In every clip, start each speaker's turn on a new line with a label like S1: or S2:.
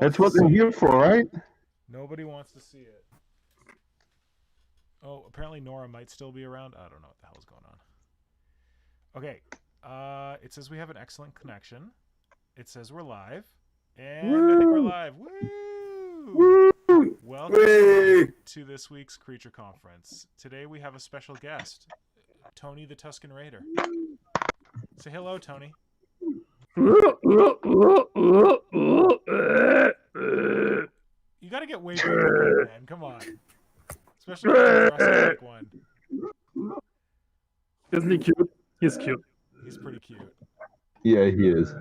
S1: That's what they're here for, right?
S2: Nobody wants to see it. Oh, apparently Nora might still be around. I don't know what the hell's going on. Okay. It says we have an excellent connection. It says we're live. And
S1: Woo!
S2: I think we're live. Woo!
S1: Woo!
S2: Welcome
S1: Woo!
S2: to this week's Creature Conference. Today we have a special guest, Tony the Tusken Raider. Say hello, Tony. You gotta get way better, man. Come on. Especially the Jurassic Park one.
S3: Isn't he cute? He's cute.
S2: He's pretty cute.
S1: Yeah, he is.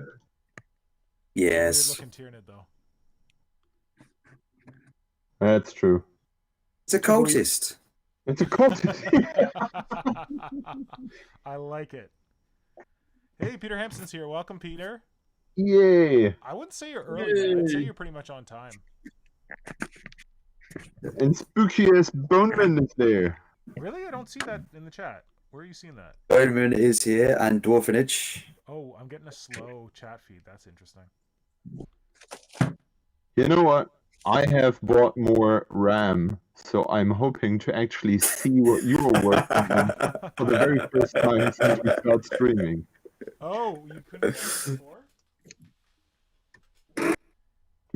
S4: Yes.
S2: Weird looking Tyranid, though.
S1: That's true.
S4: It's a cultist.
S1: It's a cultist.
S2: I like it. Hey, Peter Hampson's here. Welcome, Peter.
S1: Yay!
S2: I wouldn't say you're early, man. I'd say you're pretty much on time.
S1: And spooky ass Boneman is there.
S2: Really? I don't see that in the chat. Where are you seeing that?
S4: Bowman is here and Dwarfenage.
S2: Oh, I'm getting a slow chat feed. That's interesting.
S1: You know what? I have bought more RAM, so I'm hoping to actually see what you are working on for the very first time since we start streaming.
S2: Oh, you couldn't see it before?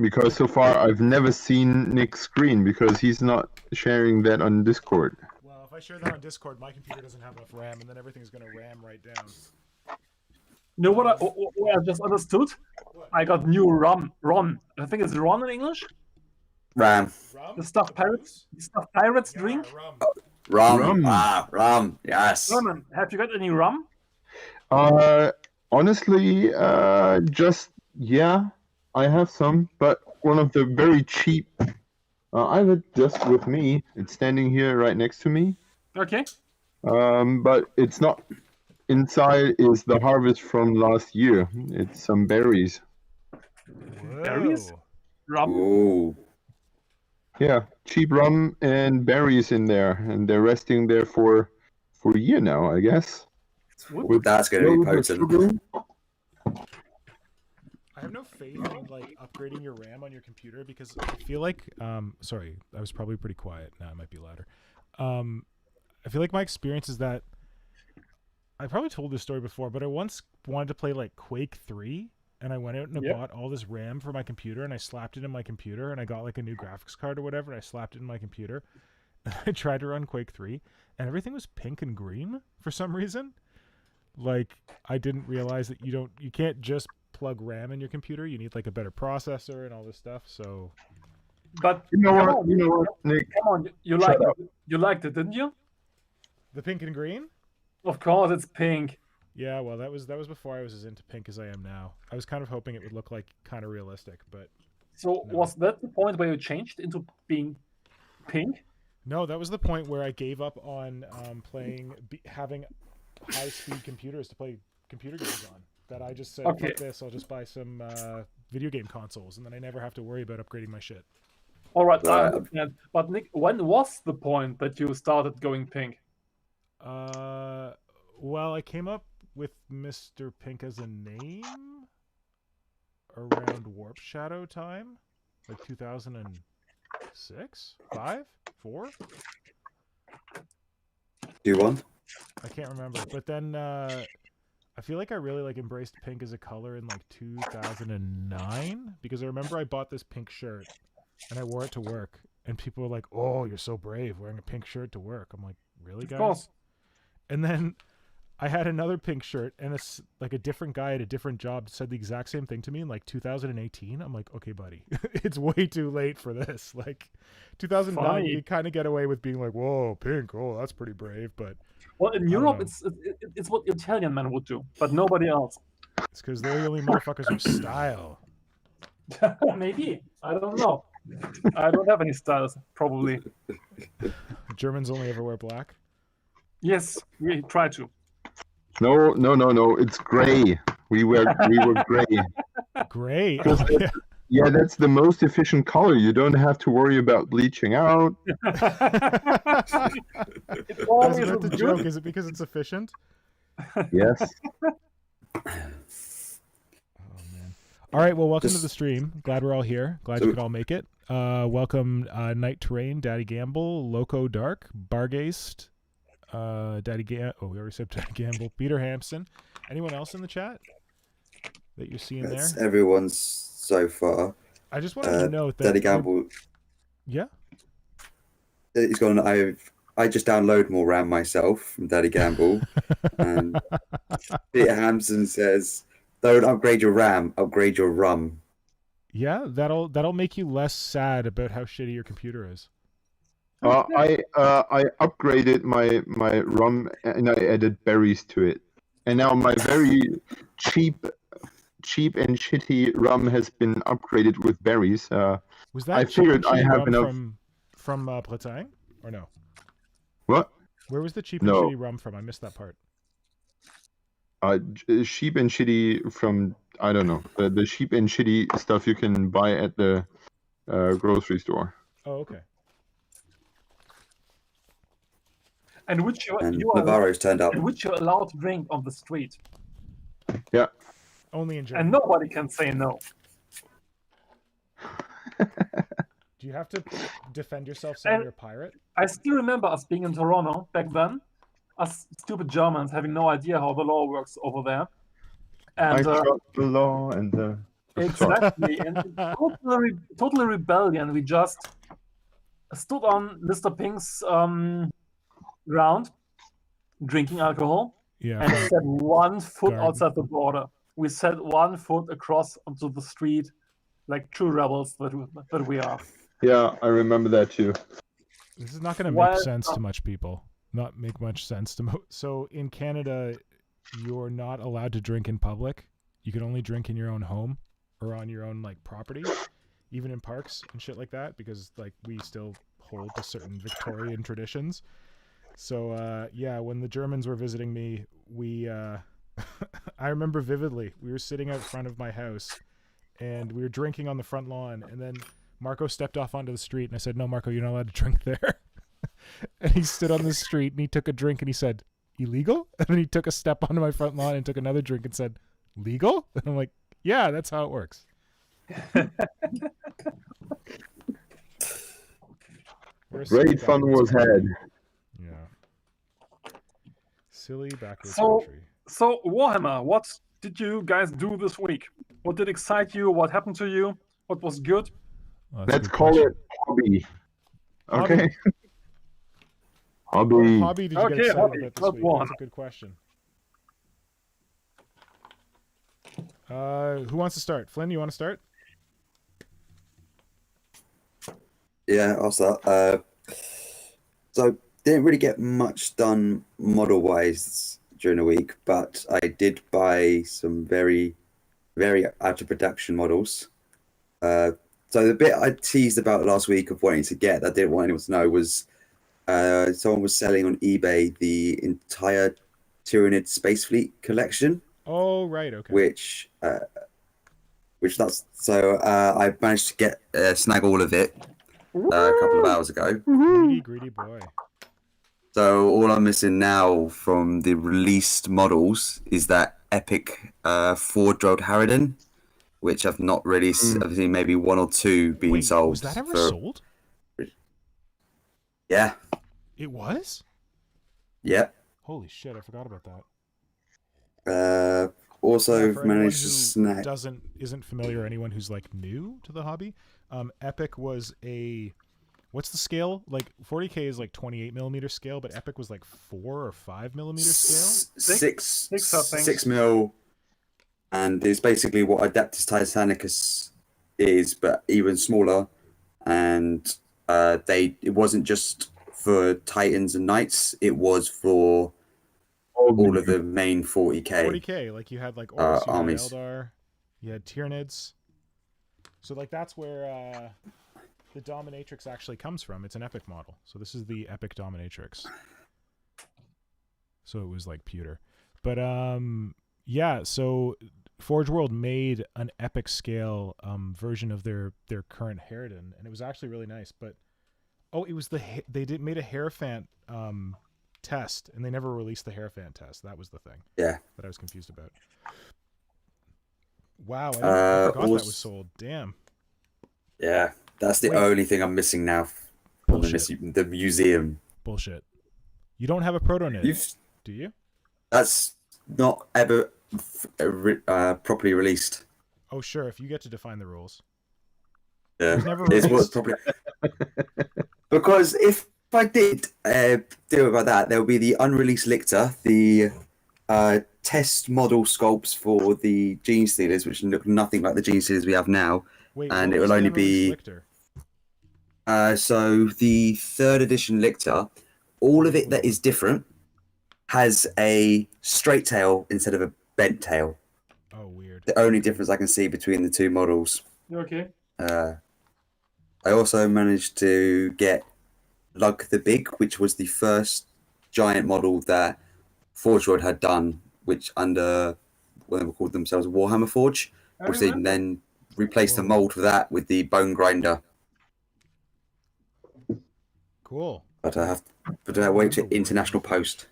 S1: Because so far I've never seen Nick's screen because he's not sharing that on Discord.
S2: Well, if I share that on Discord, my computer doesn't have enough RAM, and then everything's going to RAM right down.
S3: You know what I just understood?
S2: What?
S3: I got new rum. I think it's rum in English.
S4: Ram.
S2: Rum?
S3: The stuff pirates
S2: Yeah,
S3: drink.
S2: rum.
S4: Rum.
S1: Rum.
S4: Rum. Yes.
S3: Roman, have you got any rum?
S1: Honestly, yeah, I have some, but one of the very cheap. I have it just with me. It's standing here right next to me.
S3: Okay.
S1: But it's not. Inside is the harvest from last year. It's some berries.
S2: Whoa.
S3: Berries? Rum.
S4: Ooh.
S1: Yeah, cheap rum and berries in there, and they're resting there for a year now, I guess. With
S4: That's going to be
S1: loads of
S4: potent.
S1: sugar.
S2: I have no faith in like upgrading your RAM on your computer because I feel like sorry, I was probably pretty quiet. Now it might be louder. I feel like my experience is that I probably told this story before, but I once wanted to play like Quake 3 and I went out and I bought all this RAM for my computer and I slapped it in my computer and I got like a new graphics card or whatever and I slapped it in my computer. And I tried to run Quake 3 and everything was pink and green for some reason. Like I didn't realize that you can't just plug RAM in your computer. You need like a better processor and all this stuff. So,
S3: But
S1: You know
S3: come
S1: what?
S3: on,
S1: You know what, Nick?
S3: Come on, you
S1: Shut
S3: liked
S1: up.
S3: it. You liked it, didn't you?
S2: the pink and green.
S3: Of course, it's pink.
S2: Yeah, well, that was before I was as into pink as I am now. I was kind of hoping it would look like kind of realistic, but
S3: So
S2: No.
S3: was that the point where you changed into being pink?
S2: no, that was the point where I gave up on having high-speed computers to play computer games on. That I just said,
S3: Okay.
S2: fuck this, I'll just buy some video game consoles, and then I never have to worry about upgrading my shit.
S3: All right, I
S4: Right.
S3: understand. But Nick, when was the point that you started going pink?
S2: Well, I came up with Mr. Pink as a name around Warp Shadow time, like 2006, 5, 4.
S4: 2-1.
S2: I can't remember, but then I feel like I really like embraced pink as a color in like 2009 because I remember I bought this pink shirt and I wore it to work and people were like, "Oh, you're so brave wearing a pink shirt to work." I'm like, "Really, guys?"
S3: Of course.
S2: And then I had another pink shirt and a different guy at a different job said the exact same thing to me in like 2018. I'm like, "Okay, buddy, it's way too late for this." Like 2009,
S3: Funny.
S2: you kind of get away with being like, "Whoa, pink! Oh, that's pretty brave," but
S3: Well, in
S2: don't
S3: Europe,
S2: know.
S3: it's what Italian men would do, but nobody else.
S2: it's because they're the only motherfuckers with style.
S3: Maybe. I don't know. I don't have any styles, probably.
S2: Germans only ever wear black.
S3: Yes, we try to.
S1: No. It's gray. We were gray.
S2: Gray.
S1: Just- Yeah, that's the most efficient color. You don't have to worry about bleaching out.
S3: It
S2: Is
S3: always
S2: that the
S3: looks
S2: joke?
S3: good.
S2: Is it because it's efficient?
S1: Yes.
S2: Oh man. All right, well, welcome to
S4: Just-
S2: the stream. Glad we're all here. Glad
S4: So-
S2: you could all make it. Welcome, Night Terrain, Daddy Gamble, Loco Dark, Bargeist, we already said Daddy Gamble, Peter Hampson. Anyone else in the chat that you're seeing
S4: That's
S2: there?
S4: everyone's so far.
S2: I just wanted to note that.
S4: Daddy Gamble,
S2: Yeah.
S4: he's gone. I just download more RAM myself from Daddy Gamble, and Peter Hampson says, "Don't upgrade your RAM, upgrade your rum."
S2: Yeah, that'll make you less sad about how shitty your computer is.
S1: I upgraded my rum and I added berries to it, and now my very cheap and shitty rum has been upgraded with berries.
S2: Was that
S1: I
S2: cheap and
S1: figured I
S2: shitty
S1: have
S2: rum
S1: enough.
S2: from Bretagne or no?
S1: What?
S2: Where was the cheap and
S1: No.
S2: shitty rum from? I missed that part.
S1: Cheap and shitty from, I don't know, the cheap and shitty stuff you can buy at the grocery store.
S2: Oh, okay.
S3: And which
S4: And
S3: you are
S4: Navarro's turned up.
S3: and which you're allowed to drink on the street,
S1: Yeah.
S2: Only in Germany.
S3: and nobody can say no.
S2: Do you have to defend yourself saying
S3: And-
S2: you're a pirate?
S3: I still remember us being in Toronto back then, us stupid Germans having no idea how the law works over there.
S1: I
S3: And
S1: trust the law and the.
S3: exactly, and totally rebellion. We just stood on Mr. Pink's ground, drinking alcohol,
S2: Yeah.
S3: and set 1 foot
S2: Garden.
S3: outside the border. We set 1 foot across onto the street, like true rebels that we are.
S1: Yeah, I remember that too.
S2: This is not going to
S3: Well,
S2: make sense to much people. Not make much sense to So in Canada, you're not allowed to drink in public. You can only drink in your own home or on your own like property, even in parks and shit like that, because like we still hold to certain Victorian traditions. So yeah, when the Germans were visiting me, we I remember vividly. We were sitting out front of my house and we were drinking on the front lawn, and then Marco stepped off onto the street, and I said, "No, Marco, you're not allowed to drink there." And he stood on the street and he took a drink and he said, "Illegal?" And then he took a step onto my front lawn and took another drink and said, "Legal?" And I'm like, "Yeah, that's how it works." We're a silly
S1: Great fun
S2: backwards
S1: was
S2: country.
S1: had.
S2: Yeah. Silly backwards
S3: So-
S2: country.
S3: So Warhammer, what did you guys do this week? What did excite you? What happened to you? What was good?
S2: Oh, that's a
S1: Let's
S2: good
S1: call
S2: question.
S1: it hobby.
S2: Hobby.
S1: Okay.
S2: What
S1: Hobby.
S2: hobby did you get
S3: Okay,
S2: excited
S3: hobby.
S2: about this
S3: Not
S2: week?
S3: one.
S2: That's a good question. Who wants to start? Flynn, you want to start?
S4: Yeah, I'll start. So didn't really get much done model-wise during the week, but I did buy some very, very out of production models. So the bit I teased about last week of wanting to get that I didn't want anyone to know was someone was selling on eBay the entire Tyranid Space Fleet collection,
S2: Oh, right. Okay.
S4: which that's so I managed to get snag all of it a couple of hours ago.
S2: Greedy boy.
S4: So all I'm missing now from the released models is that epic four-drilled Harridan, which I've not really I've seen maybe one or two being
S2: Wait,
S4: sold.
S2: was that ever
S4: for-
S2: sold?
S4: Yeah,
S2: It was?
S4: yeah.
S2: Holy shit, I forgot about that.
S4: Also
S2: Yeah, for anyone
S4: managed to
S2: who
S4: snag.
S2: isn't familiar, or anyone who's like new to the hobby, Epic was a, what's the scale? Like 40K is like 28 millimeter scale, but Epic was like 4 or 5 millimeter scale.
S3: Six, I think.
S4: 6 mil, and it's basically what Adeptus Titanicus is, but even smaller. And it wasn't just for Titans and Knights; it was for all of the main 40k.
S2: 40K, like you had like Horus, you
S4: armies.
S2: had Eldar, you had Tyranids. So like that's where the Dominatrix actually comes from. It's an Epic model. So this is the Epic Dominatrix. So it was like pewter. But yeah, so Forge World made an Epic scale version of their current Harridan, and it was actually really nice. But it was made a Hierophant test, and they never released the Hierophant test. That was the thing.
S4: Yeah.
S2: That I was confused about. Wow, I forgot that was
S4: Also,
S2: sold. Damn.
S4: yeah, that's the
S2: Wait.
S4: only thing I'm missing now from
S2: Bullshit.
S4: the museum.
S2: Bullshit. You don't have a protonid,
S4: You've
S2: do you?
S4: That's not ever properly released.
S2: Oh, sure. If you get to define the rules.
S4: Yeah,
S2: It was never
S4: it's
S2: released.
S4: what's probably because if I did do about that, there will be the unreleased Lictor, the test model sculpts for the Gene Stealers, which look nothing like the Gene Stealers we have now,
S2: Wait,
S4: and
S2: what
S4: it
S2: was
S4: will
S2: the
S4: only
S2: unreleased
S4: be.
S2: Lictor?
S4: So the third edition Lictor, all of it that is different has a straight tail instead of a bent tail.
S2: Oh, weird.
S4: The only difference I can see between the two models.
S3: Okay.
S4: I also managed to get Lug the Big, which was the first giant model that Forge World had done, which under what they called themselves Warhammer Forge,
S3: I
S4: which they
S3: remember.
S4: then replaced the
S2: Whoa.
S4: mold for that with the Bone Grinder.
S2: Cool.
S4: But I wait to international post.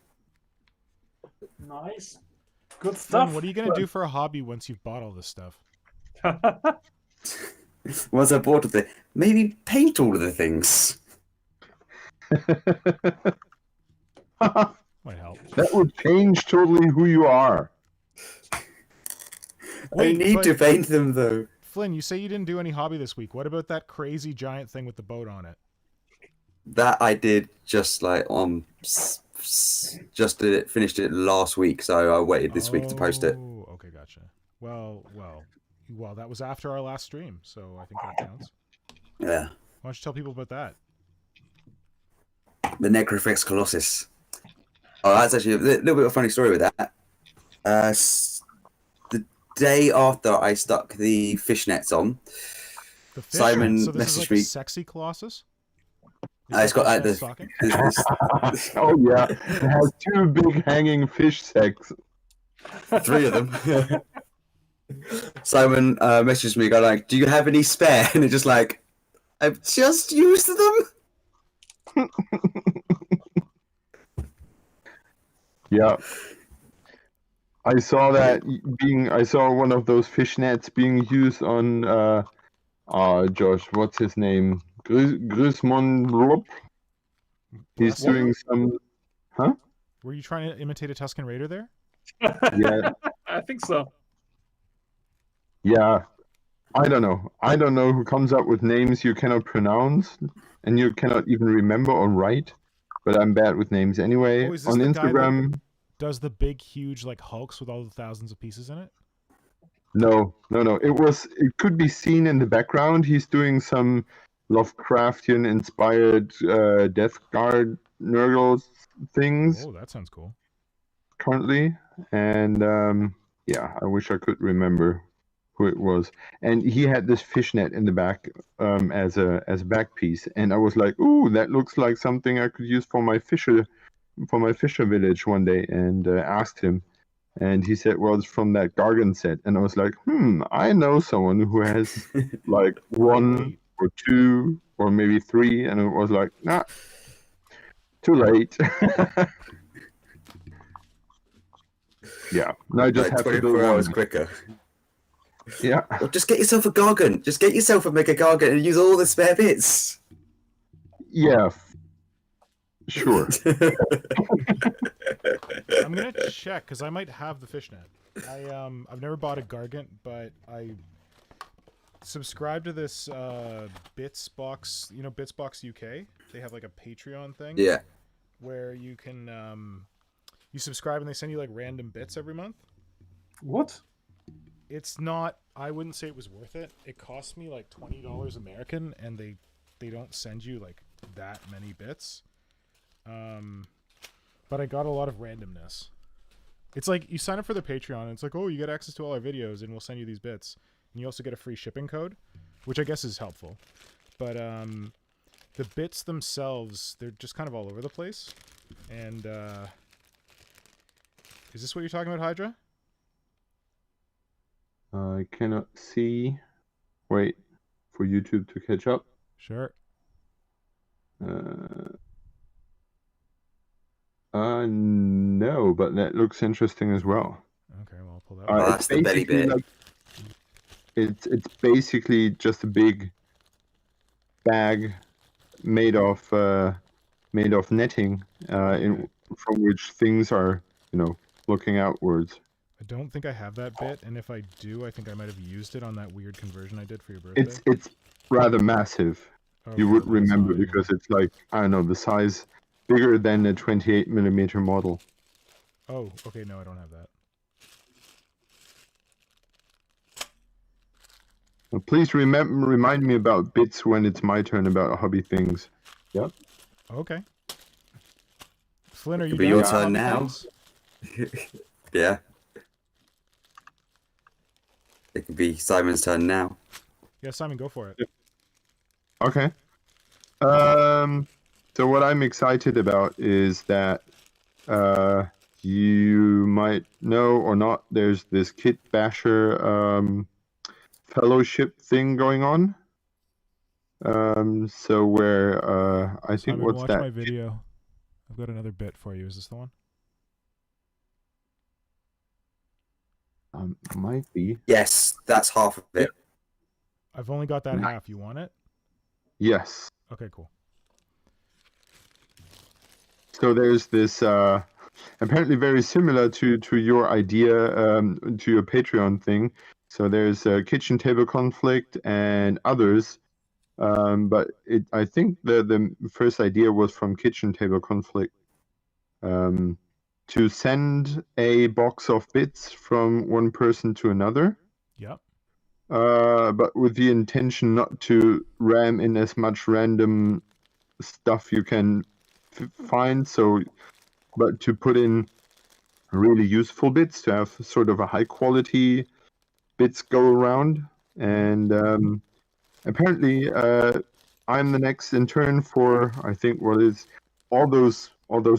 S3: Nice. Good
S2: Flynn,
S3: stuff.
S2: what are you going to do for a hobby once you've bought all this stuff?
S4: Once I bought it, maybe paint all of the things.
S2: Might help.
S1: That would change totally who you are.
S2: Wait,
S4: I need
S2: but-
S4: to paint them though.
S2: Flynn, you say you didn't do any hobby this week. What about that crazy giant thing with the boat on it?
S4: That I did just like just did it, finished it last week, so I waited this week to post it.
S2: Oh, okay, gotcha. Well, that was after our last stream, so I think that counts.
S4: Yeah,
S2: Why don't you tell people about that?
S4: the Necrofex Colossus. Oh, that's actually a little bit of a funny story with that. The day after I stuck the fishnets on,
S2: The fish.
S4: Simon
S2: So this is
S4: messaged
S2: like
S4: me.
S2: a sexy Colossus?
S4: It's got like
S2: this.
S4: this
S1: Oh yeah, it has two big hanging fish sacks.
S4: three of them. Simon messaged me, going like, "Do you have any spare?" And it's just like, "I've just used them."
S1: Yeah. I saw that I saw one of those fishnets being used on Josh, what's his name? Grismon. He's
S2: Bless you.
S1: doing some
S2: Were you trying to imitate a Tuscan Raider there?
S1: yeah.
S3: I think so.
S1: Yeah. I don't know who comes up with names you cannot pronounce and you cannot even remember or write. But I'm bad with names anyway.
S2: Oh, is this
S1: On
S2: the guy that-
S1: Instagram.
S2: Does the big, huge, like, hulks with all the thousands of pieces in it?
S1: No. It could be seen in the background. He's doing some Lovecraftian inspired Death Guard Nurgle things
S2: Oh, that sounds cool.
S1: currently. And yeah, I wish I could remember who it was. And he had this fishnet in the back as a back piece. And I was like, ooh, that looks like something I could use for my fisher village one day, and asked him. And he said, well, it's from that Gargan set. And I was like, I know someone who has like one
S2: Wait.
S1: or two or maybe three. And it was like, nah, too late. Yeah, no, I just
S4: Like
S1: have to
S4: 24
S1: build
S4: hours
S1: one.
S4: quicker.
S1: Yeah,
S4: Well, just get yourself a Gargant. Just get yourself a Mega Gargant and use all the spare bits.
S1: yeah, sure.
S2: I'm gonna check because I might have the fishnet. I've never bought a Gargant, but I subscribe to this Bits Box. You know, Bits Box UK. They have like a Patreon thing.
S4: Yeah.
S2: Where you can you subscribe and they send you like random bits every month.
S3: What?
S2: It's not. I wouldn't say it was worth it. It cost me like $20 American, and they don't send you like that many bits. But I got a lot of randomness. It's like you sign up for the Patreon, and it's like, oh, you get access to all our videos, and we'll send you these bits, and you also get a free shipping code, which I guess is helpful. But the bits themselves, they're just kind of all over the place. And is this what you're talking about, Hydra?
S1: I cannot see. Wait for YouTube to catch up.
S2: Sure.
S1: No, but that looks interesting as well.
S2: Okay, well, I'll pull that.
S4: Oh,
S2: Up.
S4: that's the belly
S1: basically
S4: bit.
S1: like it's basically just a big bag made of netting, from which things are, looking outwards.
S2: I don't think I have that bit, and if I do, I think I might have used it on that weird conversion I did for your birthday.
S1: It's rather massive.
S2: Okay,
S1: You would
S2: that's
S1: remember
S2: fine.
S1: because it's like, I don't know, the size bigger than a 28mm model.
S2: Oh, okay, no, I don't have that.
S1: Well, please remind me about bits when it's my turn about hobby things. Yep.
S2: Okay. Flynn, are you
S4: Could be
S2: done
S4: your
S2: with
S4: turn
S2: hobby
S4: now.
S2: things?
S4: Yeah. It could be Simon's turn now.
S2: Yeah, Simon, go for it.
S1: Okay. So what I'm excited about is that you might know or not, there's this Kit Basher fellowship thing going on. So where I think
S2: Simon,
S1: what's
S2: watch
S1: that?
S2: my video. I've got another bit for you. Is this the one?
S1: Might be.
S4: Yes, that's half of it.
S2: I've only got that
S1: Nice.
S2: half. You want it?
S1: Yes.
S2: Okay, cool.
S1: So there's this apparently very similar to your idea, to your Patreon thing. So there's Kitchen Table Conflict and others, but I think the first idea was from Kitchen Table Conflict, to send a box of bits from one person to another,
S2: Yep.
S1: but with the intention not to ram in as much random stuff you can find, but to put in really useful bits, to have sort of a high quality bits go around. And apparently I'm the next in turn for, I think, what is all those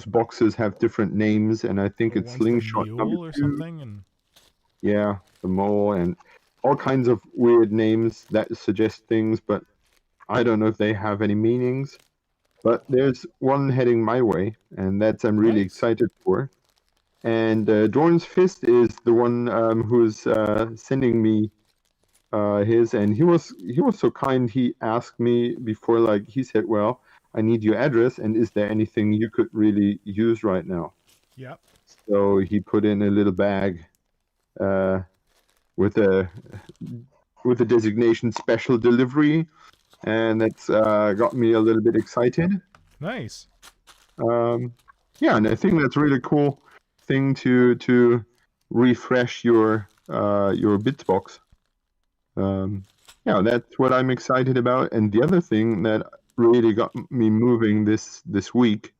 S1: boxes have different names, and I think
S2: Oh,
S1: it's
S2: one's the
S1: Slingshot
S2: mule
S1: number
S2: or
S1: 2.
S2: something, and
S1: Yeah, the mole, and all kinds of weird names that suggest things, but I don't know if they have any meanings. But there's one heading my way, and that's I'm really
S2: Nice.
S1: excited for. And Dorn's Fist is the one who's sending me his, and he was so kind. He asked me before, like he said, "Well, I need your address, and is there anything you could really use right now?"
S2: yep.
S1: So he put in a little bag with a designation special delivery, and that's got me a little bit excited.
S2: Nice.
S1: Yeah, and I think that's a really cool thing to refresh your bits box. Yeah, that's what I'm excited about. And the other thing that really got me moving this week,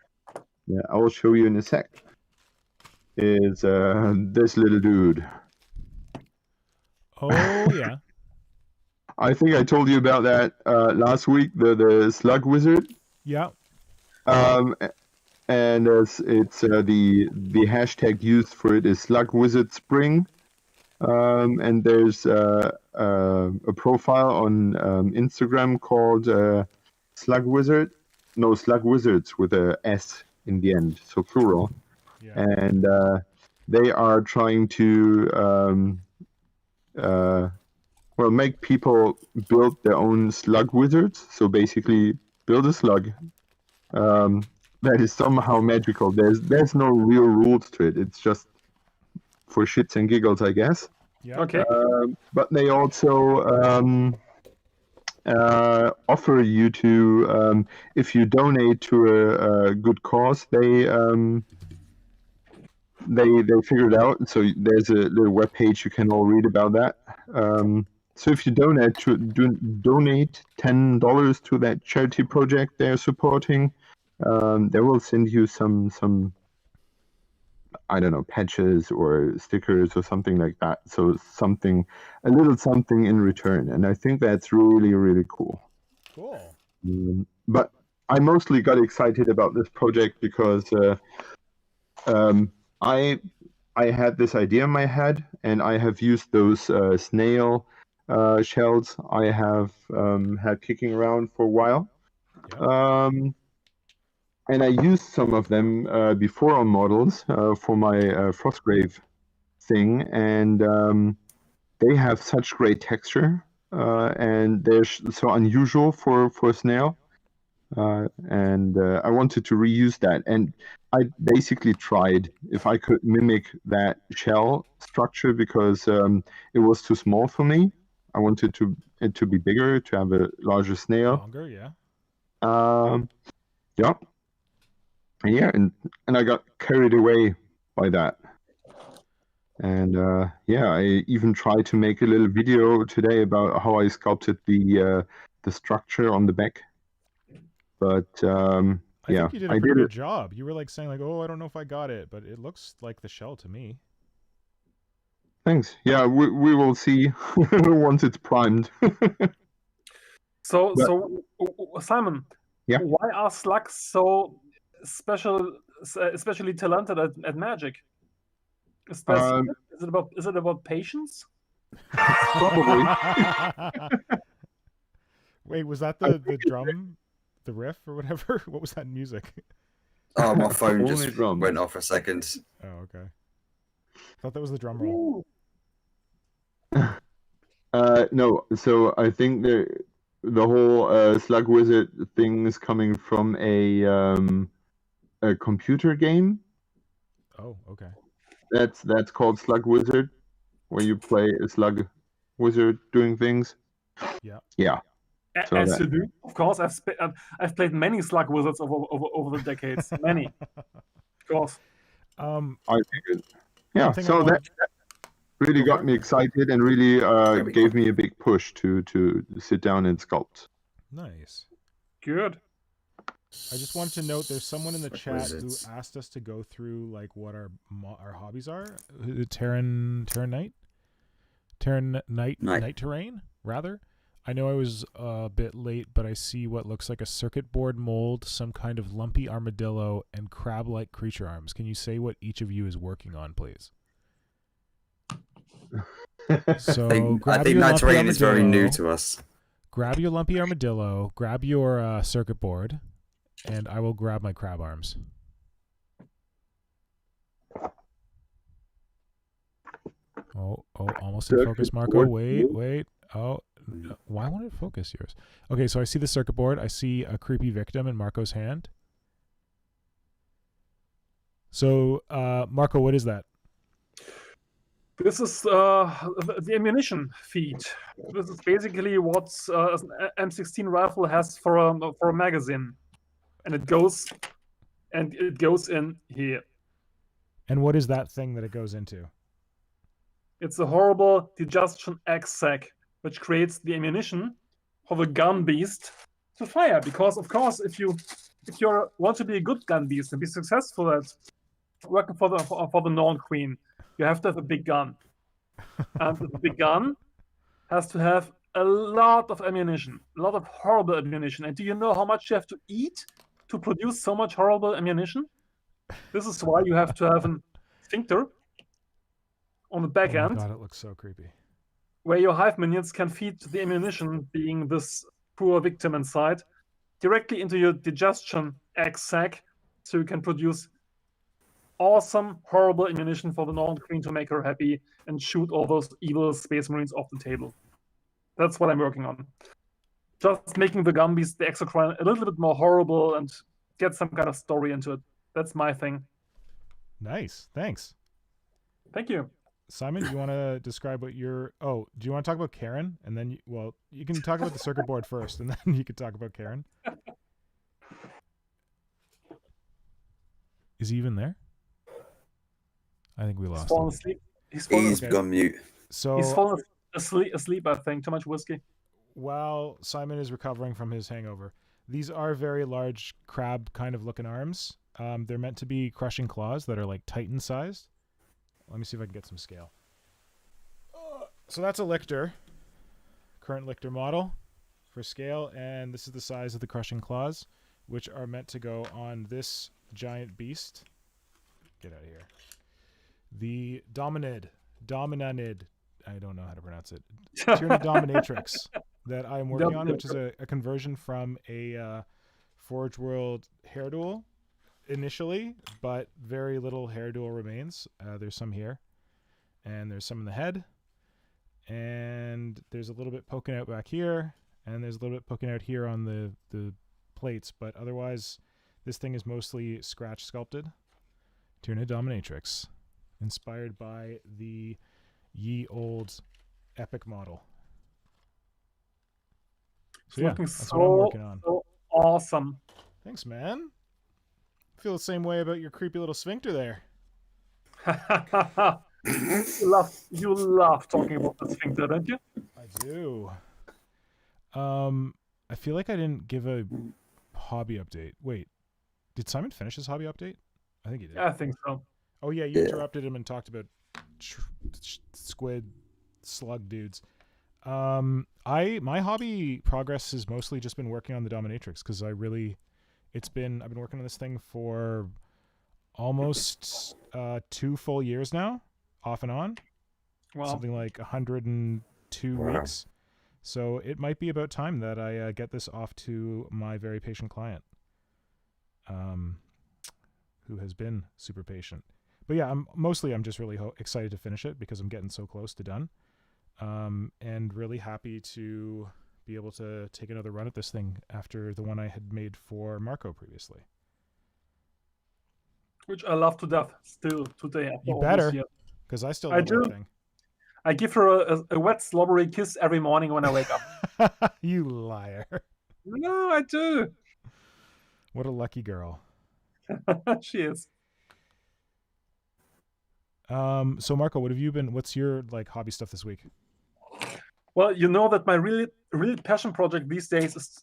S1: yeah, I will show you in a sec, is this little dude.
S2: Oh yeah.
S1: I think I told you about that last week, the slug wizard.
S2: Yeah.
S1: And it's the hashtag used for it is Slug Wizard Spring, and there's a profile on Instagram called Slug Wizard, no, Slug Wizards with a S in the end, so plural,
S2: Yeah.
S1: and they are trying to make people build their own slug wizards. So basically, build a slug. That is somehow magical. There's no real rules to it. It's just for shits and giggles, I guess.
S2: Yeah.
S3: Okay.
S1: But they also offer you to, if you donate to a good cause, they figured out. So there's a little web page you can all read about that. So if you donate $10 to that charity project they're supporting, they will send you some I don't know, patches or stickers or something like that. So a little something in return, and I think that's really, really cool.
S2: Cool.
S1: But I mostly got excited about this project because I had this idea in my head, and I have used those snail shells I have had kicking around for a while.
S2: Yep.
S1: And I used some of them before on models for my Frostgrave thing, and they have such great texture, and they're so unusual for snail. And I wanted to reuse that, and I basically tried if I could mimic that shell structure because it was too small for me. I wanted it to be bigger, to have a larger snail.
S2: Longer, yeah.
S1: Yeah, and I got carried away by that. And I even tried to make a little video today about how I sculpted the structure on the back. But
S2: I think you did a
S1: I
S2: pretty
S1: did
S2: good
S1: it.
S2: job. You were like saying like, "Oh, I don't know if I got it," but it looks like the shell to me.
S1: Thanks. Yeah, we will see once it's primed.
S3: So,
S1: But-
S3: so Simon,
S1: Yeah.
S3: why are slugs so especially talented at magic? Is it about patience?
S1: Probably.
S2: Wait, was that the drum, the riff or whatever? What was that music?
S4: Oh, my phone
S1: Only
S4: just
S1: drums.
S4: went off a second.
S2: Oh, okay. I thought that was the drum roll.
S1: No, so I think the whole slug wizard thing is coming from a computer game
S2: Oh, okay.
S1: that's called Slug Wizard, where you play a slug wizard doing things.
S2: Yeah.
S1: Yeah. So
S3: As
S1: that-
S3: you do, of course. I've played many slug wizards over the decades. Many, of course.
S1: I figured. Yeah,
S2: One thing I
S1: so
S2: wanted-
S1: that really
S2: Go
S1: got
S2: for
S1: me
S2: it.
S1: excited and really
S4: we
S1: gave
S4: go.
S1: me a big push to sit down and sculpt.
S2: Nice.
S3: Good.
S2: I just wanted to note there's someone in the
S4: Slug
S2: chat
S4: wizards.
S2: who asked us to go through like what our hobbies are. Tyranid
S4: Night.
S2: terrain rather. I know I was a bit late, but I see what looks like a circuit board mold, some kind of lumpy armadillo, and crab-like creature arms. Can you say what each of you is working on, please? So
S4: I
S2: grab
S4: think
S2: your
S4: Night
S2: lumpy
S4: Terrain is very new
S2: armadillo.
S4: to us.
S2: Grab your lumpy armadillo, grab your circuit board, and I will grab my crab arms. Oh, almost in
S1: Circuit
S2: focus, Marco.
S1: board.
S2: Wait. Oh, no. Why won't it focus yours? Okay, so I see the circuit board. I see a creepy victim in Marco's hand. So, Marco, what is that?
S3: This is the ammunition feed. This is basically what an M16 rifle has for a magazine, and it goes in here.
S2: And what is that thing that it goes into?
S3: It's a horrible digestion egg sac, which creates the ammunition for the gun beast to fire. Because of course, if you want to be a good gun beast and be successful at working for the Norn Queen, you have to have a big gun, and the big gun has to have a lot of ammunition, a lot of horrible ammunition. And do you know how much you have to eat to produce so much horrible ammunition? This is why you have to have an sphincter on the back
S2: Oh my
S3: end,
S2: god, it looks so creepy.
S3: where your hive minions can feed the ammunition, being this poor victim inside, directly into your digestion egg sac, so you can produce awesome, horrible ammunition for the Northern Queen to make her happy and shoot all those evil space marines off the table. That's what I'm working on. Just making the Gumbies, the Exocrine, a little bit more horrible and get some kind of story into it. That's my thing.
S2: Nice. Thanks.
S3: Thank you.
S2: Simon, do you want to describe what you're... Oh, do you want to talk about Karen? And then, you can talk about the circuit board first, and then you can talk about Karen. Is he even there? I think we
S3: He's
S2: lost
S3: fallen
S2: him.
S3: asleep. He's
S4: He's
S2: Okay.
S4: gone mute.
S2: So
S3: fallen asleep, I think. Too much whiskey.
S2: while Simon is recovering from his hangover, these are very large crab kind of looking arms. They're meant to be crushing claws that are like Titan sized. Let me see if I can get some scale. So that's a Lictor, current Lictor model for scale, and this is the size of the crushing claws, which are meant to go on this giant beast. Get out of here. The Dominanid, I don't know how to pronounce it. Tyranid Dominatrix that I'm working on, which is a conversion from a Forge World hair duel initially, but very little hair duel remains. There's some here, and there's some in the head, and there's a little bit poking out back here, and there's a little bit poking out here on the plates, but otherwise this thing is mostly scratch sculpted. Tyranid Dominatrix, inspired by the ye old epic model. So yeah,
S3: Looking
S2: that's what I'm working on.
S3: so awesome.
S2: Thanks, man. I feel the same way about your creepy little sphincter there.
S3: You love talking about the sphincter, don't you?
S2: I do. I feel like I didn't give a hobby update. Wait, did Simon finish his hobby update? I think he did.
S3: Yeah, I think so.
S2: Oh yeah, you interrupted him and talked about squid slug dudes. My hobby progress has mostly just been working on the Dominatrix because I've been working on this thing for almost 2 full years now, off and on.
S3: Wow.
S2: Something like 102 weeks. So it might be about time that I get this off to my very patient client, who has been super patient. But yeah, I'm just really excited to finish it because I'm getting so close to done, and really happy to be able to take another run at this thing after the one I had made for Marco previously.
S3: Which I love to death still today.
S2: You better, because I still love that thing.
S3: I give her a wet, slobbery kiss every morning when I wake up.
S2: You liar.
S3: No, I do.
S2: What a lucky girl.
S3: She is.
S2: So Marco, what's your hobby stuff this week?
S3: Well, you know that my really passion project these days is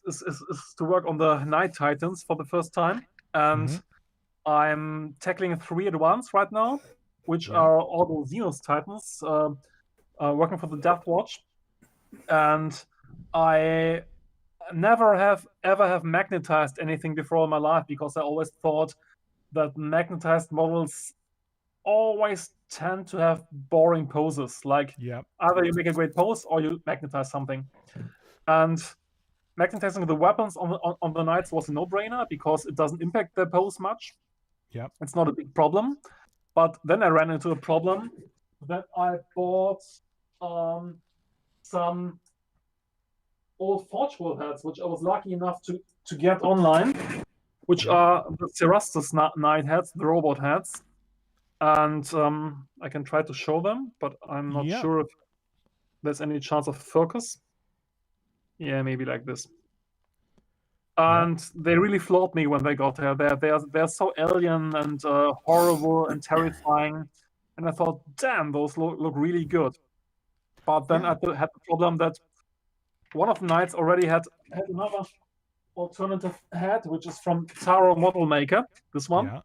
S3: to work on the Night Titans for the first time. And I'm tackling 3 at once right now, which are all the Xenos Titans, working for the Death Watch. And I never ever have magnetized anything before in my life because I always thought that magnetized models always tend to have boring poses. Like either you make a great pose or you magnetize something. And magnetizing the weapons on the knights was a no-brainer because it doesn't impact their pose much.
S2: Yeah,
S3: it's not a big problem. But then I ran into a problem that I bought some old Forge World heads, which I was lucky enough to get online, which are the Synthesist Knight heads, the robot heads. And I can try to show them, but I'm not sure if there's any chance of focus. Yeah, maybe like this. And they really floored me when they got there. They're so alien and horrible and terrifying. And I thought, damn, those look really good. But then I had the problem that one of the knights already had another alternative head, which is from Taro Model Maker. This one,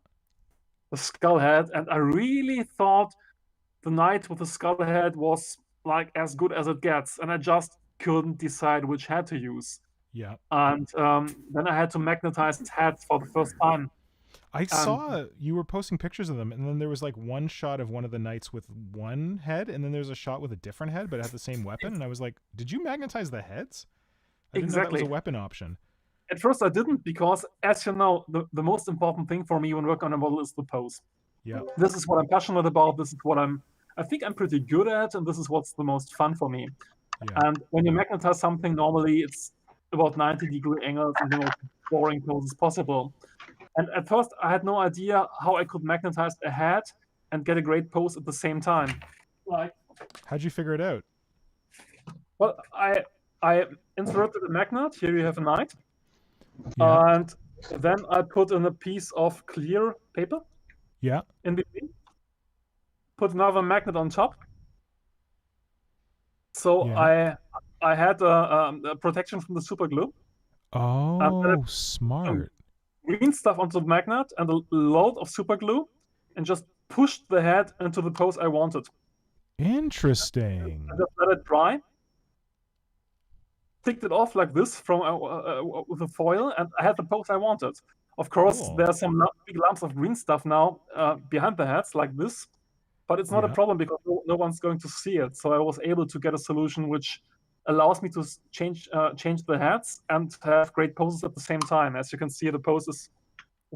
S3: the skull head. And I really thought the knight with the skull head was as good as it gets. And I just couldn't decide which head to use.
S2: Yeah.
S3: And then I had to magnetize heads for the first time.
S2: I saw you were posting pictures of them, and then there was one shot of one of the knights with one head, and then there's a shot with a different head, but it had the same weapon. And I was like, did you magnetize the heads? I didn't know that was a weapon option.
S3: At first I didn't, because as you know, the most important thing for me when working on a model is the pose.
S2: Yeah.
S3: This is what I'm passionate about. This is what I think I'm pretty good at, and this is what's the most fun for me. Yeah. And when you magnetize something, normally it's about 90-degree angles and the most boring poses possible. And at first, I had no idea how I could magnetize a head and get a great pose at the same time.
S2: How'd you figure it out?
S3: Well, I inserted a magnet. Here you have a knight. Yeah. And then I put in a piece of clear paper.
S2: Yeah.
S3: In between. Put another magnet on top. So I had a protection from the super glue.
S2: Oh, smart.
S3: Green stuff onto the magnet and a load of super glue, and just pushed the head into the pose I wanted.
S2: Interesting.
S3: I just let it dry. Ticked it off like this from with a foil, and I had the pose I wanted. Of course, there's some big lumps of green stuff now behind the heads like this, but it's not a problem because no one's going to see it. So I was able to get a solution which allows me to change the heads and have great poses at the same time. As you can see, the pose is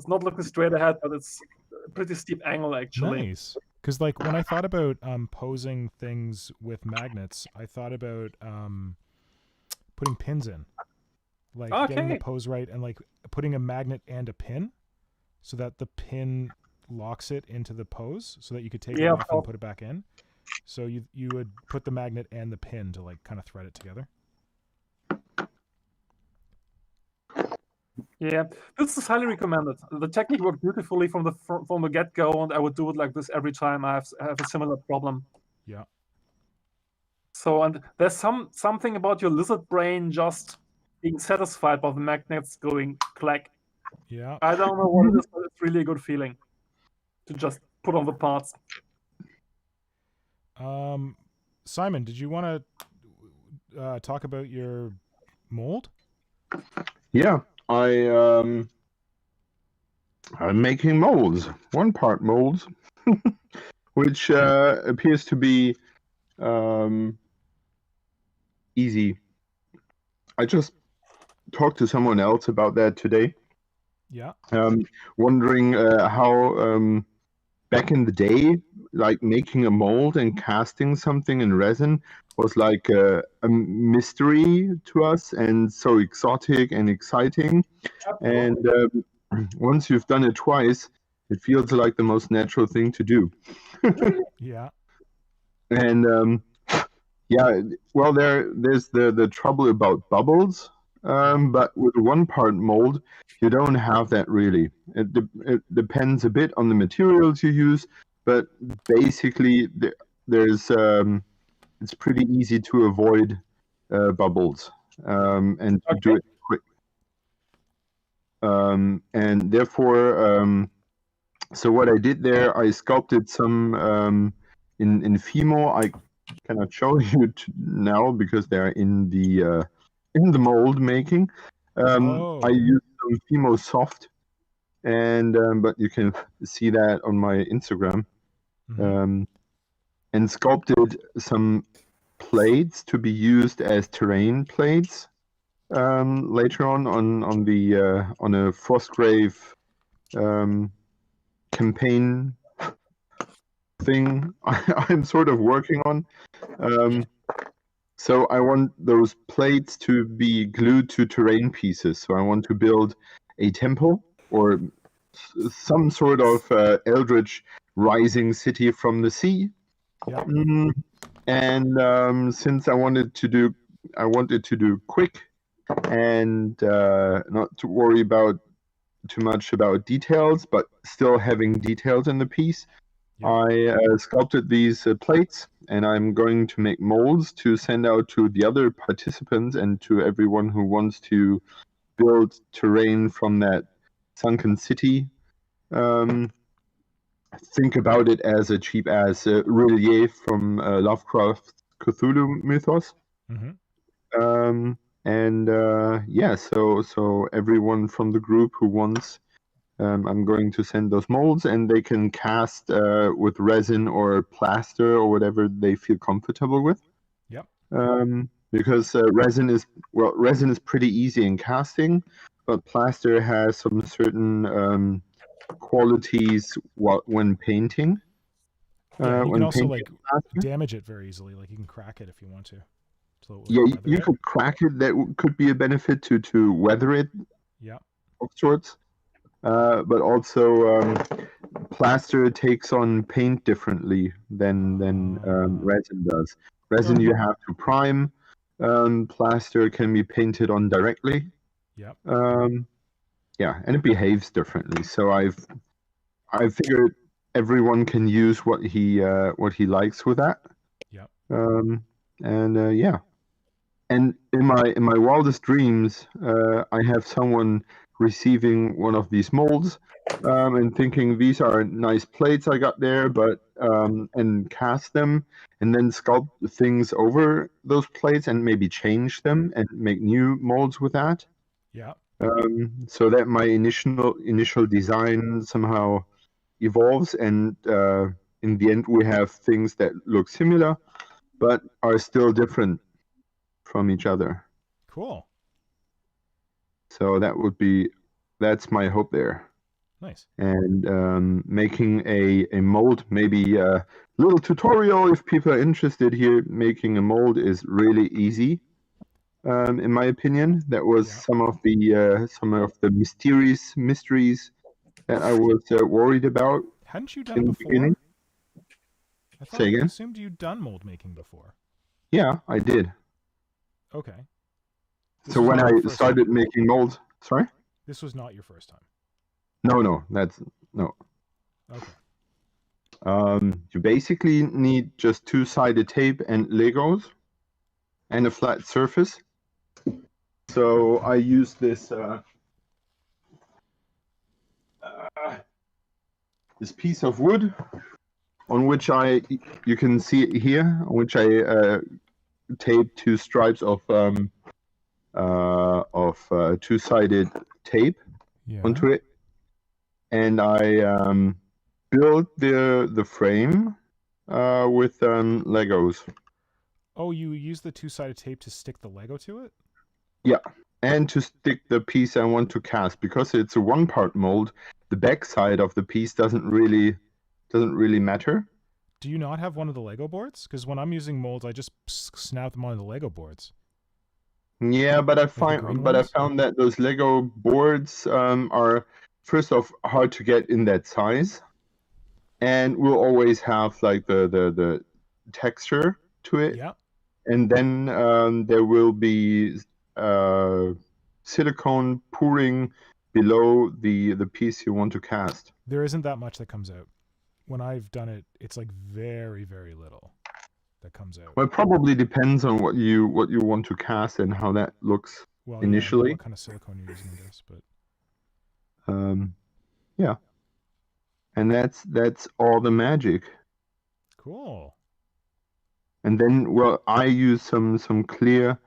S3: not looking straight ahead, but it's a pretty steep angle actually.
S2: Nice. Because like when I thought about posing things with magnets, I thought about putting pins in, like getting the
S3: Okay.
S2: pose right, and like putting a magnet and a pin, so that the pin locks it into the pose, so that you could take it
S3: Yeah, of
S2: off and
S3: course.
S2: put it back in. So you would put the magnet and the pin to like kind of thread it together.
S3: Yeah, this is highly recommended. The technique worked beautifully from the get-go, and I would do it like this every time I have a similar problem.
S2: Yeah.
S3: So, and there's something about your lizard brain just being satisfied by the magnets going clack.
S2: Yeah.
S3: I don't know what it is, but it's really a good feeling to just put on the parts.
S2: Simon, did you want to talk about your mold?
S1: Yeah, I'm making molds, one-part molds, which appears to be easy. I just talked to someone else about that today,
S2: Yeah.
S1: wondering how back in the day, like making a mold and casting something in resin was like a mystery to us, and so exotic and exciting. And once you've done it twice, it feels like the most natural thing to do.
S2: Yeah.
S1: And yeah, well, there's the trouble about bubbles, but with a one-part mold, you don't have that really. It depends a bit on the materials you use, but basically there's it's pretty easy to avoid bubbles and to do
S3: Okay.
S1: it quick. And therefore, so what I did there, I sculpted some in Fimo. I cannot show you now because they're in the mold making. I used some Fimo soft, and but you can see that on my Instagram. And sculpted some plates to be used as terrain plates later on a Frostgrave campaign thing I'm sort of working on. So I want those plates to be glued to terrain pieces. So I want to build a temple or some sort of eldritch rising city from the sea.
S2: Yeah.
S1: And since I wanted to do quick and not to worry about too much about details, but still having details in the piece, I sculpted these plates, and I'm going to make molds to send out to the other participants and to everyone who wants to build terrain from that sunken city. Think about it as a cheap as relief from Lovecraft's Cthulhu mythos. And yeah, so everyone from the group who wants, I'm going to send those molds, and they can cast with resin or plaster or whatever they feel comfortable with.
S2: Yep.
S1: Because resin is pretty easy in casting, but plaster has some certain qualities when painting.
S2: Yeah, you
S1: when
S2: can also
S1: painting
S2: like
S1: plaster.
S2: damage it very easily. Like you can crack it if you want to. So
S1: Yeah, you could crack it. That could be a benefit to weather it.
S2: Yeah.
S1: Of sorts. But also plaster takes on paint differently than resin does. Resin you have to prime. Plaster can be painted on directly.
S2: Yep.
S1: Yeah, and it behaves differently. So I figured everyone can use what he likes with that.
S2: Yep.
S1: And yeah. And in my wildest dreams, I have someone receiving one of these molds and thinking these are nice plates I got there, but and cast them and then sculpt things over those plates and maybe change them and make new molds with that.
S2: Yeah.
S1: So that my initial design somehow evolves, and in the end we have things that look similar but are still different from each other.
S2: Cool.
S1: So that's my hope there.
S2: Nice.
S1: And making a mold. Maybe a little tutorial if people are interested here. Making a mold is really easy, in my opinion. That was some of the mysteries that I was worried about.
S2: Hadn't you done
S1: in the
S2: before?
S1: beginning.
S2: I thought
S1: Say
S2: I
S1: again?
S2: assumed you'd done mold making before.
S1: Yeah, I did.
S2: Okay.
S1: So when I started making molds, sorry?
S2: This was not your first time.
S1: No.
S2: Okay.
S1: You basically need just two-sided tape and Legos and a flat surface. So I use this this piece of wood on which you can see it here, on which I taped two stripes of two-sided tape onto it, and I built the frame with Legos.
S2: Oh, you use the two-sided tape to stick the Lego to it?
S1: Yeah, and to stick the piece I want to cast, because it's a one-part mold. The back side of the piece doesn't really matter.
S2: Do you not have one of the Lego boards? Because when I'm using molds, I just snap them onto the Lego boards.
S1: Yeah, but I
S2: Like
S1: found that those Lego boards are first off hard to get in that size, and will always have like the texture to it.
S2: Yeah.
S1: And then there will be silicone pouring below the piece you want to cast.
S2: There isn't that much that comes out. When I've done it, it's like very, very little that comes out.
S1: Well, it probably depends on what you want to cast and how that looks initially.
S2: Yeah, what kind of silicone you're using, I guess, but
S1: yeah. And that's all the magic.
S2: Cool.
S1: And then, well, I use some clear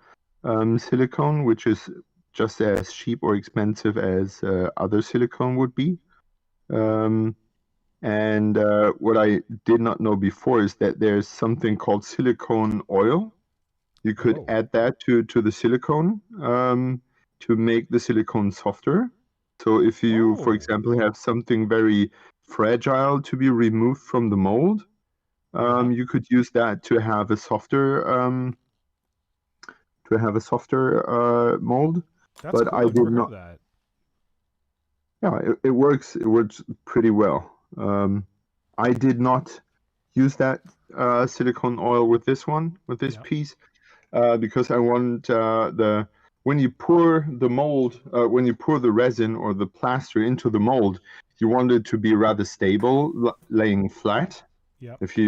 S1: silicone, which is just as cheap or expensive as other silicone would be. And what I did not know before is that there's something called silicone oil. You could add that to the silicone to make the silicone softer. So if you, for example, have something very fragile to be removed from the mold, you could use that to have a softer mold.
S2: That's
S1: but
S2: cool.
S1: I
S2: I've
S1: did
S2: never
S1: not.
S2: heard of that.
S1: Yeah, it works. It works pretty well. I did not use that silicone oil with this piece, because I want when you pour the mold, when you pour the resin or the plaster into the mold, you want it to be rather stable, laying flat.
S2: Yep.
S1: If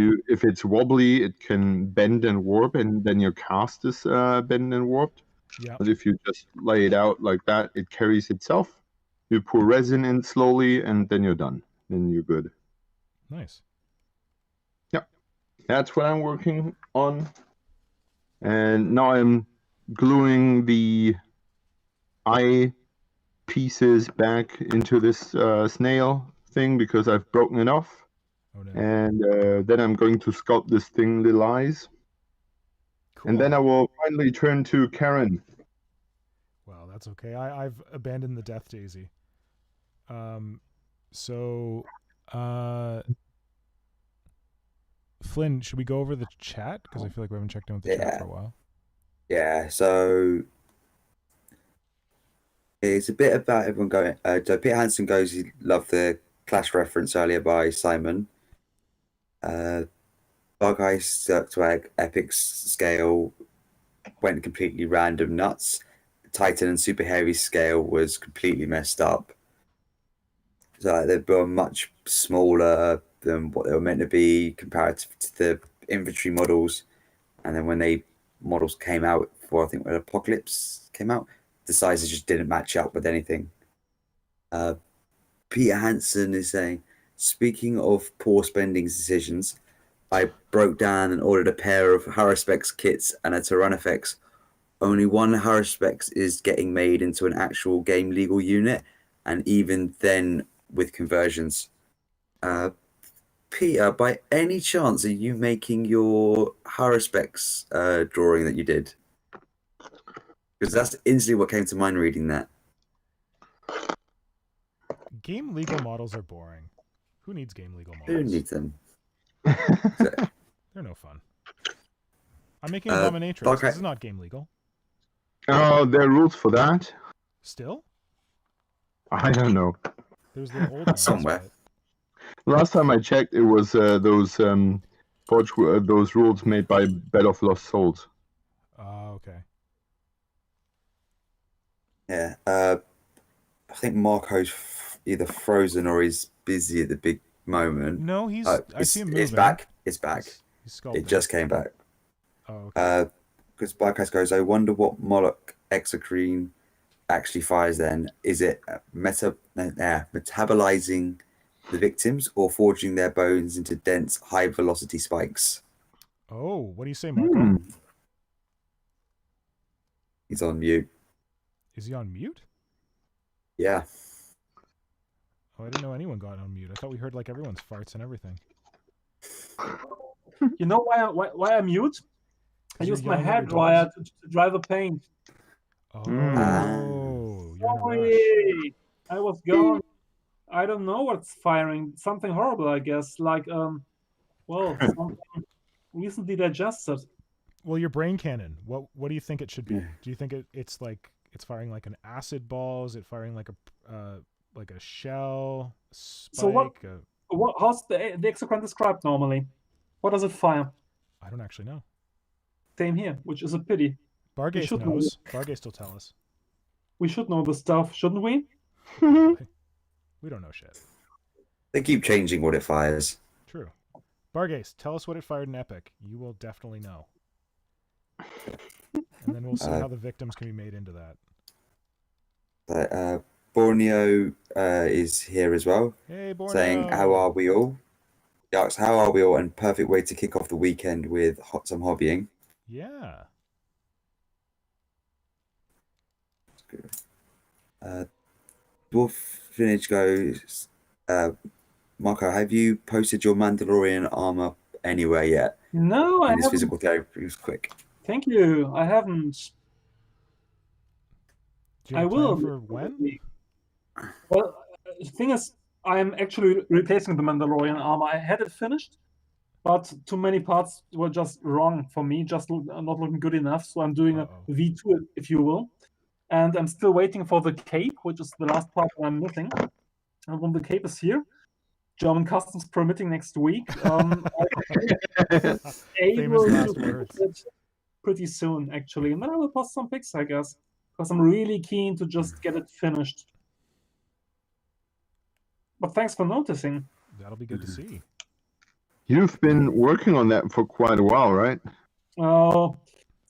S1: it's wobbly, it can bend and warp, and then your cast is bent and warped.
S2: Yeah.
S1: But if you just lay it out like that, it carries itself. You pour resin in slowly, and then you're done. Then you're good.
S2: Nice.
S1: Yeah, that's what I'm working on. And now I'm gluing the eye pieces back into this snail thing because I've broken it off.
S2: Oh, no.
S1: And then I'm going to sculpt this thing, Little Eyes.
S2: Cool.
S1: And then I will finally turn to Karen.
S2: Wow, that's okay. I've abandoned the Death Daisy. Flynn, should we go over the chat? Because I feel like we haven't checked in with the chat for a while.
S4: Yeah, so it's a bit about everyone going. So Peter Hansen goes, he loved the Clash reference earlier by Simon. Gargoyles Swag Epic scale went completely random nuts. Titan and Super Heavy scale was completely messed up. So they were much smaller than what they were meant to be comparative to the infantry models. And then when models came out for, I think when Apocalypse came out, the sizes just didn't match up with anything. Peter Hansen is saying, speaking of poor spending decisions, I broke down and ordered a pair of Haruspex kits and a Tyrannofex. Only one Haruspex is getting made into an actual game legal unit, and even then with conversions. Peter, by any chance, are you making your Haruspex drawing that you did? Because that's instantly what came to mind reading that.
S2: Game legal models are boring. Who needs game legal
S4: Who
S2: models?
S4: needs them?
S2: They're no fun. I'm making a dominatrix.
S4: Dark
S2: This is not game legal.
S1: Oh, there are rules for that?
S2: Still?
S1: I don't know.
S2: There's the old ones,
S4: Somewhere.
S2: but-
S1: Last time I checked, it was those those rules made by Bed of Lost Souls.
S2: Oh, okay.
S4: Yeah. I think Marco's either frozen or he's busy at the big moment.
S2: No, he's.
S4: Oh,
S2: I see him moving.
S4: It's back. It's back.
S2: He's sculpting.
S4: It just came back.
S2: Oh, okay.
S4: Because Bycast goes, I wonder what Moloch exocrine actually fires then. Is it metabolizing the victims or forging their bones into dense, high-velocity spikes?
S2: Oh, what do you say, Marco?
S1: Hmm.
S4: He's on mute.
S2: Is he on mute?
S4: Yeah.
S2: Oh, I didn't know anyone got on mute. I thought we heard like everyone's farts and everything.
S3: You know why I mute? I
S2: 'Cause you're
S3: use my
S2: yelling at your
S3: hairdryer
S2: dogs?
S3: to dry the paint.
S2: Oh,
S1: Mm.
S2: you're in a rush.
S3: Sorry, I was gone. I don't know what's firing. Something horrible, I guess. Like something recently digested.
S2: Well, your brain cannon. What do you think it should be? Do you think it's like it's firing like an acid ball? Is it firing like a shell? A spike?
S3: So how's the exocrine described normally? What does it fire?
S2: I don't actually know.
S3: Same here, which is a pity.
S2: Bargaze
S3: should know
S2: knows. Bargaze will tell us.
S3: We should know the stuff, shouldn't we?
S2: We don't know shit.
S4: They keep changing what it fires.
S2: True. Bargaze, tell us what it fired in Epic. You will definitely know. And then we'll see how the victims can be made into that.
S4: Borneo is here as well,
S2: Hey, Borneo.
S4: saying, how are we all? He asks, how are we all? And perfect way to kick off the weekend with some hobbying.
S2: Yeah.
S4: Dwarf Vintage goes, Marco, have you posted your Mandalorian armor anywhere yet?
S3: No, I
S4: And his
S3: haven't.
S4: physical therapy was quick.
S3: Thank you. I haven't.
S2: Do you
S3: I
S2: have a plan
S3: will.
S2: for when?
S3: Well, the thing is, I'm actually replacing the Mandalorian armor. I had it finished, but too many parts were just wrong for me, just not looking good enough. So I'm doing a V2, if you will. And I'm still waiting for the cape, which is the last part that I'm missing. And when the cape is here, German customs permitting next week, I'm able
S2: last
S3: to
S2: words.
S3: finish it pretty soon, actually. And then I will post some pics, I guess, because I'm really keen to just get it finished. But thanks for noticing.
S2: That'll be good to see.
S1: You've been working on that for quite a while, right?
S3: Oh,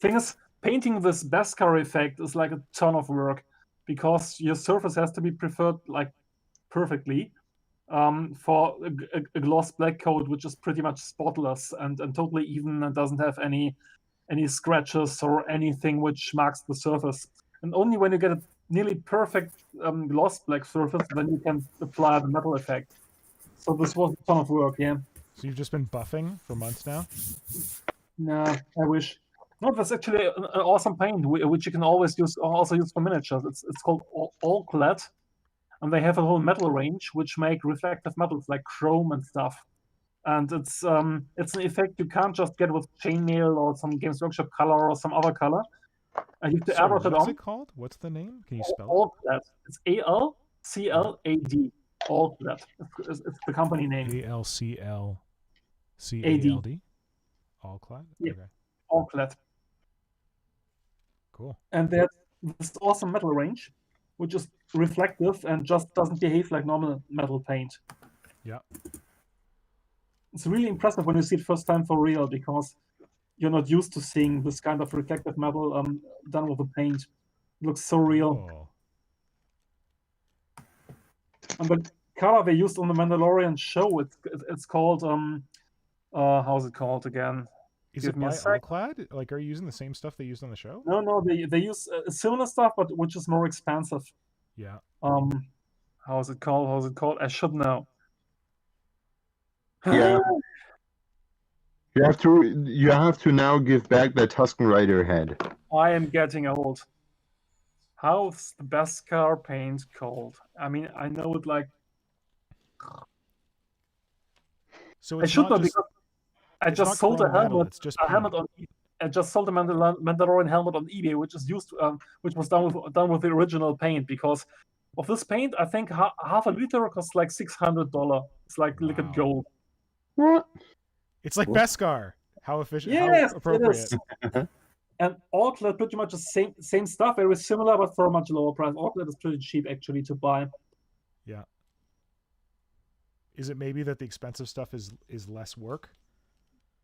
S3: thing is, painting this Beskar effect is like a ton of work because your surface has to be preferred like perfectly for a gloss black coat, which is pretty much spotless and totally even and doesn't have any scratches or anything which marks the surface. And only when you get a nearly perfect gloss black surface, then you can apply the metal effect. So this was a ton of work, yeah.
S2: So you've just been buffing for months now?
S3: No, I wish. No, that's actually an awesome paint, which you can always use for miniatures. It's called All-Clad, and they have a whole metal range which make reflective metals like chrome and stuff. And it's an effect you can't just get with chainmail or some Games Workshop color or some other color. And you have to
S2: Sorry,
S3: airbrush it
S2: what's
S3: on.
S2: it called? What's the name? Can you spell it?
S3: All-Clad. It's ALCLAD. All-Clad. It's the company name.
S2: ALCLCALD? All-Clad?
S3: Yeah.
S2: Okay.
S3: All-Clad.
S2: Cool.
S3: And there's this awesome metal range, which is reflective and just doesn't behave like normal metal paint.
S2: Yeah.
S3: It's really impressive when you see it first time for real, because you're not used to seeing this kind of reflective metal done with the paint. It looks so real.
S2: Oh.
S3: And the color they used on the Mandalorian show, it's called how's it called again?
S2: Is
S3: Give
S2: it
S3: me a
S2: by
S3: sec.
S2: All-Clad? Like, are you using the same stuff they used on the show?
S3: No, they use similar stuff, but which is more expensive.
S2: Yeah.
S3: How's it called? I should know.
S1: Yeah. You have to now give back that Tusken Rider head.
S3: I am getting old. How's the Beskar paint called? I mean, I know it like
S2: So
S3: I
S2: it's
S3: should
S2: not
S3: know
S2: just,
S3: because I
S2: it's
S3: just
S2: not
S3: sold a
S2: chrome metal,
S3: helmet.
S2: it's just
S3: A helmet
S2: paint.
S3: on. I just sold a Mandalorian helmet on eBay, which is used, which was done with the original paint. Because of this paint, I think half a liter costs like $600. It's like liquid
S2: Wow.
S3: gold.
S1: What?
S2: It's like
S4: What?
S2: Beskar. How efficient?
S3: Yes,
S2: How
S3: it
S2: appropriate.
S3: is. And Outlet pretty much the same stuff, very similar, but for a much lower price. Outlet is pretty cheap actually to buy.
S2: Yeah. Is it maybe that the expensive stuff is less work?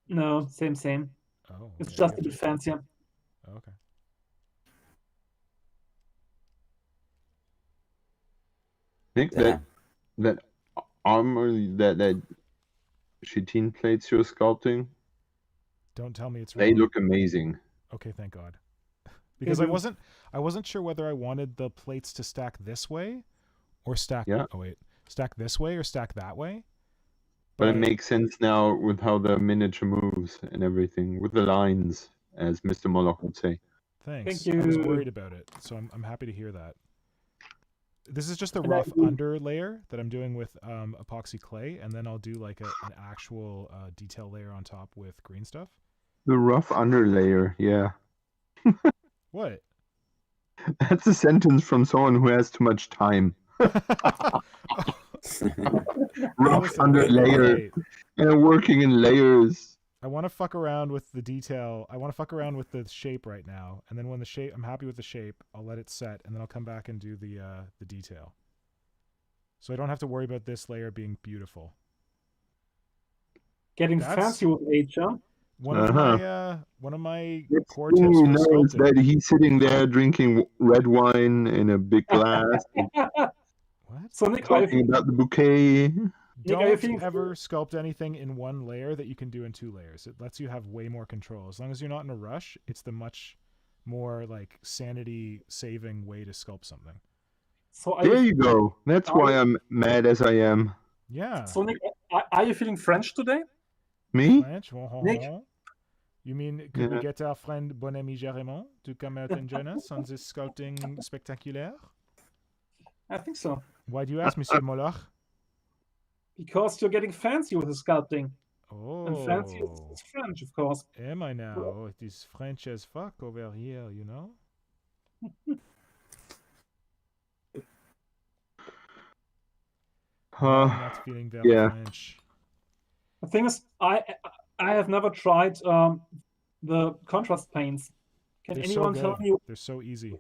S3: No, same.
S2: Oh,
S3: It's
S2: okay,
S3: just a
S2: gotcha.
S3: bit fancier.
S2: Okay.
S1: I think
S4: Damn.
S1: that armor, that chitin plates you're sculpting,
S2: Don't tell me it's
S1: they
S2: wrong.
S1: look amazing.
S2: Okay, thank God. Because
S3: do.
S2: I wasn't sure whether I wanted the plates to stack this way or stack
S1: Yeah.
S2: stack this way or stack that way.
S1: But it makes sense now with how the miniature moves and everything, with the lines, as Mr. Moloch would say.
S2: Thanks.
S3: Thank
S2: I was
S3: you.
S2: worried about it, so I'm happy to hear that. This is just the
S3: And I
S2: rough
S3: agree.
S2: under layer that I'm doing with epoxy clay, and then I'll do like an actual detail layer on top with green stuff.
S1: The rough underlayer, yeah.
S2: What?
S1: That's a sentence from someone who has too much time. Rough
S2: Listen,
S1: underlayer,
S2: hey,
S1: and working in layers.
S2: I want to fuck around with the detail. I want to fuck around with the shape right now, and then when I'm happy with the shape, I'll let it set, and then I'll come back and do the detail. So I don't have to worry about this layer being beautiful.
S3: Getting
S2: That's-
S3: fancy with age, huh?
S2: One of my
S1: Next
S2: core
S1: thing
S2: tips
S1: you
S2: for
S1: know is
S2: sculpting.
S1: that he's sitting there drinking red wine in a big glass, and
S2: What?
S3: So Nick, are
S1: talking
S3: you,
S1: about the bouquet.
S3: Nick, are you
S2: Don't
S3: feeling
S2: ever sculpt anything in one layer that you can do in 2 layers. It lets you have way more control. As long as you're not in a rush, it's the much more like sanity saving way to sculpt something.
S3: so are
S1: There
S3: you,
S1: you go. That's
S3: are
S1: why
S3: you-
S1: I'm mad as I am.
S2: Yeah.
S3: so Nick, are you feeling French today?
S1: Me?
S2: French.
S3: Nick?
S2: You mean could we
S1: Yeah.
S2: get our friend Bon Ami Jérémon to come out and join us on this sculpting spectaculaire?
S3: I think so.
S2: Why do you ask, Monsieur Moloch?
S3: Because you're getting fancy with the sculpting. And fancy
S2: Oh,
S3: is French, of course.
S2: am I now? Oh, it is French as fuck over here, you know? No, I'm not feeling very
S1: yeah.
S2: French.
S3: The thing is, I have never tried the contrast paints. Can
S2: They're
S3: anyone
S2: so
S3: tell
S2: good.
S3: me
S2: They're so easy.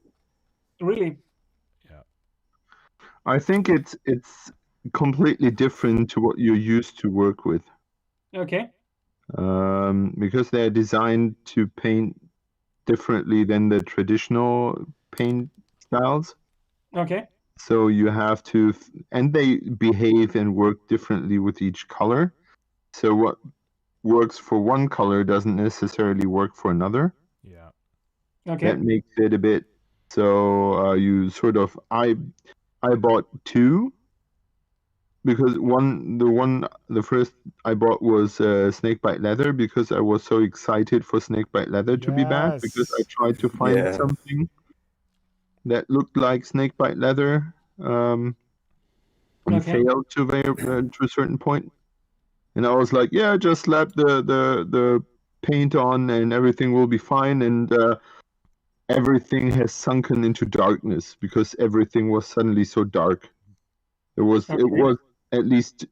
S3: really?
S1: I think it's completely different to what you're used to work with.
S3: Okay.
S1: Because they're designed to paint differently than the traditional paint styles.
S3: Okay.
S1: So you have to, and they behave and work differently with each color. So what works for one color doesn't necessarily work for another.
S2: Yeah.
S3: Okay.
S1: That makes it a bit. So you sort of, I bought 2 because the first I bought was Snakebite Leather because I was so excited for Snakebite Leather to be back because I
S2: Yes.
S1: tried to find
S4: Yeah.
S1: something that looked like Snakebite Leather and
S3: Okay.
S1: failed to a certain point. And I was like, yeah, just slap the paint on and everything will be fine. And everything has sunken into darkness because everything was suddenly so dark. It was at least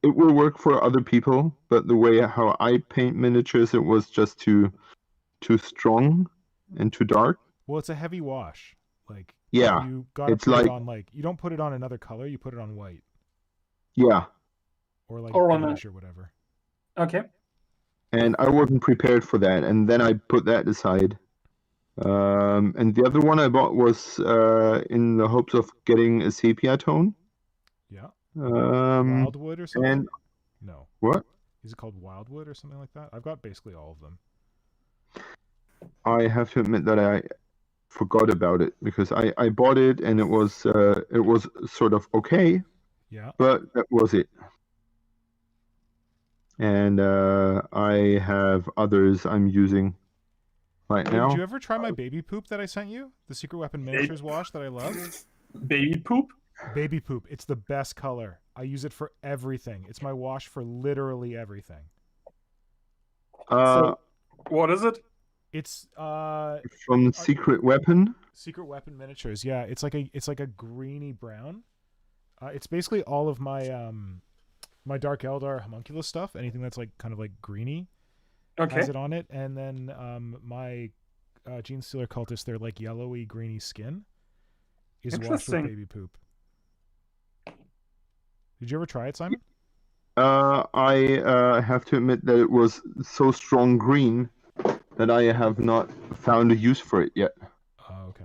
S1: it will work for other people, but the way how I paint miniatures, it was just too strong and too dark.
S2: Well, it's a heavy wash. Like,
S1: Yeah,
S2: you gotta
S1: it's
S2: put
S1: like-
S2: it on like you don't put it on another color. You put it on white
S1: Yeah,
S2: or like
S3: Or on
S2: beige or whatever.
S3: Okay.
S1: and I wasn't prepared for that, and then I put that aside. And the other one I bought was in the hopes of getting a sepia tone.
S2: Yeah.
S1: Um,
S2: Wildwood or something?
S1: and
S2: No.
S1: what?
S2: Is it called Wildwood or something like that? I've got basically all of them.
S1: I have to admit that I forgot about it because I bought it and it was sort of okay,
S2: Yeah.
S1: but that was it. And I have others I'm using right
S2: Hey,
S1: now.
S2: did you ever try my baby poop that I sent you? The Secret Weapon miniatures wash that I love?
S3: Baby poop?
S2: Baby poop. It's the best color. I use it for everything. It's my wash for literally everything.
S3: So, what is it?
S2: It's
S1: From Secret Weapon.
S2: Secret Weapon miniatures. Yeah, it's like a greeny brown. It's basically all of my my Dark Eldar homunculus stuff. Anything that's like kind of like greeny has it on it, and then my Gene Stealer cultists, they're like yellowy greeny skin is washed with baby poop. Did you ever try it, Simon?
S1: I have to admit that it was so strong green that I have not found a use for it yet.
S2: Oh, okay.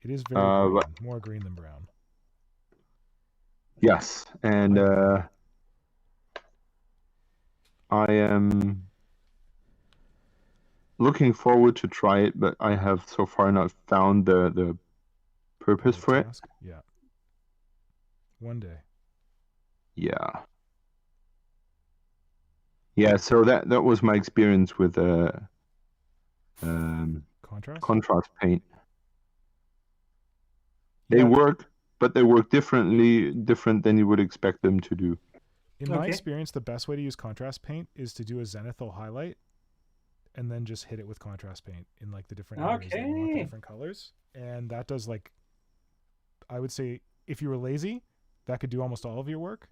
S2: It is very green, more green than brown.
S1: Yes, and I am looking forward to try it, but I have so far not found the purpose for it.
S2: Yeah. One day.
S1: Yeah. Yeah, so that was my experience with contrast paint. They work, but they work different than you would expect them to do.
S2: In my experience, the best way to use contrast paint is to do a zenithal highlight and then just hit it with contrast paint in like the different areas that you want the different colors. And that does, like, I would say if you were lazy, that could do almost all of your work.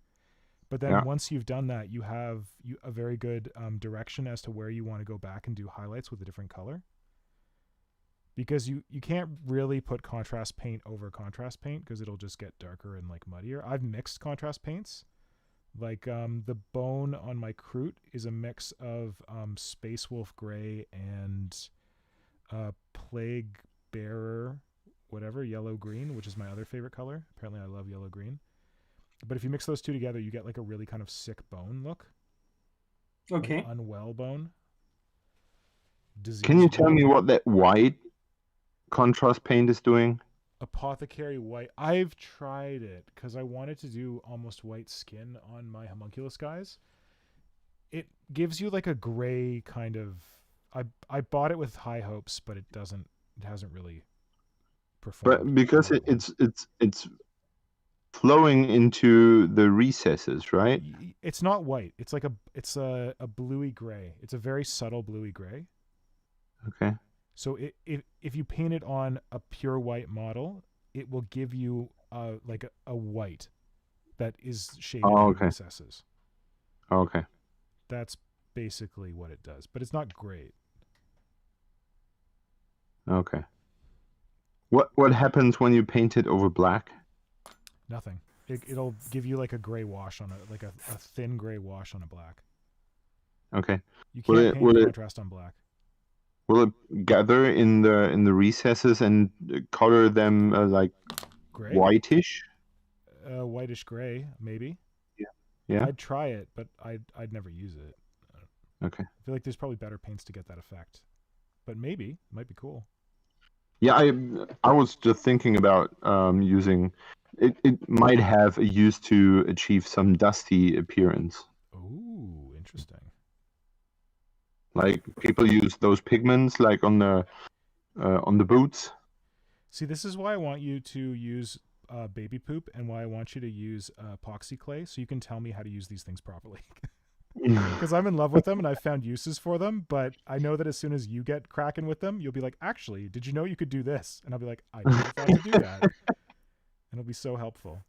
S2: But then once you've done that, you have a very good direction as to where you want to go back and do highlights with a different color. Because you can't really put contrast paint over contrast paint because it'll just get darker and like muddier. I've mixed contrast paints. Like the bone on my Kroot is a mix of Space Wolf Gray and Plague Bearer, whatever, yellow green, which is my other favorite color. Apparently I love yellow green. But if you mix those two together, you get like a really kind of sick bone look.
S3: Okay.
S2: Like unwell bone.
S1: Can you tell me what that white contrast paint is doing?
S2: Apothecary White. I've tried it because I wanted to do almost white skin on my homunculus guys. It gives you like a gray kind of. I bought it with high hopes, but it hasn't really performed.
S1: But because it's flowing into the recesses, right?
S2: It's not white. It's like a bluey gray. It's a very subtle bluey gray.
S1: Okay.
S2: So if you paint it on a pure white model, it will give you like a white that is shaded in the recesses.
S1: Okay.
S2: That's basically what it does, but it's not great.
S1: Okay. What happens when you paint it over black?
S2: Nothing. It'll give you like a gray wash on it, like a thin gray wash on a black.
S1: Okay.
S2: You can't paint contrast on black.
S1: Will it gather in the recesses and color them like
S2: gray?
S1: Whitish?
S2: Whitish gray, maybe.
S1: Yeah.
S2: I'd try it, but I'd never use it.
S1: Okay.
S2: I feel like there's probably better paints to get that effect, but maybe it might be cool.
S1: Yeah, I was just thinking about using it. It might have a use to achieve some dusty appearance.
S2: Ooh, interesting.
S1: Like people use those pigments like on the boots.
S2: See, this is why I want you to use baby poop and why I want you to use epoxy clay so you can tell me how to use these things properly. Because I'm in love with them and I've found uses for them, but I know that as soon as you get cracking with them, you'll be like, actually, did you know you could do this? And I'll be like, I never thought to do that. And it'll be so helpful.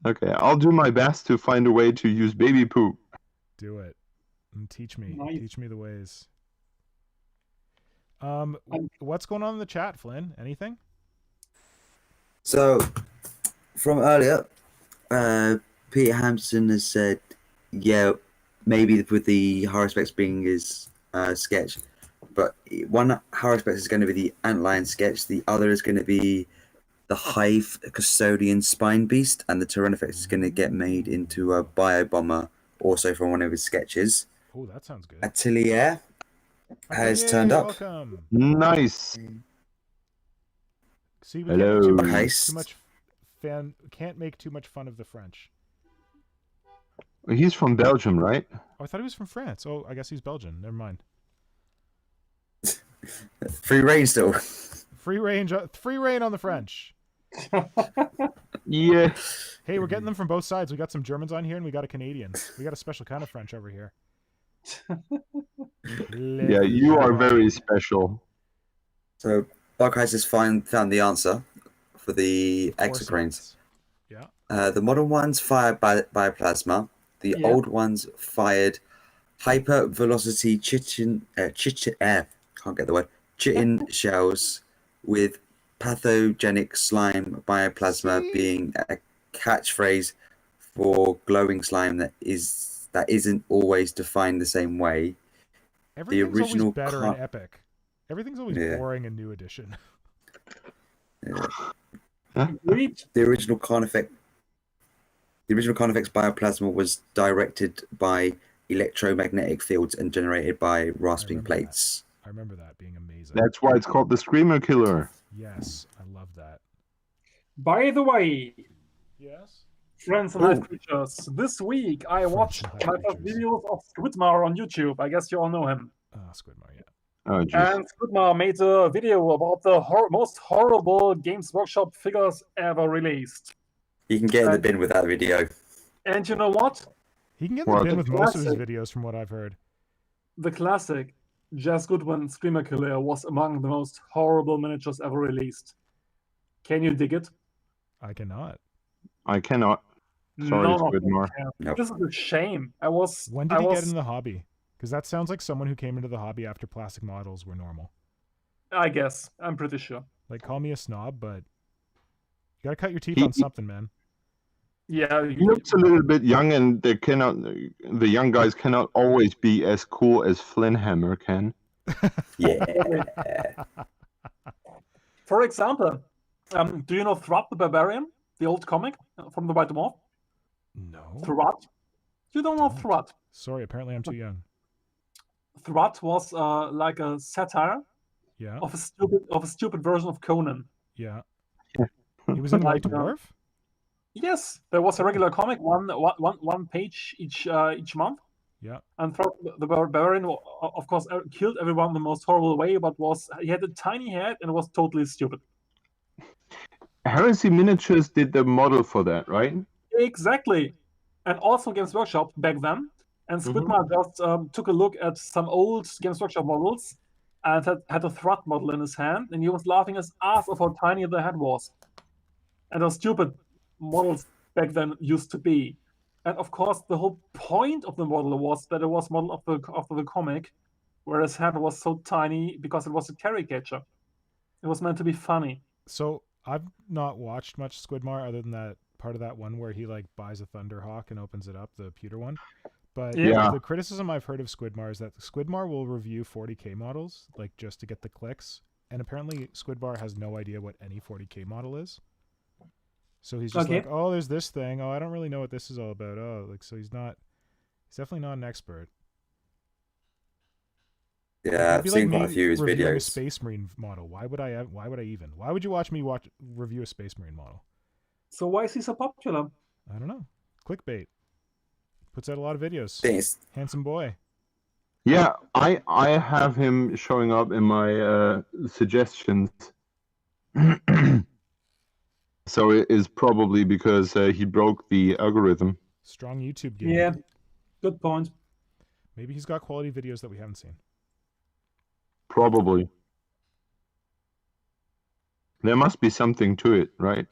S1: Okay, I'll do my best to find a way to use baby poop.
S2: Do it. And teach me.
S3: Nice.
S2: Teach me the ways. What's going on in the chat, Flynn? Anything?
S4: So, from earlier, Peter Hampson has said, yeah, maybe with the Haruspex being his sketch, but one Haruspex is going to be the Antlion sketch, the other is going to be the Hive Custodian Spine Beast, and the Tyranid is going to get made into a Bio Bomber, also from one of his sketches.
S2: Oh, that sounds good.
S4: Atelier has turned up.
S2: Welcome.
S1: Nice.
S2: See, we
S1: Hello.
S2: Can't make too much fun of the French.
S1: He's from Belgium, right?
S2: Oh, I thought he was from France. Oh, I guess he's Belgian. Never mind.
S4: Free reign still.
S2: Free reign on the French.
S1: Yeah.
S2: Hey, we're getting them from both sides. We got some Germans on here, and we got a Canadian. We got a special kind of French over here.
S1: Yeah, you are very special.
S4: So Darkeyes has found the answer for the
S2: Of course he
S4: exocrines.
S2: is. Yeah.
S4: The modern ones fired by plasma. The
S3: Yeah.
S4: old ones fired hyper velocity chitin shells with pathogenic slime bioplasma
S2: See?
S4: being a catchphrase for glowing slime that isn't always defined the same way.
S2: Everything's
S4: original
S2: always better in Epic. Everything's always
S4: Yeah.
S2: boring in New Edition.
S3: Agreed.
S4: The original Carnifex bioplasma was directed by electromagnetic fields and generated by rasping
S2: remember that.
S4: plates.
S2: I remember that being amazing.
S1: That's why it's called the Screamer Killer.
S2: Yes, I love that.
S3: By the way,
S2: Yes.
S3: friends and
S4: Oh.
S3: Hive creatures, this week I
S2: Friends
S3: watched
S2: and Hive
S3: my first
S2: creatures.
S3: videos of Squidmar on YouTube. I guess you all know him.
S2: Squidmar, yeah.
S1: Oh, jeez.
S3: And Squidmar made a video about the most horrible Games Workshop figures ever released.
S4: You can get in the bin with that video.
S3: And you know what?
S2: He can get in the
S1: Well,
S2: bin
S1: the
S2: with most of his
S3: classic-
S2: videos, from what I've heard.
S3: The classic Jazz Goodwin Screamer Killer was among the most horrible miniatures ever released. Can you dig it?
S2: I cannot.
S1: I cannot. Sorry,
S3: None of them
S1: Squidmar.
S3: can.
S4: Nope.
S3: This is a shame.
S2: When did he get into the hobby? Because that sounds like someone who came into the hobby after plastic models were normal.
S3: I guess. I'm pretty sure.
S2: Like, call me a snob, but you gotta cut your teeth
S1: He-
S2: on something, man.
S3: Yeah.
S1: He looks a little bit young, and the young guys cannot always be as cool as Flinhammer can.
S4: Yeah.
S3: For example, do you know Thrud the Barbarian? The old comic from the White Dwarf?
S2: No.
S3: Thrud? You don't know
S2: Don't.
S3: Thrud.
S2: Sorry, apparently I'm too young.
S3: Thrud was like a satire
S2: Yeah,
S3: of a stupid version of Conan.
S2: yeah. He was in White
S3: Like,
S2: Dwarf?
S3: Yes, there was a regular comic, one page each month.
S2: Yeah.
S3: And Thrud the Barbarian, of course, killed everyone in the most horrible way, but he had a tiny head and was totally stupid.
S1: Heresy Miniatures did the model for that, right?
S3: Exactly. And also Games Workshop back then. And Squidmar just took a look at some old Games Workshop models and had a Thrud model in his hand, and he was laughing his ass off how tiny the head was. And how stupid models back then used to be. And of course, the whole point of the model was that it was model of the comic, where his head was so tiny because it was a caricature. It was meant to be funny.
S2: So I've not watched much Squidmar other than that part of that one where he like buys a Thunderhawk and opens it up, the pewter one. But
S1: Yeah.
S2: the criticism I've heard of Squidmar is that Squidmar will review 40k models like just to get the clicks, and apparently Squidmar has no idea what any 40k model is. So he's just
S3: Okay.
S2: like, oh, there's this thing. Oh, I don't really know what this is all about. Oh, like, so he's definitely not an expert.
S4: Yeah,
S2: It'd
S4: I've
S2: be
S4: seen
S2: like
S4: quite a
S2: me
S4: few of his
S2: reviewing a
S4: videos.
S2: Space Marine model. Why would I even? Why would you watch me review a Space Marine model?
S3: So why is he so popular?
S2: I don't know. Clickbait. Puts out a lot of videos.
S4: Thing is,
S2: Handsome boy.
S1: Yeah, I have him showing up in my suggestions. So it is probably because he broke the algorithm.
S2: Strong YouTube game.
S3: Yeah, good point.
S2: Maybe he's got quality videos that we haven't seen.
S1: Probably. There must be something to it, right?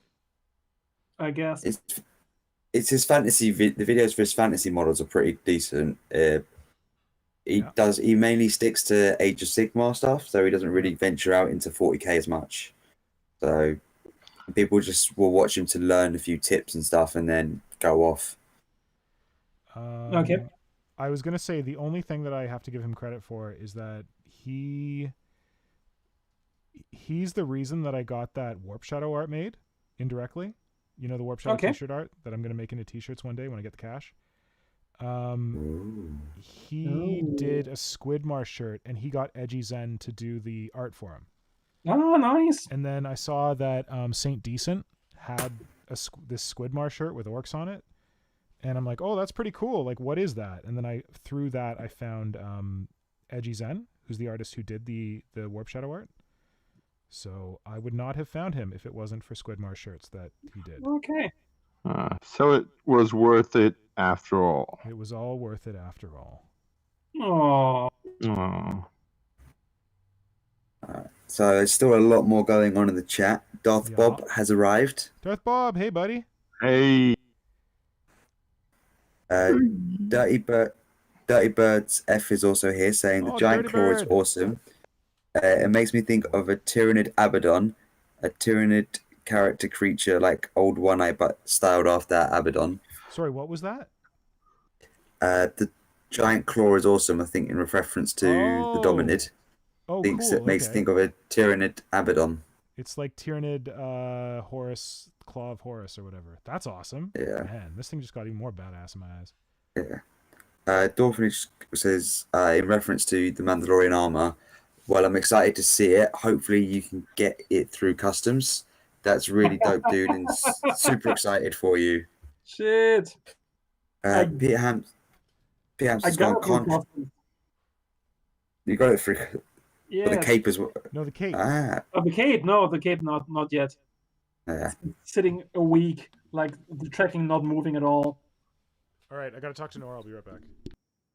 S3: I guess.
S4: it's his fantasy. The videos for his fantasy models are pretty decent. He mainly sticks to Age of Sigmar stuff, so he doesn't really venture out into 40k as much. So people just will watch him to learn a few tips and stuff, and then go off.
S3: Okay.
S2: I was gonna say the only thing that I have to give him credit for is that he's the reason that I got that Warp Shadow art made indirectly. You know, the Warp Shadow
S3: Okay.
S2: t-shirt art that I'm gonna make into t-shirts one day when I get the cash.
S4: Ooh.
S2: He
S3: Ooh.
S2: did a Squidmar shirt, and he got Edgy Zen to do the art for him.
S3: Oh, nice.
S2: And then I saw that Saint Decent had this Squidmar shirt with orcs on it, and I'm like, oh, that's pretty cool. Like, what is that? And then through that I found Edgy Zen, who's the artist who did the Warp Shadow art. So I would not have found him if it wasn't for Squidmar shirts that he did.
S3: Okay.
S1: So it was worth it after all.
S2: It was all worth it after all.
S3: Oh.
S1: Oh.
S4: So there's still a lot more going on in the chat. Darth
S2: Yeah.
S4: Bob has arrived.
S2: Darth Bob, hey buddy.
S1: Hey.
S4: Dirty Bird's F is also here saying the
S2: Oh,
S4: giant
S2: Dirty
S4: claw is
S2: Bird.
S4: awesome. It makes me think of a Tyranid Abaddon, a Tyranid character creature like old One Eye but styled after Abaddon.
S2: Sorry, what was that?
S4: The giant claw is awesome, I think, in reference to the Dominid.
S2: Oh,
S4: Thinks
S2: cool.
S4: it makes
S2: Okay.
S4: think of a Tyranid Abaddon.
S2: It's like Tyranid Horus, Claw of Horus or whatever. That's awesome.
S4: Yeah.
S2: Man, this thing just got even more badass in my eyes.
S4: Yeah. Dorfinage says, in reference to the Mandalorian armor, well, I'm excited to see it. Hopefully you can get it through customs. That's really dope, dude, and super excited for you.
S3: Shit.
S4: Peter
S3: I
S4: Hampson's
S3: got
S4: gone
S3: it.
S4: con. You got it through
S3: Yeah.
S4: the cape as well.
S2: No, the cape.
S3: Oh, the cape? No, the cape not yet.
S4: Yeah.
S3: It's sitting a week, like the tracking not moving at all.
S2: All right, I got to talk to Nora. I'll be right back.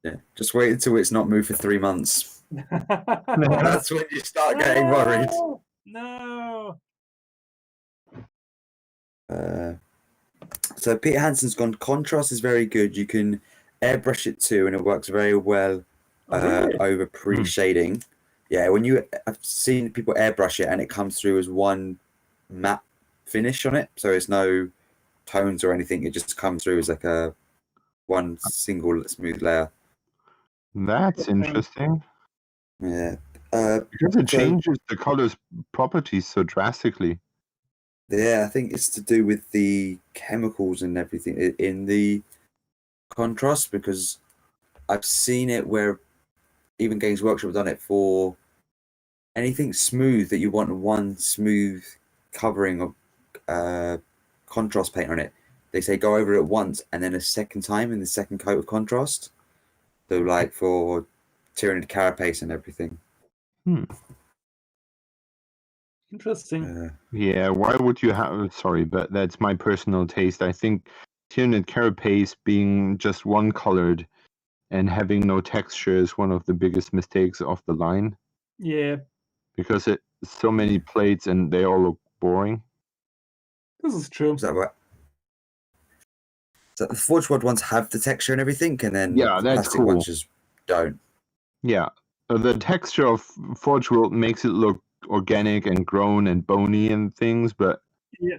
S4: Yeah. Just wait until it's not moved for 3 months. That's when you start getting worried.
S3: No.
S4: So Peter Hansen's gone. Contrast is very good. You can airbrush it too, and it works very well
S3: Really?
S4: over pre-shading. Yeah, I've seen people airbrush it, and it comes through as one matte finish on it. So it's no tones or anything. It just comes through as like a one single smooth layer.
S1: That's interesting.
S4: Yeah.
S1: Because it changes the color's properties so drastically.
S4: Yeah, I think it's to do with the chemicals and everything in the contrast, because I've seen it where even Games Workshop have done it for anything smooth that you want one smooth covering of contrast paint on it. They say go over it once and then a second time in the second coat of contrast. So like for Tyranid Carapace and everything.
S3: Interesting.
S1: Yeah, why would you have... Sorry, but that's my personal taste. I think Tyranid Carapace being just one-colored and having no texture is one of the biggest mistakes of the line.
S3: Yeah.
S1: Because it's so many plates and they all look boring.
S3: This is true.
S4: Is that right? So the Forge World ones have the texture and everything, and then
S1: Yeah,
S4: the
S1: that's
S4: plastic
S1: cool.
S4: ones just don't.
S1: Yeah, the texture of Forge World makes it look organic and grown and bony and things, but
S3: Yeah.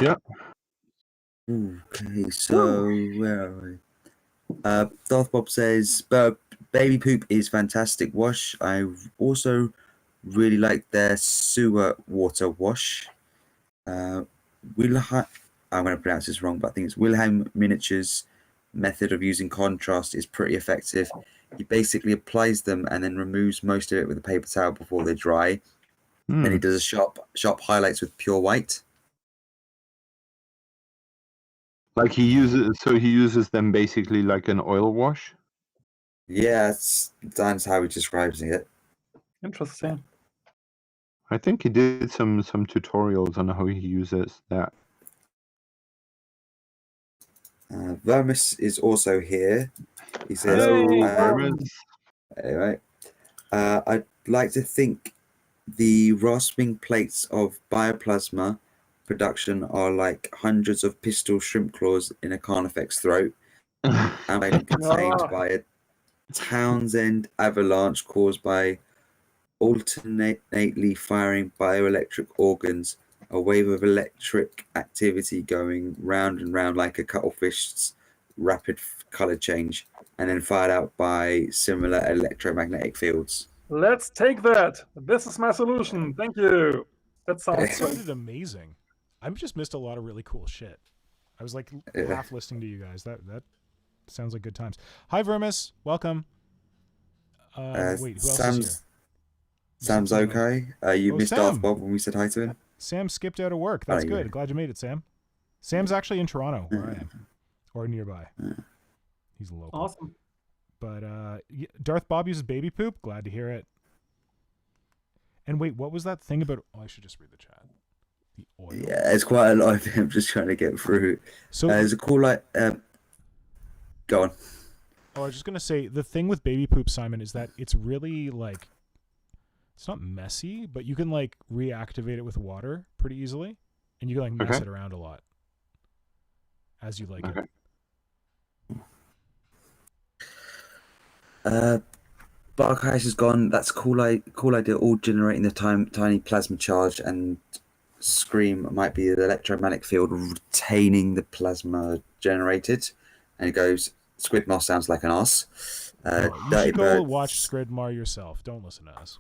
S1: yeah.
S4: Okay, so where are we? Darth Bob says, Baby Poop is fantastic wash. I also really like their sewer water wash. I'm going to pronounce this wrong, but I think it's Wilhelm Miniature's method of using contrast is pretty effective. He basically applies them and then removes most of it with a paper towel before they dry. Then he does a sharp highlights with pure white.
S1: Like he uses them basically like an oil wash.
S4: Yeah, that's how he describes it.
S3: Interesting.
S1: I think he did some tutorials on how he uses that.
S4: Vermis is also here. He says,
S1: Hello, Vermis.
S4: Anyway, I'd like to think the rasping plates of bioplasma production are like hundreds of pistol shrimp claws in a Carnifex throat, and contained by a Townsend avalanche caused by alternately firing bioelectric organs, a wave of electric activity going round and round like a cuttlefish's rapid color change, and then fired out by similar electromagnetic fields.
S3: Let's take that. This is my solution. Thank you. That sounds
S2: That sounded amazing. I've just missed a lot of really cool shit. I was like half listening to you guys. That sounds like good times. Hi, Vermis. Welcome. Wait, who else is here?
S4: Sam's okay. You missed
S2: Sam.
S4: Darth Bob when we said hi to him.
S2: Sam skipped out of work. That's good.
S4: Yeah.
S2: Glad you made it, Sam. Sam's actually in Toronto, where I am, or nearby. He's local.
S3: awesome.
S2: But Darth Bob uses baby poop. Glad to hear it. And wait, what was that thing about? Oh, I should just read the chat. The oil.
S4: Yeah, it's quite a lot of it. I'm just trying to get through.
S2: So
S4: there's a cool go on.
S2: Oh, I was just gonna say the thing with baby poop, Simon, is that it's really like it's not messy, but you can like reactivate it with water pretty easily, and you can like mess it around a lot as you like it.
S4: Barkheist is gone. That's cool idea. All generating the tiny plasma charge, and Scream might be the electromagnetic field retaining the plasma generated. And it goes, Squidmar sounds like an ass.
S2: You should go watch Squidmar yourself. Don't listen to us.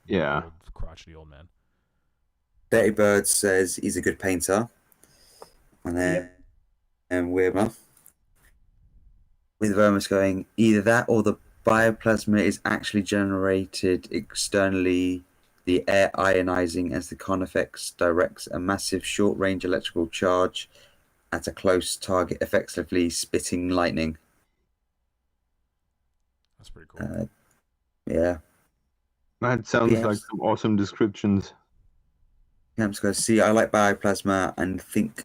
S4: Yeah.
S2: Old, crotchety old man.
S4: Dirty Bird says he's a good painter. And then Weirma. With Vermis going, either that or the bioplasma is actually generated externally. The air ionizing as the convex directs a massive short-range electrical charge at a close target, effectively spitting lightning.
S2: That's pretty cool.
S4: Yeah.
S1: That sounds like some awesome descriptions.
S4: Yeah, I'm just going to see. I like bioplasma and think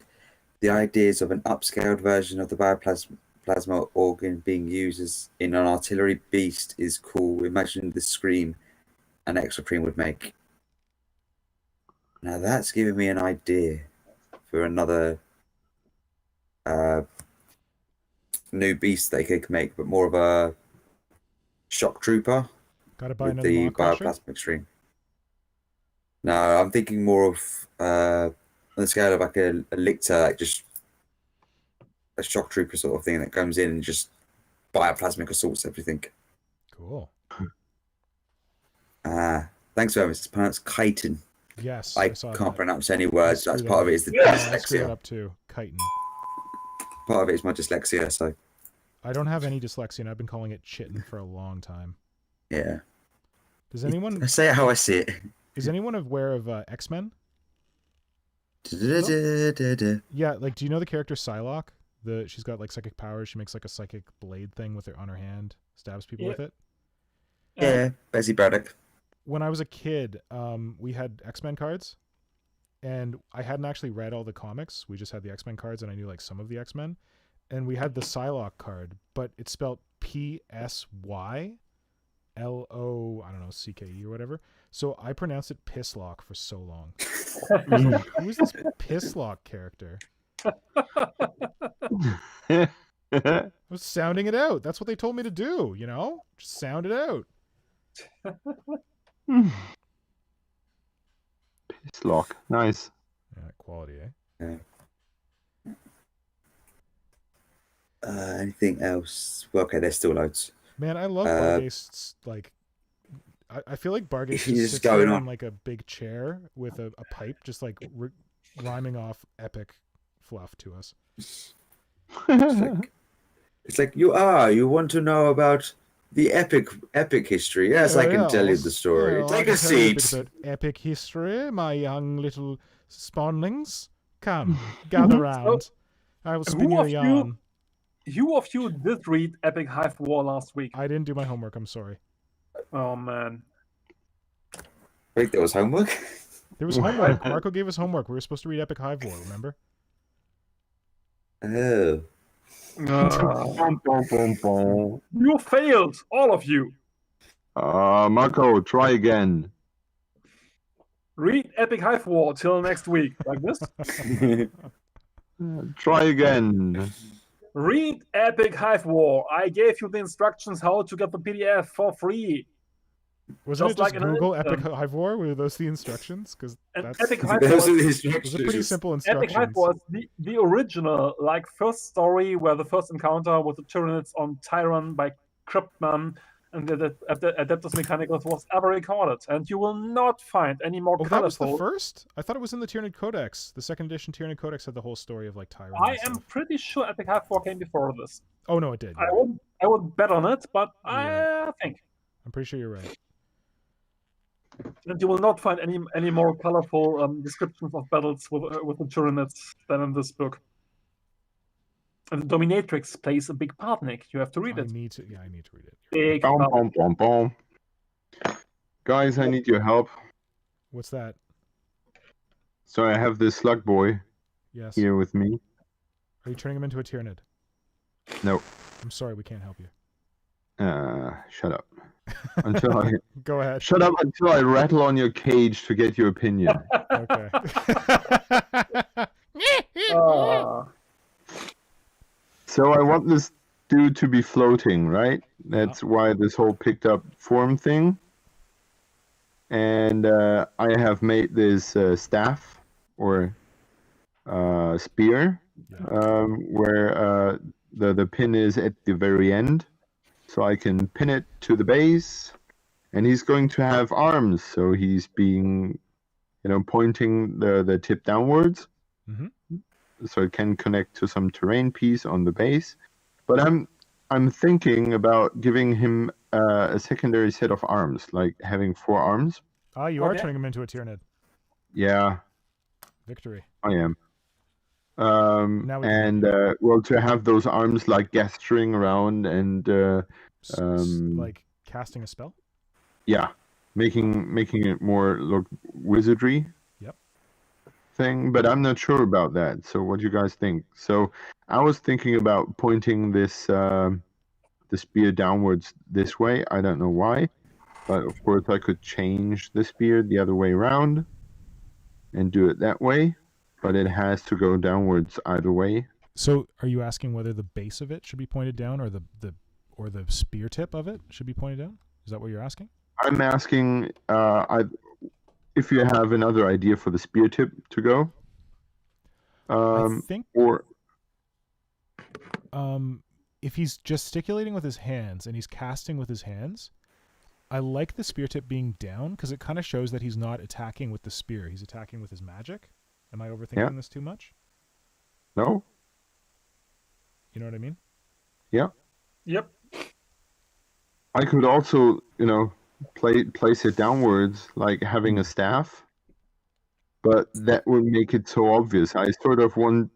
S4: the ideas of an upscaled version of the bioplasma organ being used as in an artillery beast is cool. Imagine the scream an Exocrine would make. Now that's giving me an idea for another new beast they could make, but more of a shock trooper.
S2: Gotta buy
S4: with the bioplasmic stream. No, I'm thinking more of on the scale of like a lictor, like just a shock trooper sort of thing that comes in and just bioplasmic assaults everything.
S2: Cool.
S4: Thanks, Vermis. It's pronounced chitin.
S2: Yes,
S4: I can't pronounce any words. That's part of it is the
S2: I screwed
S4: dyslexia.
S2: it up too. Chitin.
S4: Part of it is my dyslexia, so
S2: I don't have any dyslexia, and I've been calling it chitin for a long time.
S4: yeah.
S2: Does anyone
S4: I say it how I see it?
S2: Is anyone aware of X-Men? Yeah, like, do you know the character Psylocke? She's got like psychic powers. She makes like a psychic blade thing on her hand, stabs people with it.
S4: Yeah, Bessie Braddock.
S2: When I was a kid, we had X-Men cards, and I hadn't actually read all the comics. We just had the X-Men cards, and I knew like some of the X-Men. And we had the Psylocke card, but it's spelled Psyllo, I don't know, CKE or whatever. So I pronounced it Pisslock for so long. Who is this Pisslock character? I was sounding it out. That's what they told me to do, you know? Just sound it out.
S1: Pisslock. Nice.
S2: Yeah, quality, eh?
S4: Yeah. Anything else? Well, okay, there's still loads.
S2: Man, I love Barghest's, like... I feel like Barghest
S4: He's
S2: just
S4: just
S2: sits there
S4: going
S2: on
S4: on.
S2: like a big chair with a pipe, just like rhyming off epic fluff to us.
S4: It's like you want to know about the epic history. Yes, I can tell you the story.
S2: Yeah,
S4: Take
S2: I
S4: a
S2: can tell you
S4: seat.
S2: bit about epic history, my young little spawnlings. Come, gather round. I will spin you a yarn.
S3: Who of you did read Epic Hive War last week?
S2: I didn't do my homework, I'm sorry.
S3: Oh, man.
S4: Wait, there was homework?
S2: There was homework. Marco gave us homework. We were supposed to read Epic Hive War, remember?
S4: Oh.
S3: You failed, all of you.
S1: Marco, try again.
S3: Read Epic Hive War till next week, like this.
S1: Try again.
S3: Read Epic Hive War. I gave you the instructions how to get the PDF for free.
S2: Wasn't it just
S3: like
S2: Google Epic Hive War? Were those the instructions? Because that's
S3: Epic Hive
S4: Those
S3: War
S4: are the
S2: those are pretty
S4: instructions.
S2: simple
S3: Epic
S2: instructions.
S3: Hive was the original, like, first story where the first encounter with the Tyranids on Tyranid by Cryptman and the Adeptus Mechanicus was ever recorded, and you will not find any more
S2: Oh, that was
S3: colorful.
S2: the first? I thought it was in the Tyranid Codex. The second edition Tyranid Codex had the whole story of like Tyrant.
S3: I am pretty sure Epic Hive War came before this.
S2: Oh no, it did.
S3: I would bet on it, but
S2: Yeah.
S3: I think.
S2: I'm pretty sure you're right.
S3: And you will not find any more colorful descriptions of battles with the Tyranids than in this book. And the dominatrix plays a big part, Nick. You have to read
S2: I
S3: it.
S2: need to read it.
S3: Big
S1: Boom,
S3: part.
S1: boom, boom, boom. Guys, I need your help.
S2: What's that?
S1: So I have this slug boy
S2: Yes.
S1: here with me.
S2: Are you turning him into a Tyranid?
S1: No.
S2: I'm sorry, we can't help you.
S1: Shut up. Until I
S2: Go ahead.
S1: shut up until I rattle on your cage to get your opinion.
S2: Okay.
S3: Ah.
S1: So I want this dude to be floating, right? That's why this whole picked up form thing. And I have made this staff or spear,
S2: Yeah.
S1: where the pin is at the very end, so I can pin it to the base. And he's going to have arms, so he's being, pointing the tip downwards.
S2: Mhm.
S1: So it can connect to some terrain piece on the base. But I'm thinking about giving him a secondary set of arms, like having 4 arms.
S2: Ah, you are
S3: Okay.
S2: turning him into a Tyranid.
S1: Yeah,
S2: Victory.
S1: I am.
S2: Now we can
S1: And well, to have those arms like gesturing around and
S2: Like casting a spell?
S1: yeah, making it more look wizardry.
S2: Yep.
S1: Thing, but I'm not sure about that. So what do you guys think? So I was thinking about pointing this the spear downwards this way. I don't know why, but of course I could change the spear the other way around and do it that way. But it has to go downwards either way.
S2: So are you asking whether the base of it should be pointed down or the spear tip of it should be pointed down? Is that what you're asking?
S1: I'm asking if you have another idea for the spear tip to go.
S2: I think
S1: Or
S2: if he's gesticulating with his hands and he's casting with his hands, I like the spear tip being down because it kind of shows that he's not attacking with the spear. He's attacking with his magic. Am I overthinking this too much?
S1: no?
S2: You know what I mean?
S1: Yeah.
S3: Yep.
S1: I could also, place it downwards, like having a staff, but that would make it so obvious. I sort of want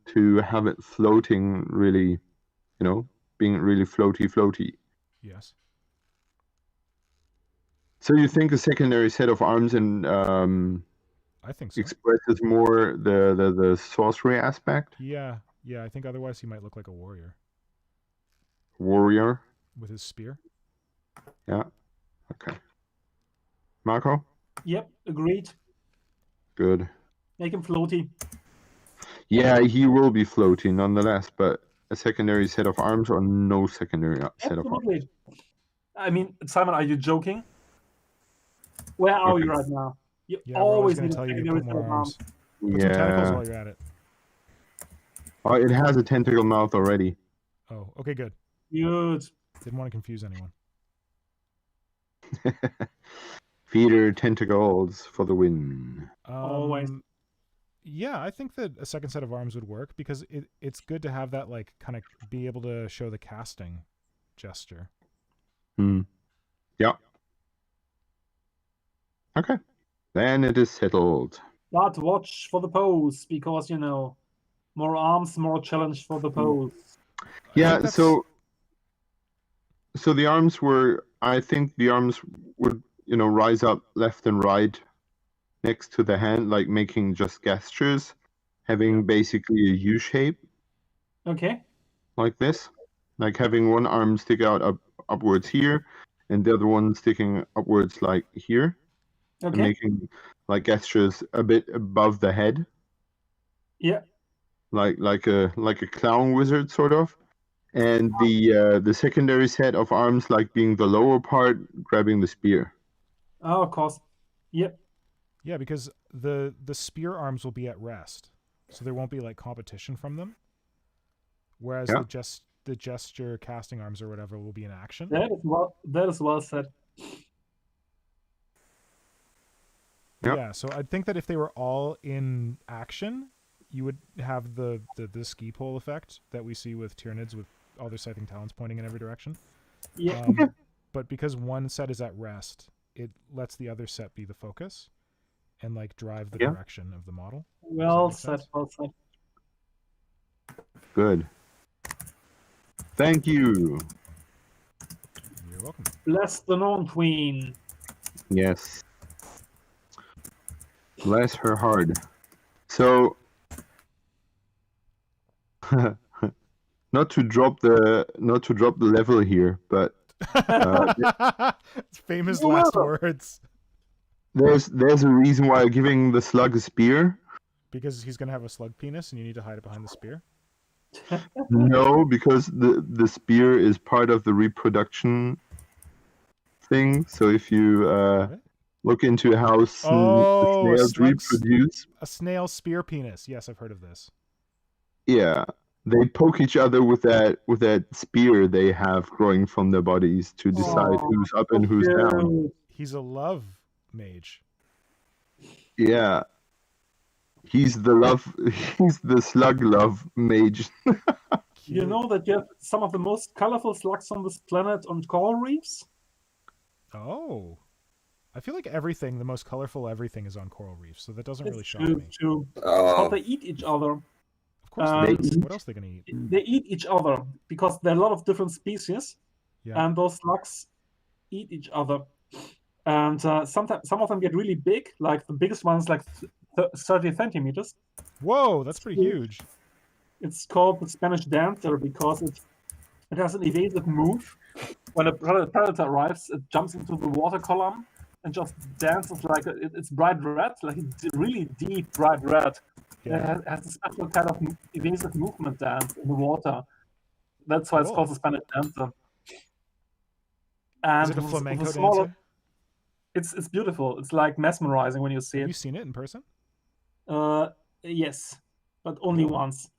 S1: to have it floating really, being really floaty.
S2: Yes.
S1: So you think a secondary set of arms and
S2: I think so.
S1: expresses more the sorcery aspect?
S2: Yeah. I think otherwise he might look like a warrior
S1: Warrior?
S2: with his spear.
S1: Yeah. Okay. Marco?
S3: Yep. Agreed.
S1: Good.
S3: Make him floaty.
S1: Yeah, he will be floating nonetheless, but a secondary set of arms or no secondary set of arms?
S3: Absolutely. I mean, Simon, are you joking? Where are
S1: Okay.
S3: you right now? You
S2: Yeah, we're always
S3: always
S2: going
S3: need
S2: to
S3: a
S2: tell you to
S3: secondary
S2: put
S3: set
S2: more
S3: of
S2: arms. Put some tentacles while you're at it.
S1: Oh, it has a tentacle mouth already.
S2: Oh, okay, good.
S3: Good.
S2: Didn't want to confuse anyone.
S1: Feeder tentacles for the win.
S3: Always.
S2: Yeah, I think that a second set of arms would work because it's good to have that, like, kind of be able to show the casting gesture.
S1: Yeah. Okay. Then it is settled.
S3: But watch for the pose because, more arms, more challenge for the pose.
S2: I
S1: Yeah,
S2: think that's-
S1: so the arms I think the arms would, rise up left and right next to the hand, like making just gestures, having basically a U shape
S3: Okay.
S1: like this, like having one arm stick out upwards here and the other one sticking upwards like here, and
S3: Okay.
S1: making like gestures a bit above the head,
S3: Yeah.
S1: like a clown wizard sort of. And the secondary set of arms like being the lower part grabbing the spear.
S3: Oh, of course. Yep.
S2: Yeah, because the spear arms will be at rest, so there won't be like competition from them. Whereas
S1: Yeah.
S2: the gesture casting arms or whatever will be in action.
S3: That is well said.
S1: Yep.
S2: Yeah, so I think that if they were all in action, you would have the ski pole effect that we see with Tyranids with all their scything talons pointing in every direction.
S3: Yeah.
S2: But because one set is at rest, it lets the other set be the focus and like drive the
S1: Yeah.
S2: direction of the model.
S3: Well
S2: Does that make
S3: said. Well said.
S1: Good. Thank you.
S2: You're welcome.
S3: Bless the Gnome Queen.
S1: Yes. Bless her heart. So, not to drop the level here, but
S2: It's famous
S3: You
S2: last
S3: will.
S2: words.
S1: there's a reason why I'm giving the slug a spear.
S2: Because he's gonna have a slug penis, and you need to hide it behind the spear.
S1: No, because the spear is part of the reproduction thing. So if you
S2: What?
S1: look into how the
S2: Oh,
S1: snails
S2: slugs.
S1: reproduce,
S2: A snail spear penis. Yes, I've heard of this.
S1: yeah, they poke each other with that spear they have growing from their bodies to decide
S3: Oh,
S1: who's up and who's down.
S3: cute.
S2: He's a love mage.
S1: Yeah. He's the slug love mage.
S3: You
S2: Cute.
S3: know that you have some of the most colorful slugs on this planet on coral reefs?
S2: Oh. I feel like everything, the most colorful everything is on coral reefs, so that doesn't really
S3: It's
S2: shock
S3: true,
S2: me.
S3: true. But
S4: Oh,
S3: they eat each other.
S2: Of course
S3: They
S2: they do.
S1: eat-
S2: What else are they gonna eat?
S3: They eat each other because there are a lot of different species,
S2: Yeah.
S3: and those slugs eat each other. And sometimes some of them get really big, like the biggest one is like 30 centimeters.
S2: Whoa, that's pretty huge.
S3: It's called the Spanish dancer because it has an evasive move. When a predator arrives, it jumps into the water column and just dances like it's bright red, like a really deep bright red.
S2: Yeah.
S3: It has a special kind of evasive movement dance in the water. That's why it's
S2: Cool.
S3: called the Spanish dancer.
S2: Is
S3: And
S2: it a
S3: with
S2: flamenco
S3: smaller,
S2: dancer?
S3: it's beautiful. It's like mesmerizing when you see
S2: Have you
S3: it.
S2: seen it in person?
S3: Yes, but only once.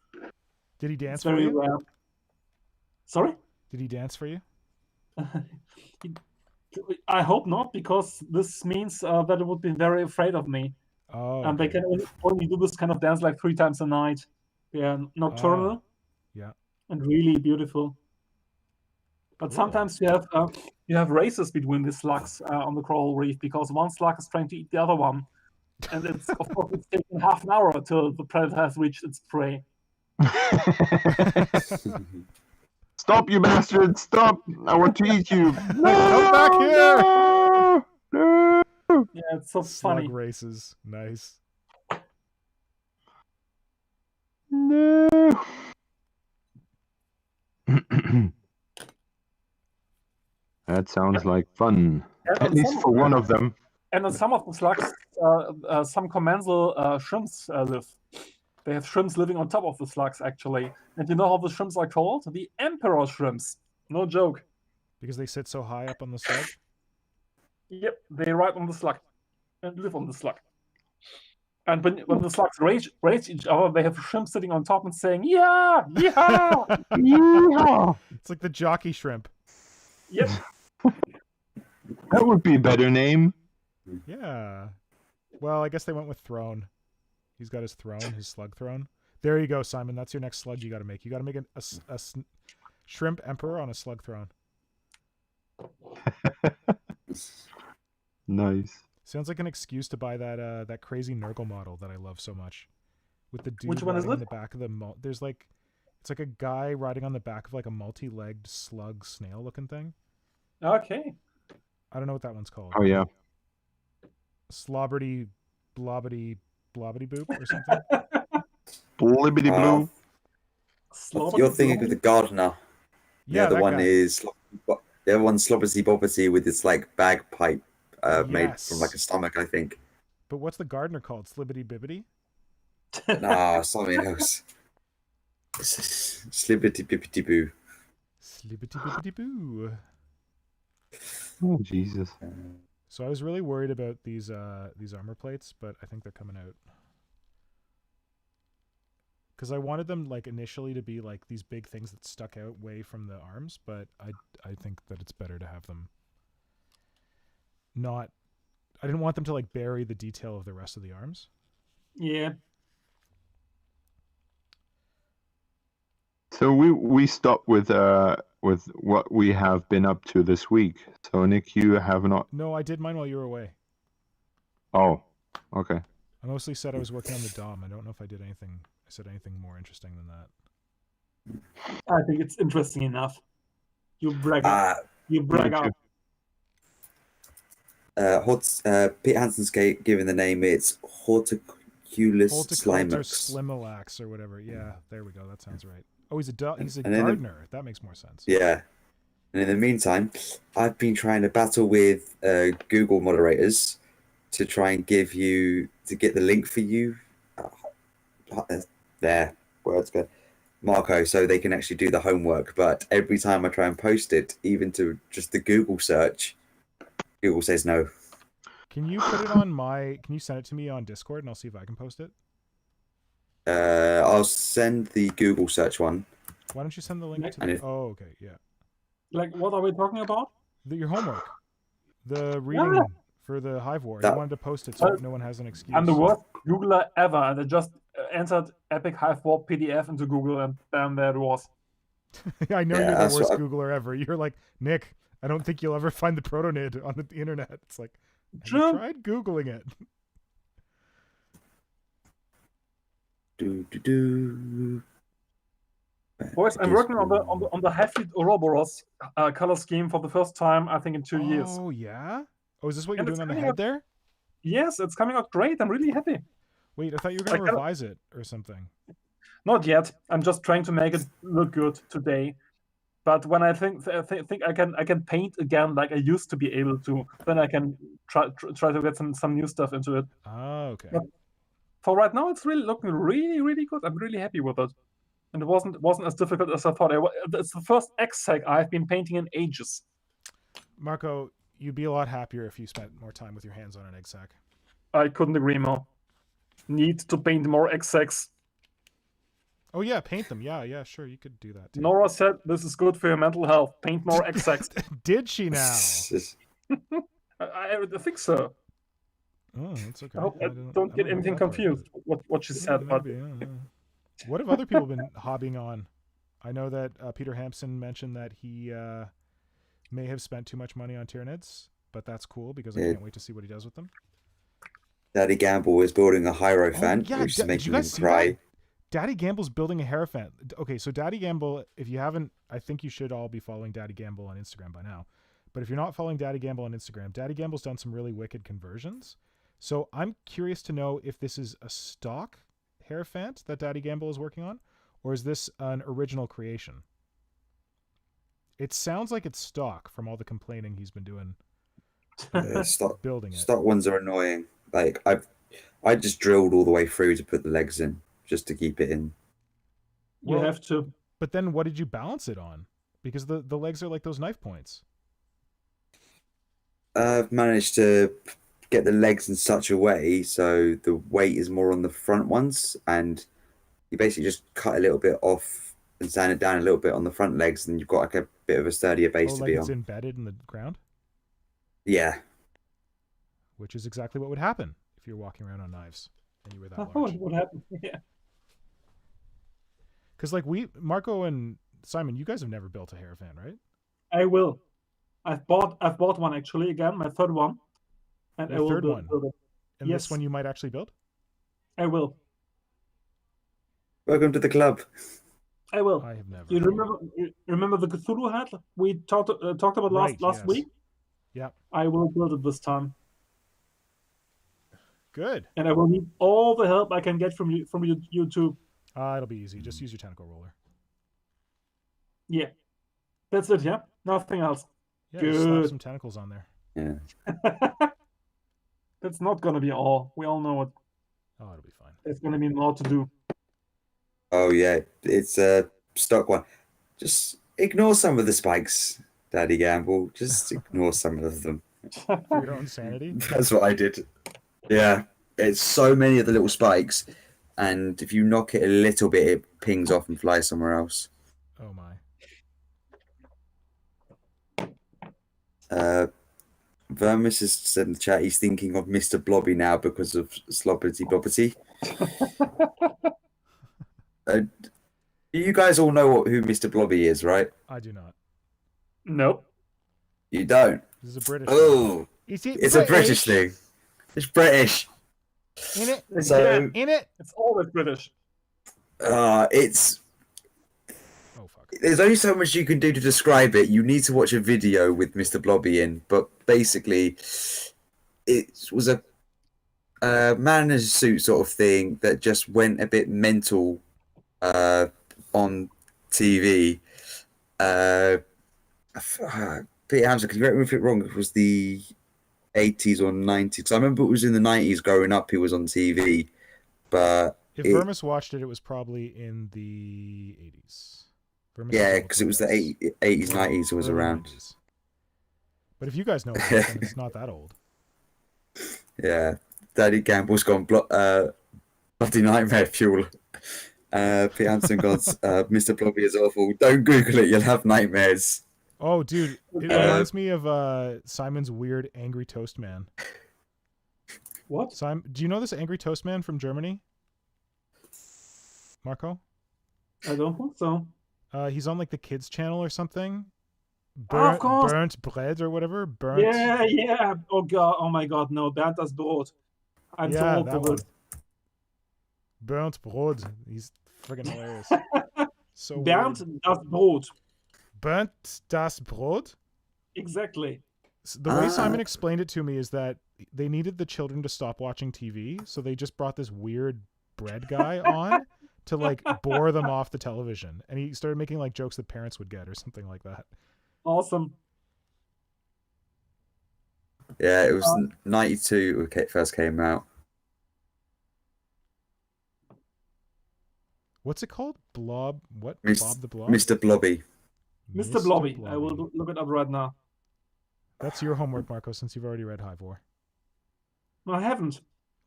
S2: Did he
S3: It's
S2: dance for
S3: very
S2: you?
S3: rare. Sorry?
S2: Did he dance for you?
S3: I hope not, because this means that it would be very afraid of me.
S2: Oh.
S3: And they
S2: okay.
S3: can only do this kind of dance like 3 times a night. They are nocturnal
S2: Yeah.
S3: and really beautiful. But
S2: Cool.
S3: sometimes you have races between the slugs on the coral reef because one slug is trying to eat the other one, and it's of course it's taking half an hour until the predator has reached its prey.
S1: Stop, you bastard! Stop! I want to eat you! No!
S2: Come back here!
S1: No! No!
S3: Yeah, it's so
S2: Slug
S3: funny.
S2: races. Nice.
S1: No! That sounds like fun.
S3: And
S1: At
S3: on
S1: least
S3: some
S1: for one of them.
S3: And on some of the slugs, some commensal shrimps live. They have shrimps living on top of the slugs, actually. And you know how the shrimps are called? The emperor shrimps. No joke.
S2: Because they sit so high up on the slug?
S3: Yep, they ride on the slug and live on the slug. And when the slugs race each other, they have shrimp sitting on top and saying, "Yeah, yeah,
S1: Yeehaw!
S2: It's like the jockey shrimp.
S3: yep."
S1: That would be a better name.
S2: Yeah. Well, I guess they went with throne. He's got his throne, his slug throne. There you go, Simon. That's your next slug you got to make. You got to make a shrimp emperor on a slug throne.
S1: Nice.
S2: Sounds like an excuse to buy that crazy Nurgle model that I love so much. With the dude
S3: Which one is
S2: riding on
S3: it?
S2: the back of the there's like it's like a guy riding on the back of like a multi-legged slug snail looking thing.
S3: Okay.
S2: I don't know what that one's called.
S1: Oh yeah.
S2: Slobberty blobbity boop or something.
S1: Blibbity blue.
S4: you're thinking of the gardener.
S2: Yeah,
S4: the
S2: that
S4: one
S2: guy.
S4: is the other one's Slobbity Bobbity with this like bagpipe made from like a stomach, I think.
S2: But what's the gardener called? Slibbity bibbity?
S4: Nah, something else. Slibbity Bippity Boo.
S2: Slibbity bibbity boo.
S1: Oh Jesus.
S2: So I was really worried about these armor plates, but I think they're coming out. Because I wanted them like initially to be like these big things that stuck out way from the arms, but I think that it's better to have them not. I didn't want them to like bury the detail of the rest of the arms.
S3: Yeah.
S1: So we stopped with what we have been up to this week. So Nick, you have not.
S2: No, I did mine while you were away.
S1: Oh, okay.
S2: I mostly said I was working on the DOM. I don't know if I did anything. I said anything more interesting than that.
S3: I think it's interesting enough. You brag up. You
S1: Me
S3: brag
S1: too.
S3: up.
S4: Pete Hansen's given the name. It's Horticulus
S2: Horticulture
S4: Slimax.
S2: Slimalax or whatever. Yeah, there we go. That sounds right. Oh, he's a
S4: And then
S2: gardener. That makes more sense.
S4: Yeah. And in the meantime, I've been trying to battle with Google moderators to try and get the link for you. There, words go. Marco, so they can actually do the homework. But every time I try and post it, even to just the Google search, Google says no.
S2: Can you put it on can you send it to me on Discord and I'll see if I can post it?
S4: I'll send the Google search one.
S2: Why don't you send the link to
S4: And
S2: me?
S4: if-
S2: Oh, okay, yeah.
S3: Like, what are we talking about?
S2: Your homework. The reading for the Hive War. You wanted to post it so no one has an excuse.
S3: I'm the worst Googler ever, and I just entered Epic Hive War PDF into Google, and bam, there it was.
S2: I know
S4: Yeah,
S2: you're
S4: that's
S2: the worst
S4: what
S2: Googler ever. You're like, Nick, I don't think you'll ever find the Protonid on the internet. It's like, I
S3: True.
S2: tried Googling it.
S3: Boys, I'm working on the Hive Fleet Ouroboros color scheme for the first time, I think, in 2 years.
S2: Oh, yeah? Oh, is this what you're
S3: And it's
S2: doing on the
S3: coming
S2: head
S3: up-
S2: there?
S3: Yes, it's coming out great. I'm really happy.
S2: Wait, I thought you were going
S3: I
S2: to
S3: kinda-
S2: revise it or something.
S3: Not yet. I'm just trying to make it look good today. But when I think I can paint again like I used to be able to, then I can try to get some new stuff into it.
S2: Oh, okay.
S3: But for right now, it's really looking really good. I'm really happy with it, and it wasn't as difficult as I thought. It's the first exec I've been painting in ages.
S2: Marco, you'd be a lot happier if you spent more time with your hands on an egg sack.
S3: I couldn't agree more. Need to paint more execs.
S2: Oh, yeah, paint them. Yeah, sure, you could do that too.
S3: Nora said this is good for your mental health. Paint more execs.
S2: Did she now?
S3: I think so.
S2: Oh, that's okay.
S3: I hope I
S2: don't
S3: don't get
S2: know
S3: anything
S2: that part of
S3: confused
S2: it.
S3: what she
S2: Yeah,
S3: said, but
S2: maybe, yeah. What have other people been hobbying on? I know that Peter Hampson mentioned that he may have spent too much money on Tyranids, but that's cool because I can't wait to see what he does with them.
S4: Daddy Gamble is building a Hierophant,
S2: yeah,
S4: which is
S2: did you
S4: making him
S2: guys see
S4: cry.
S2: that? Daddy Gamble's building a Hierophant. Okay, so Daddy Gamble, if you haven't, I think you should all be following Daddy Gamble on Instagram by now. But if you're not following Daddy Gamble on Instagram, Daddy Gamble's done some really wicked conversions. So I'm curious to know if this is a stock Hierophant that Daddy Gamble is working on, or is this an original creation? It sounds like it's stock from all the complaining he's been doing building it.
S4: Stock ones are annoying. Like I just drilled all the way through to put the legs in, just to keep it in.
S3: you
S2: Well,
S3: have to.
S2: But then what did you balance it on? Because the legs are like those knife points.
S4: I've managed to get the legs in such a way so the weight is more on the front ones, and you basically just cut a little bit off and sand it down a little bit on the front legs, and you've got like a bit of a sturdier base to
S2: like
S4: be
S2: it's
S4: on.
S2: embedded in the ground?
S4: Yeah.
S2: Which is exactly what would happen if you're walking around on knives and you were that
S3: Oh,
S2: large.
S3: what happened? Yeah.
S2: Because like Marco and Simon, you guys have never built a Hierophant, right?
S3: I will. I've bought one actually again, my third one, and
S2: Your
S3: I will
S2: third
S3: build,
S2: one?
S3: build it.
S2: And
S3: Yes.
S2: this one you might actually build?
S3: I will.
S4: Welcome to the club.
S3: I will.
S2: I have never.
S3: You remember the Cthulhu hat we talked about last
S2: Right, yes.
S3: week?
S2: Yeah.
S3: I will build it this time,
S2: Good.
S3: and I will need all the help I can get from you too.
S2: It'll be easy. Just use your tentacle roller.
S3: Yeah, that's it. Yeah, nothing else.
S2: Yeah, just slap
S3: Good.
S2: some tentacles on there.
S4: Yeah.
S3: That's not gonna be all. We all know it.
S2: Oh, it'll be fine.
S3: There's gonna be more to do.
S4: Oh yeah, it's a stock one. Just ignore some of the spikes, Daddy Gamble. Just ignore some of them.
S2: For your own sanity.
S4: That's what I did. Yeah, it's so many of the little spikes, and if you knock it a little bit, it pings off and flies somewhere else.
S2: Oh my.
S4: Vermis has said in the chat he's thinking of Mr. Blobby now because of Slobbity Bobbity. You guys all know who Mr. Blobby is, right?
S2: I do not.
S3: Nope.
S4: You don't?
S2: This is a British.
S4: Oh,
S2: Is it
S4: it's a British thing. It's British.
S2: In it.
S4: So
S2: In it.
S3: It's always British.
S4: it's there's only so much you can do to describe it. You need to watch a video with Mr. Blobby in. But basically, it was a man in a suit sort of thing that just went a bit mental on TV. Peter Hamson, can you correct me if it's wrong? It was the 80s or 90s. I remember it was in the 90s growing up. He was on TV, but
S2: if Vermis watched it, it was probably in the 80s. Vermis
S4: yeah, because it was the 80s, 90s. It was around.
S2: 90s. But if you guys know it, then it's not that old.
S4: Yeah, Daddy Gamble's gone bloody nightmare fuel. Pete Hansen goes, Mr. Blobby is awful. Don't Google it, you'll have nightmares.
S2: Oh, dude, it reminds me of Simon's weird angry toast man.
S3: What?
S2: Simon, do you know this angry toast man from Germany? Marco?
S3: I don't think so.
S2: He's on like the kids channel or something.
S3: Of course.
S2: Burnt bread or whatever. Burnt.
S3: Yeah. Oh god. Oh my god. No, Bernd das Brot. I'm so old for this.
S2: Burnt Brot. He's friggin' hilarious. So
S3: Bernd
S2: weird.
S3: das Brot.
S2: Burnt das Brot?
S3: Exactly.
S2: The way Simon explained it to me is that they needed the children to stop watching TV, so they just brought this weird bread guy on to like bore them off the television. And he started making like jokes that parents would get or something like that.
S3: Awesome.
S4: Yeah, it was 92 when it first came out.
S2: What's it called? Blob? What? Bob the Blob?
S4: Mr. Blobby.
S3: Mr. Blobby. I will look it up right now.
S2: That's your homework, Marco, since you've already read Hive War.
S3: No, I haven't.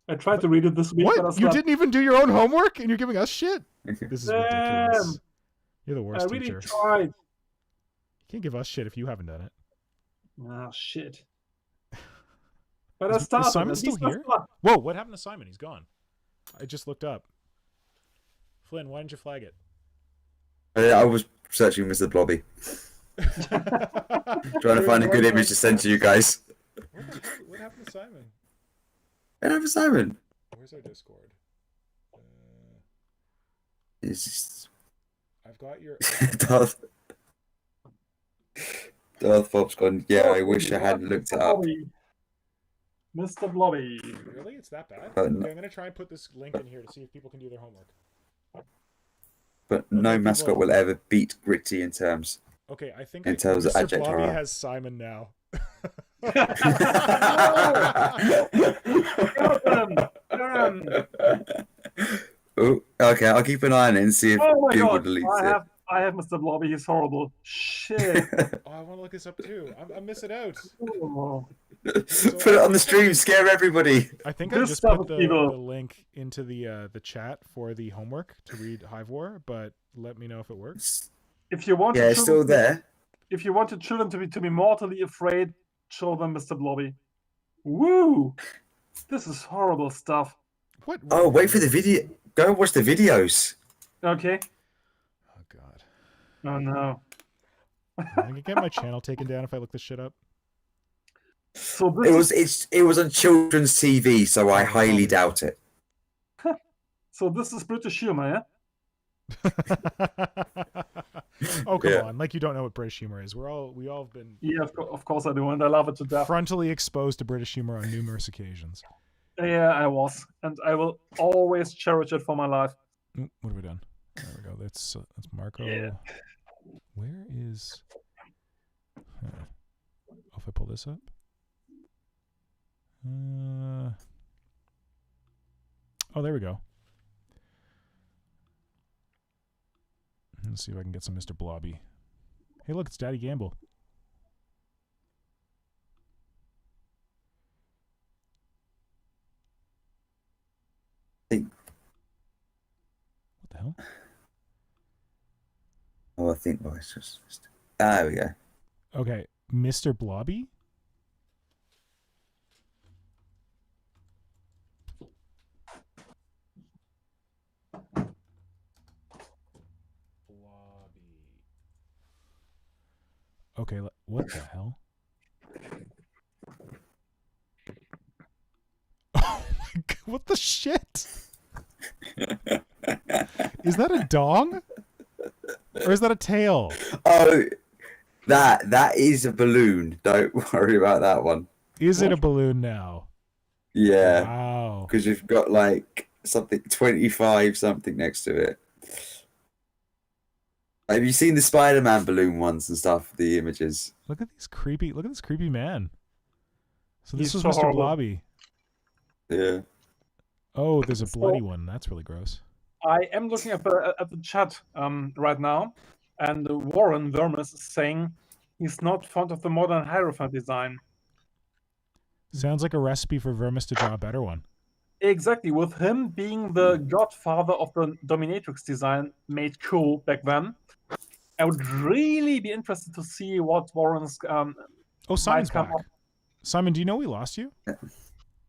S3: I tried to read it this week.
S2: What?
S3: But I
S2: You
S3: slept.
S2: didn't even do your own homework and you're giving us shit? This is ridiculous. You're the worst
S3: I really
S2: teacher.
S3: tried.
S2: You can't give us shit if you haven't done it.
S3: Ah, shit. But I started.
S2: Is Simon still here? Whoa, what happened to Simon? He's gone. I just looked up. Flynn, why didn't you flag it?
S4: I was searching Mr. Blobby. Trying to find a good image to send to you guys.
S2: What happened to Simon?
S4: What happened to Simon?
S2: Where's our Discord?
S4: It's just...
S2: I've got your...
S4: Darth Bob's gone, yeah, I wish I hadn't looked it up.
S3: Mr. Blobby.
S2: Really? It's that bad?
S4: But
S2: Okay, I'm going to try and put this link in here to see if people can do their homework.
S4: But no mascot will ever beat Gritty in terms.
S2: Okay, I think
S4: In terms of
S2: Mr.
S4: abject
S2: Blobby
S4: horror.
S2: has Simon now.
S4: Oh, okay, I'll keep an eye on it and see if
S3: Oh my
S4: Google
S3: god.
S4: deletes it.
S3: I have Mr. Blobby. He's horrible. Shit.
S2: Oh, I want to look this up too. I'm missing out.
S3: Oh.
S4: Put it on the stream, scare everybody.
S2: I think
S3: This
S2: I just
S3: stuff
S2: put
S3: is
S2: the
S3: evil.
S2: link into the chat for the homework to read Hive War, but let me know if it works.
S3: If you want
S4: Yeah,
S3: your
S4: it's still
S3: children-
S4: there.
S3: If you want your children to be mortally afraid, show them Mr. Blobby. Woo! This is horrible stuff.
S2: What?
S4: Oh, wait for the video. Go and watch the videos.
S3: Okay.
S2: Oh god.
S3: Oh no.
S2: I'm gonna get my channel taken down if I look this shit up.
S3: So this
S4: It was on children's TV, so I highly doubt it.
S3: this is British humor, yeah?
S2: Oh come
S4: Yeah.
S2: on! Like you don't know what British humor is. We all have been
S3: Yeah, of course I do, and I love it to death.
S2: frontally exposed to British humor on numerous occasions.
S3: Yeah, I was, and I will always cherish it for my life.
S2: What have we done? There we go. That's Marco.
S3: Yeah.
S2: Where is? If I pull this up. Oh, there we go. Let's see if I can get some Mr. Blobby. Hey, look, it's Daddy Gamble.
S4: Hey.
S2: What the hell?
S4: Oh, I think it's just. There we go.
S2: Okay, Mr. Blobby? Okay, what the hell? Oh my god, what the shit? Is that a dong? Or is that a tail?
S4: Oh, that is a balloon. Don't worry about that one.
S2: Is it a balloon now?
S4: Yeah,
S2: Wow.
S4: because you've got like something 25 something next to it. Have you seen the Spider-Man balloon ones and stuff? The images.
S2: Look at this creepy man. So this
S3: He's
S2: was
S3: so
S2: Mr.
S3: horrible.
S2: Blobby.
S4: Yeah.
S2: Oh, there's a
S3: So-
S2: bloody one. That's really gross.
S3: I am looking at the chat right now, and Warren Vermis is saying he's not fond of the modern Hierophant design.
S2: Sounds like a recipe for Vermis to draw a better one.
S3: Exactly, with him being the godfather of the dominatrix design made cool back then. I would really be interested to see what Warren's
S2: Oh, Simon's
S3: come
S2: back.
S3: up.
S2: Simon, do you know we lost you?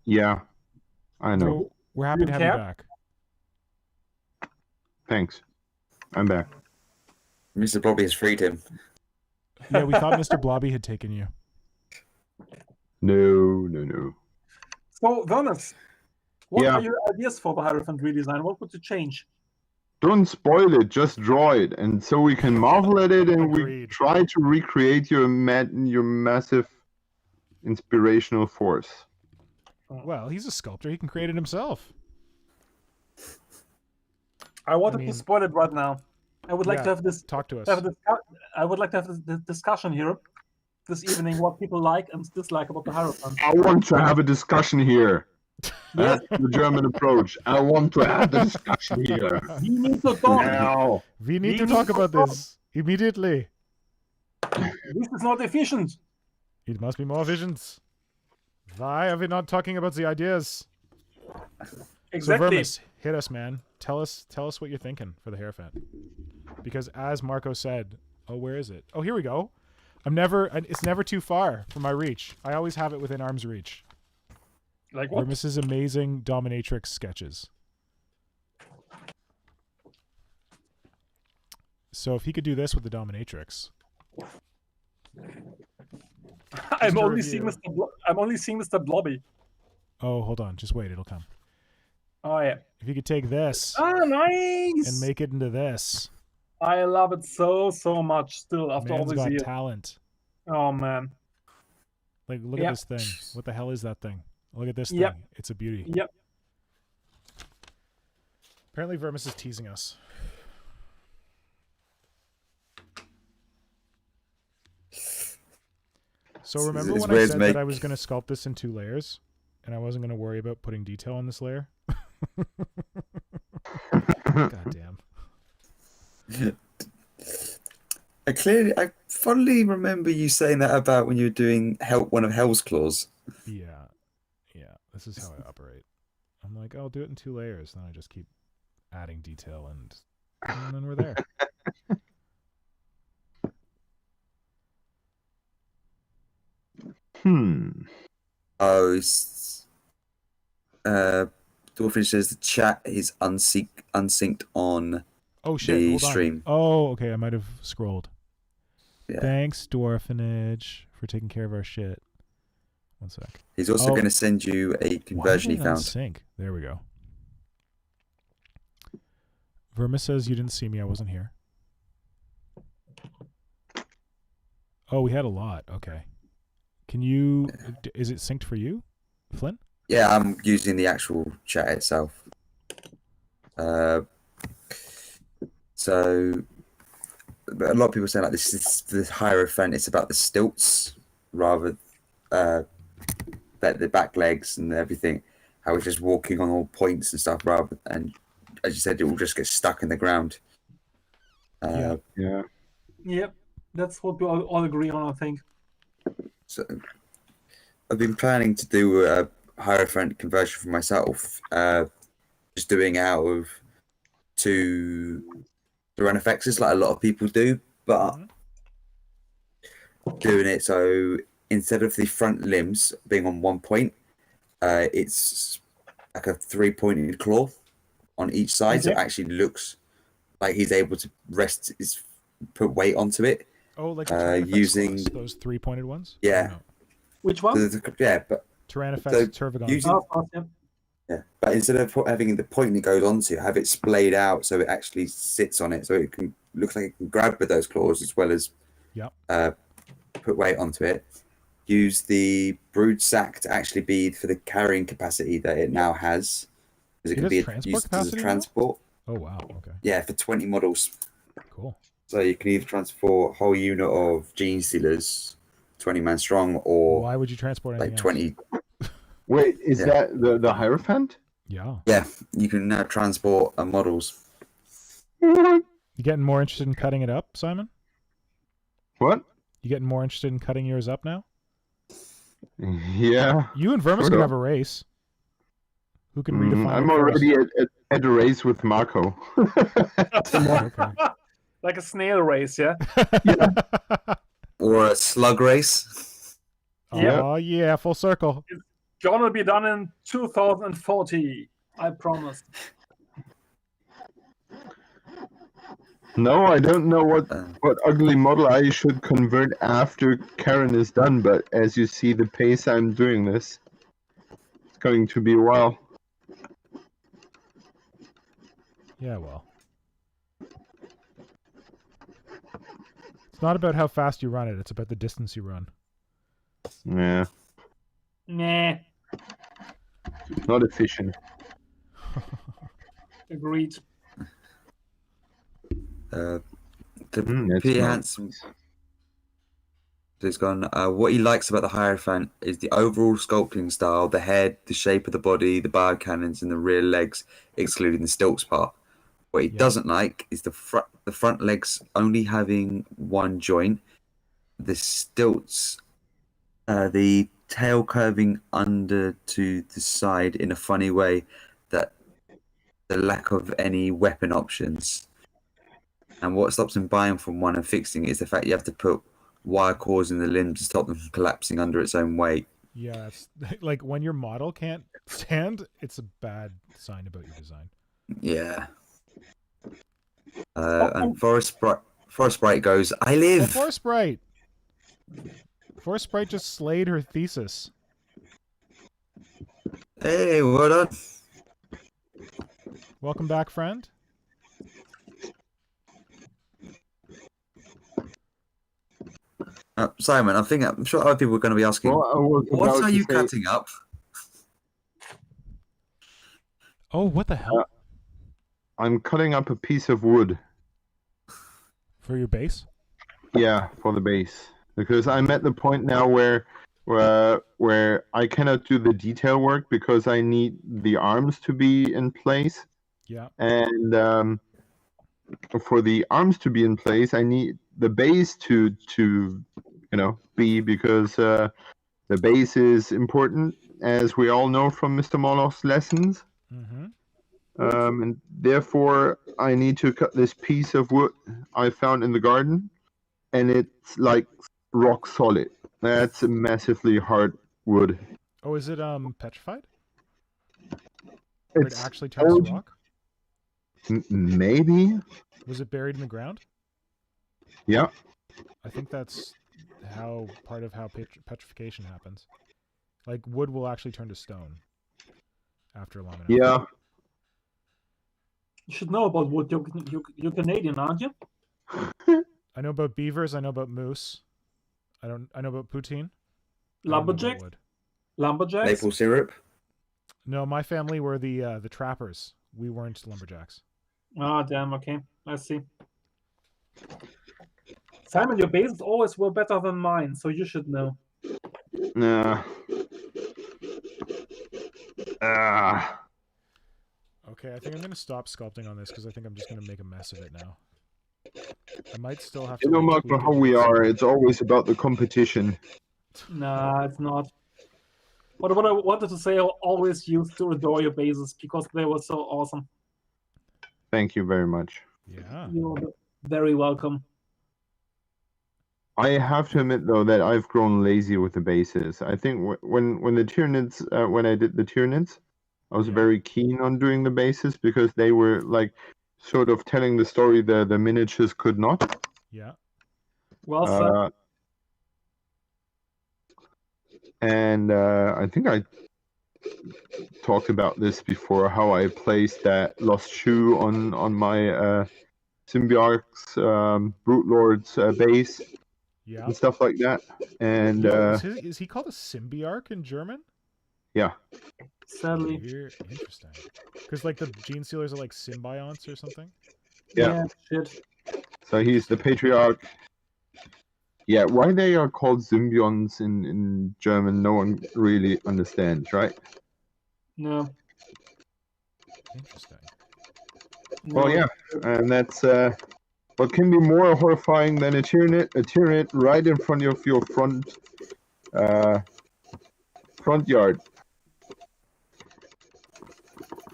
S1: Yeah, I know.
S2: So we're happy to have you
S3: care?
S2: back.
S1: Thanks. I'm back.
S4: Mr. Blobby has freed him.
S2: Yeah, we thought Mr. Blobby had taken you.
S1: No.
S3: So, Vermis, what
S1: Yeah.
S3: are your ideas for the Hierophant redesign? What would you change?
S1: Don't spoil it. Just draw it, and so we can marvel at it, and we
S2: Agreed.
S1: try to recreate your massive inspirational force.
S2: Well, he's a sculptor. He can create it himself.
S3: I wanted
S2: mean-
S3: to spoil it right now. I would like
S2: Yeah,
S3: to have this.
S2: Talk to us.
S3: I would like to have this discussion here this evening. What people like and dislike about the Hierophant.
S1: I want to have a discussion here. That's the German approach. I want to have the discussion here.
S3: We need to talk.
S1: Now.
S2: We need
S3: We
S2: to
S3: need
S2: talk
S3: to
S2: about
S3: talk.
S2: this immediately.
S3: This is not efficient.
S2: It must be more visions. Why are we not talking about the ideas? So
S3: Exactly.
S2: Vermis, hit us, man. Tell us what you're thinking for the Hierophant. Because as Marco said, oh, where is it? Oh, here we go. It's never too far from my reach. I always have it within arm's reach.
S3: Like what?
S2: Vermis's amazing dominatrix sketches. So if he could do this with the dominatrix,
S3: I'm
S2: to
S3: only
S2: review.
S3: seeing I'm only seeing Mr. Blobby.
S2: oh, hold on, just wait, it'll come.
S3: Oh yeah.
S2: If you could take this
S3: Ah, nice.
S2: and make it into this,
S3: I love it so much. Still after all
S2: man's
S3: these
S2: got
S3: years.
S2: talent.
S3: Oh man.
S2: Like, look
S3: Yeah.
S2: at this thing. What the hell is that thing? Look at this
S3: Yep.
S2: thing. It's a beauty.
S3: Yep.
S2: Apparently Vermis is teasing us. So remember
S4: It's
S2: when I
S4: weird to
S2: said
S4: make-
S2: that I was going to sculpt this in 2 layers? And I wasn't going to worry about putting detail on this layer? God damn.
S4: I fondly remember you saying that about when you were doing one of Hell's Claws.
S2: Yeah. This is how I operate. I'm like, I'll do it in 2 layers. Then I just keep adding detail and then we're there.
S4: Oh, Dwarfish says the chat is unsynced on
S2: Oh shit!
S4: the
S2: Hold on.
S4: stream.
S2: Oh, okay. I might have scrolled.
S4: Yeah.
S2: Thanks, Dwarfinage, for taking care of our shit. One sec.
S4: He's also
S2: Oh.
S4: going to send you a conversion
S2: Why
S4: he
S2: did I not
S4: found.
S2: sync? There we go. Vermis says you didn't see me. I wasn't here. Oh, we had a lot. Okay. Can you? Is it synced for you, Flynn?
S4: Yeah, I'm using the actual chat itself. So but a lot of people say like this is the Hierophant. It's about the stilts rather the back legs and everything. How it's just walking on all points and stuff rather, and as you said, it will just get stuck in the ground.
S2: Yeah.
S1: Yeah.
S3: Yep. That's what we all agree on, I think.
S4: So I've been planning to do a Hierophant conversion for myself, just doing out of 2 run effects like a lot of people do, but doing it so instead of the front limbs being on 1 point, it's like a 3-pointed claw on each side, so it
S3: Okay.
S4: actually looks like he's able to put weight onto it.
S2: Oh, like the Tyranid
S4: using-
S2: claws, those 3-pointed ones.
S4: Yeah.
S2: No.
S3: Which one?
S4: Yeah, but
S2: Tyranid
S4: So,
S2: Turvagon.
S4: using-
S3: Oh, of course, yeah.
S4: yeah, but instead of having the point it goes onto, have it splayed out so it actually sits on it, so it can looks like it can grab with those claws as well as
S2: Yep.
S4: put weight onto it. Use the brood sac to actually be for the carrying capacity that it now has. Because it can be
S2: transport
S4: used as a
S2: capacity now?
S4: transport.
S2: Oh wow. Okay.
S4: Yeah, for 20 models.
S2: Cool.
S4: So you can either transport a whole unit of gene stealers, 20-man strong, or
S2: Why would you transport anything
S4: like 20.
S1: Wait, is
S4: Yeah.
S1: that the Hierophant?
S2: Yeah.
S4: Yeah, you can now transport models.
S2: You getting more interested in cutting it up, Simon?
S1: What?
S2: You getting more interested in cutting yours up now?
S1: Yeah.
S2: You and Vermis
S1: sort
S2: could
S1: of.
S2: have a race. Who can redefine
S1: I'm
S2: it
S1: already at a race with Marco.
S2: first? Okay.
S3: Like a snail race, yeah?
S4: Or a slug race.
S2: Oh yeah, full circle.
S3: Gonna be done in 2040. I promise.
S1: No, I don't know what
S4: Uh,
S1: ugly model I should convert after Karen is done, but as you see the pace I'm doing this, it's going to be a while.
S2: Yeah, well. It's not about how fast you run it, it's about the distance you run.
S1: Yeah,
S3: Nah,
S1: not efficient.
S3: agreed.
S4: the
S1: That's
S4: Peter
S1: not-
S4: Hansen has gone. What he likes about the Hierophant is the overall sculpting style, the head, the shape of the body, the bar cannons, and the rear legs, excluding the stilts part. What he
S2: Yeah.
S4: doesn't like is the front legs only having one joint, the stilts, the tail curving under to the side in a funny way, that the lack of any weapon options. And what stops him buying from one and fixing it is the fact you have to put wire cords in the limbs to stop them from collapsing under its own weight.
S2: Yeah, it's like when your model can't stand, it's a bad sign about your design.
S4: Yeah. And Forest Sprite goes, I
S2: Oh,
S4: live!
S2: Forest Sprite! Forest Sprite just slayed her thesis.
S4: Hey, what up?
S2: Welcome back, friend.
S4: Simon, I'm sure other people are going to be asking,
S1: Well, I was
S4: what
S1: about
S4: are
S1: to
S4: you
S1: say-
S4: cutting up?
S2: Oh, what the hell?
S1: I'm cutting up a piece of wood.
S2: For your base?
S1: Yeah, for the base, because I'm at the point now where I cannot do the detail work because I need the arms to be in place,
S2: Yeah.
S1: and for the arms to be in place, I need the base to be, because the base is important, as we all know from Mr. Moloch's lessons.
S2: Mm-hmm.
S1: And therefore, I need to cut this piece of wood I found in the garden, and it's like rock solid. That's a massively hard wood.
S2: Oh, is it petrified? Or it
S1: It's
S2: actually turns
S1: old-
S2: to rock?
S1: Maybe.
S2: Was it buried in the ground?
S1: Yeah.
S2: I think that's part of how petrification happens. Like wood will actually turn to stone after long enough.
S1: Yeah.
S3: You should know about wood. You're Canadian, aren't you?
S2: I know about beavers. I know about moose. I know about poutine. I don't know about
S3: Lumberjacks?
S2: wood.
S3: Lumberjacks?
S4: Maple syrup?
S2: No, my family were the trappers. We weren't lumberjacks.
S3: Ah, damn, okay. I see. Simon, your bases always were better than mine, so you should know.
S1: Nah. Ah.
S2: Okay, I think I'm gonna stop sculpting on this because I think I'm just gonna make a mess of it now. I might still have to.
S1: You know,
S2: like,
S1: Marco,
S2: tweak it
S1: how we
S2: with some-
S1: are. It's always about the competition.
S3: Nah, it's not. But what I wanted to say, I always used to adore your bases because they were so awesome.
S1: Thank you very much.
S2: Yeah.
S3: You're very welcome.
S1: I have to admit, though, that I've grown lazy with the bases. I think when the Tyranids, when I did the Tyranids, I was
S2: Yeah.
S1: very keen on doing the bases because they were like sort of telling the story that the miniatures could not.
S2: Yeah.
S3: Well said.
S1: And I think I talked about this before, how I placed that lost shoe on my Symbiotics, Brute Lord's base,
S2: Yeah.
S1: and stuff like that. And
S2: Is he called a Symbiarch in German?
S1: yeah,
S3: Sadly.
S2: Interesting. Because like the gene sealers are like symbionts or something.
S1: Yeah.
S3: Shit.
S1: so he's the patriarch. Yeah, why they are called symbionts in German, no one really understands, right?
S3: No.
S2: Interesting.
S1: Well, yeah, and that's what can be more horrifying than a Tyranid right in front of your front yard.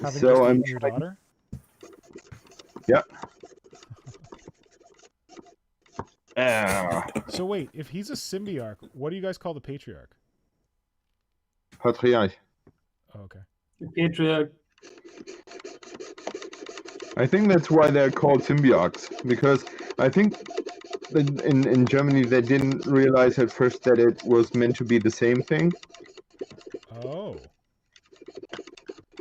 S2: Having
S1: So
S2: just
S1: I'm
S2: eaten your daughter?
S1: Yeah. Ah,
S2: So wait, if he's a Symbiarch, what do you guys call the Patriarch?
S1: Patriarch.
S2: Oh, okay.
S3: The Patriarch.
S1: I think that's why they're called symbiotes, because I think that in Germany they didn't realize at first that it was meant to be the same thing.
S2: Oh.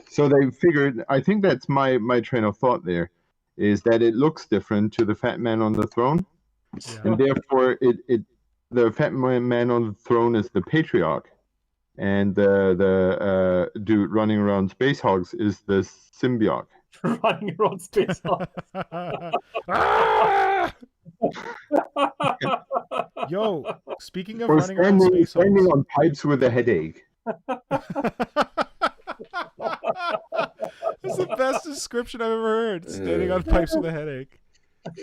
S1: So they figured, I think that's my train of thought there, is that it looks different to the fat man on the throne,
S2: Yeah.
S1: and therefore the fat man on the throne is the patriarch, and the dude running around Space Hogs is the symbiote.
S3: Running around space.
S2: Ah! Yo, speaking of
S1: Or
S2: running around space
S1: standing
S2: hogs.
S1: on pipes with a headache.
S2: That's the best description I've ever heard. Standing on pipes with a headache.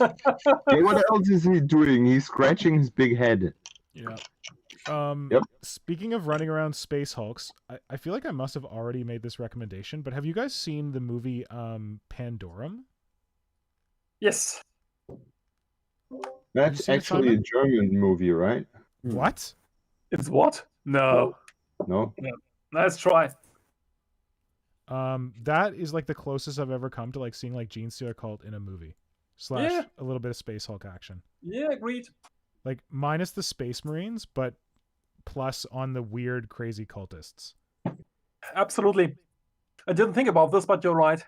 S1: Hey, what else is he doing? He's scratching his big head.
S2: Yeah.
S1: Yep.
S2: Speaking of running around space hulks, I feel like I must have already made this recommendation, but have you guys seen the movie Pandorum?
S3: Yes.
S1: That's
S2: seen it,
S1: actually a
S2: Simon?
S1: German movie, right?
S2: What?
S3: It's what? No.
S1: No?
S3: Let's try.
S2: That is like the closest I've ever come to like seeing like Gene Stealer cult in a movie. /
S3: Yeah.
S2: a little bit of Space Hulk action.
S3: Yeah, agreed.
S2: Like minus the Space Marines, but plus on the weird, crazy cultists.
S3: Absolutely. I didn't think about this, but you're right.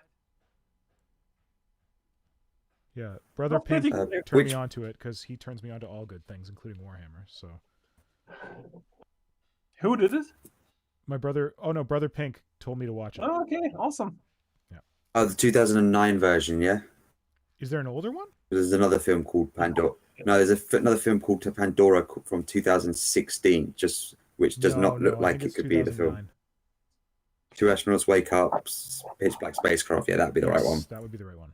S2: Yeah, Brother
S3: That's pretty
S2: Pink
S3: cool.
S2: turned me onto it because he turns me on to all good things, including Warhammer. So
S3: Who did it?
S2: my brother, Brother Pink told me to watch it.
S3: Oh, okay, awesome.
S4: Oh, the 2009 version, yeah?
S2: Is there an older one?
S4: There's another film called Pandora. No, there's another film called Pandora from 2016, which does not look
S2: I
S4: like
S2: think
S4: it
S2: it's
S4: could be the film.
S2: 2009.
S4: Two astronauts wake up, pitch black spacecraft. Yeah, that'd be the right
S2: Yes,
S4: one.
S2: That would be the right one.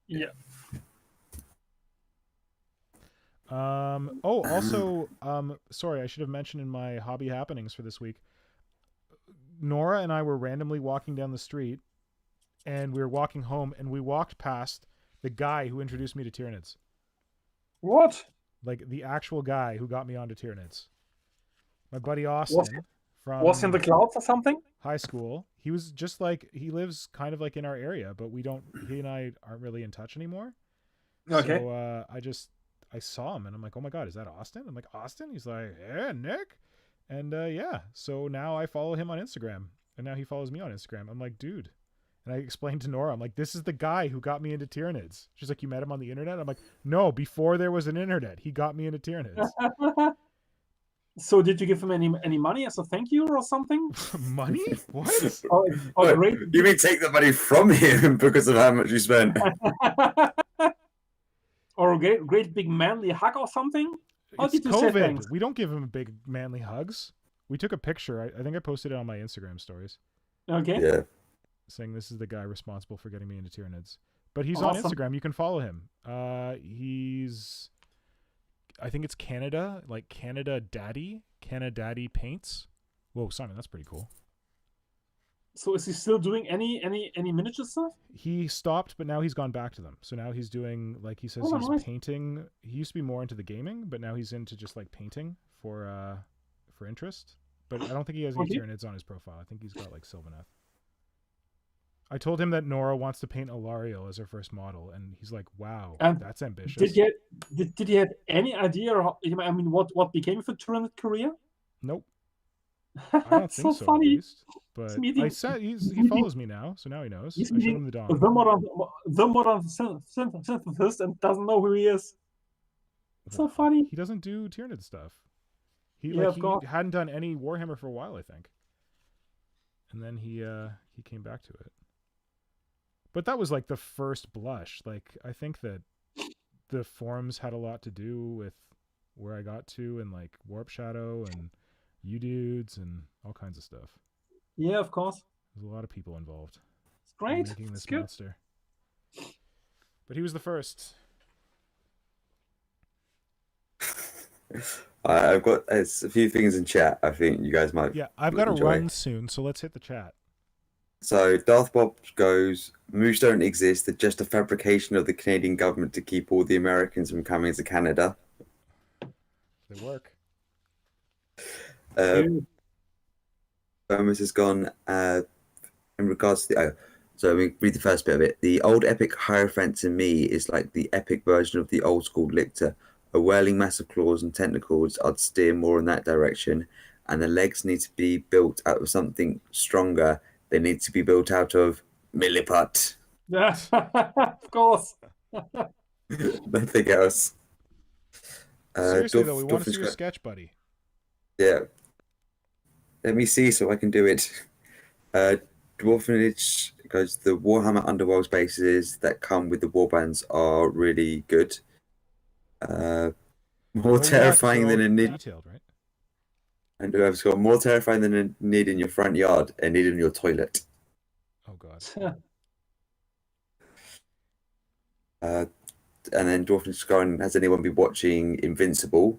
S3: Yeah.
S2: Also, sorry, I should have mentioned in my hobby happenings for this week. Nora and I were randomly walking down the street, and we were walking home, and we walked past the guy who introduced me to Tyranids.
S3: What?
S2: Like the actual guy who got me onto Tyranids. My buddy Austin from
S3: Was he in the clouds or something?
S2: high school. He was just like, he lives kind of like in our area, but he and I aren't really in touch anymore.
S3: Okay.
S2: So I saw him and I'm like, oh my God, is that Austin? I'm like, Austin? He's like, yeah, Nick. And yeah, so now I follow him on Instagram and now he follows me on Instagram. I'm like, dude. And I explained to Nora, I'm like, this is the guy who got me into Tyranids. She's like, you met him on the internet? I'm like, no, before there was an internet, he got me into Tyranids.
S3: So did you give him any money as a thank you or something?
S2: Money? What?
S3: Or great,
S4: You mean take the money from him because of how much you spent?
S3: or a great big manly hug or something? How
S2: It's
S3: did you say
S2: COVID.
S3: thanks?
S2: We don't give him big manly hugs. We took a picture. I think I posted it on my Instagram stories
S3: Okay.
S4: Yeah.
S2: saying this is the guy responsible for getting me into Tyranids. But he's
S3: Awesome.
S2: on Instagram. You can follow him. I think it's Canada, like Canada Daddy Paints. Whoa, Simon, that's pretty cool.
S3: So is he still doing any miniature stuff?
S2: He stopped, but now he's gone back to them. So now he's doing, like he says,
S3: Oh,
S2: he's
S3: nice.
S2: painting. He used to be more into the gaming, but now he's into just like painting for interest. But I don't think he has any
S3: Okay.
S2: Tyranids on his profile. I think he's got like Sylvaneth. I told him that Nora wants to paint Ilario as her first model, and he's like, "Wow,
S3: And
S2: that's ambitious."
S3: Did he have any idea? I mean, what became of a Tyranid career?
S2: Nope. I don't
S3: That's
S2: think
S3: so
S2: so,
S3: funny.
S2: at least. But
S3: meeting-
S2: I said he
S3: meeting-
S2: follows me now, so now he knows.
S3: He's
S2: I showed
S3: meeting
S2: him the
S3: the
S2: dong.
S3: modern synthesist and doesn't know who he is. It's so funny.
S2: He doesn't do Tyranid stuff. He
S3: Yeah, of course.
S2: hadn't done any Warhammer for a while, I think. And then he came back to it. But that was like the first blush. Like I think that the forums had a lot to do with where I got to and like Warp Shadow and you dudes and all kinds of stuff.
S3: Yeah, of course.
S2: There's a lot of people involved
S3: It's
S2: in
S3: great.
S2: making
S3: It's
S2: this
S3: good.
S2: monster. But he was the first.
S4: I've got a few things in chat. I think you guys might.
S2: Yeah, I've got to
S4: enjoy.
S2: run soon, so let's hit the chat.
S4: So Darth Bob goes, moves don't exist. They're just a fabrication of the Canadian government to keep all the Americans from coming to Canada.
S2: They work.
S4: Bomus has gone in regards to the. So let me read the first bit of it. The old epic Hierophant to me is like the epic version of the old school Lictor. A whirling mass of claws and tentacles. I'd steer more in that direction. And the legs need to be built out of something stronger. They need to be built out of milliput.
S3: Yeah, of course.
S4: Nothing else.
S2: Seriously, though, we want to see your sketch, buddy.
S4: Yeah. Let me see so I can do it. Dwarfenage goes, the Warhammer Underworld bases that come with the warbands are really good. More terrifying than a need.
S2: Detailed, right?
S4: And whoever's got more terrifying than a need in your front yard, a need in your toilet.
S2: Oh god.
S4: And then Dwarfenage going, has anyone been watching Invincible,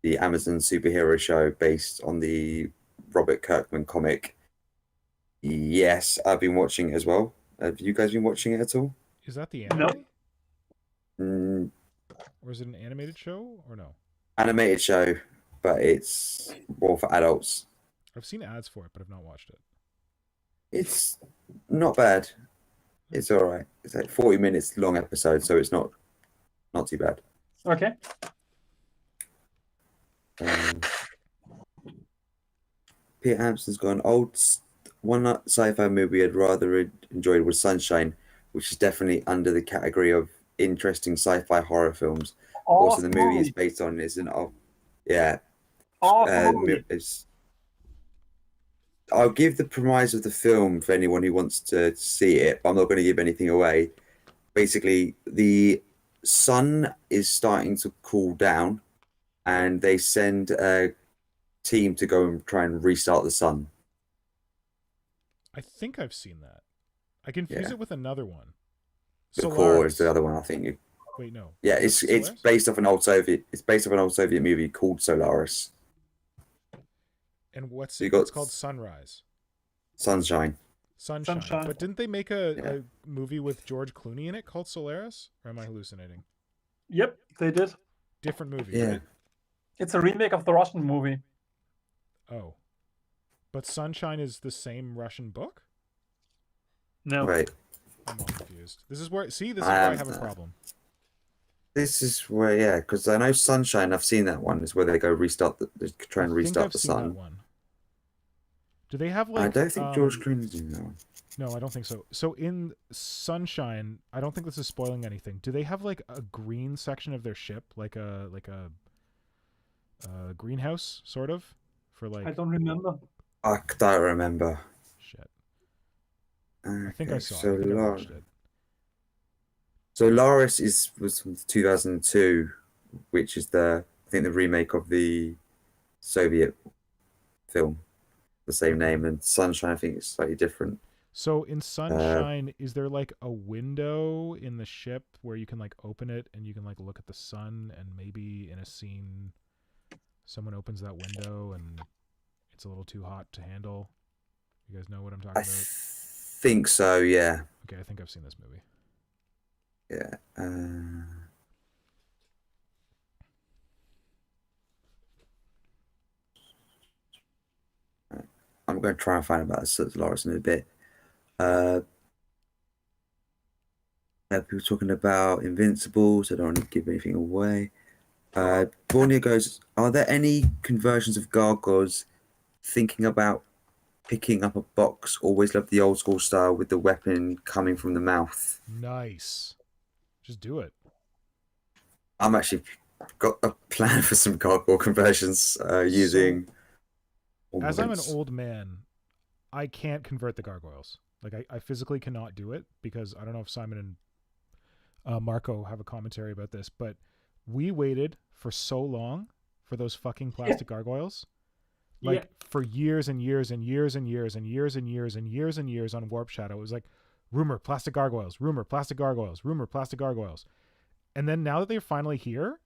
S4: the Amazon superhero show based on the Robert Kirkman comic? Yes, I've been watching it as well. Have you guys been watching it at all?
S2: Is that the
S3: No.
S4: Mm,
S2: Or is it an animated show or no?
S4: animated show, but it's more for adults.
S2: I've seen ads for it, but I've not watched it.
S4: It's not bad. It's all right. It's like 40 minutes long episode, so it's not too bad.
S3: Okay.
S4: Peter Hampson's gone, one sci-fi movie I'd rather enjoyed was Sunshine, which is definitely under the category of interesting sci-fi horror films. Also, the movie is based on isn't of I'll give the premise of the film for anyone who wants to see it, but I'm not going to give anything away. Basically, the sun is starting to cool down, and they send a team to go and try and restart the sun.
S2: I think I've seen that. I confuse it with another one.
S4: The
S2: Solaris.
S4: Core is the other one, I think.
S2: Wait, no.
S4: Yeah,
S2: Is
S4: it's
S2: it Solaris?
S4: based off an old Soviet. It's based off an old Soviet movie called Solaris.
S2: And what's
S4: So you
S2: it?
S4: got
S2: It's called Sunrise.
S4: Sunshine.
S2: Sunshine. But didn't they make a movie with George Clooney in it called Solaris? Or am I hallucinating?
S3: Yep, they did.
S2: Different movie,
S4: Yeah.
S2: right?
S3: It's a remake of the Russian movie.
S2: Oh. But Sunshine is the same Russian book?
S3: No.
S4: Right.
S2: I'm all confused. This is where I have a problem.
S4: This is where, yeah, because I know Sunshine. I've seen that one. Is where they go they try and restart the
S2: seen that
S4: sun.
S2: one. Do they have like?
S4: I don't think George Clooney's in that one.
S2: No, I don't think so. So in Sunshine, I don't think this is spoiling anything. Do they have like a green section of their ship, like a greenhouse, sort of, for like?
S3: I don't remember.
S4: I don't remember.
S2: Shit. I think I saw it. I think I watched it.
S4: Solaris was from 2002, which is I think the remake of the Soviet film, the same name. And Sunshine, I think, is slightly different.
S2: So in Sunshine, is there like a window in the ship where you can like open it and you can like look at the sun, and maybe in a scene someone opens that window and it's a little too hot to handle? You guys know what I'm talking about?
S4: I think so, yeah.
S2: Okay, I think I've seen this movie.
S4: Yeah. I'm going to try and find out about Solaris in a bit. People talking about Invincible, so I don't want to give anything away. Borneo goes, are there any conversions of Gargoyles thinking about picking up a box. Always loved the old school style with the weapon coming from the mouth.
S2: Nice. Just do it.
S4: I'm actually got a plan for some Gargoyle conversions using.
S2: As I'm an
S4: ornaments.
S2: old man, I can't convert the gargoyles. Like I physically cannot do it because I don't know if Simon and Marco have a commentary about this, but we waited for so long for those fucking plastic gargoyles. Like for years and years and years and years and years and years and years and years on Warp Shadow. It was like rumor, plastic gargoyles, rumor, plastic gargoyles, rumor, plastic gargoyles. And then now that they're finally here,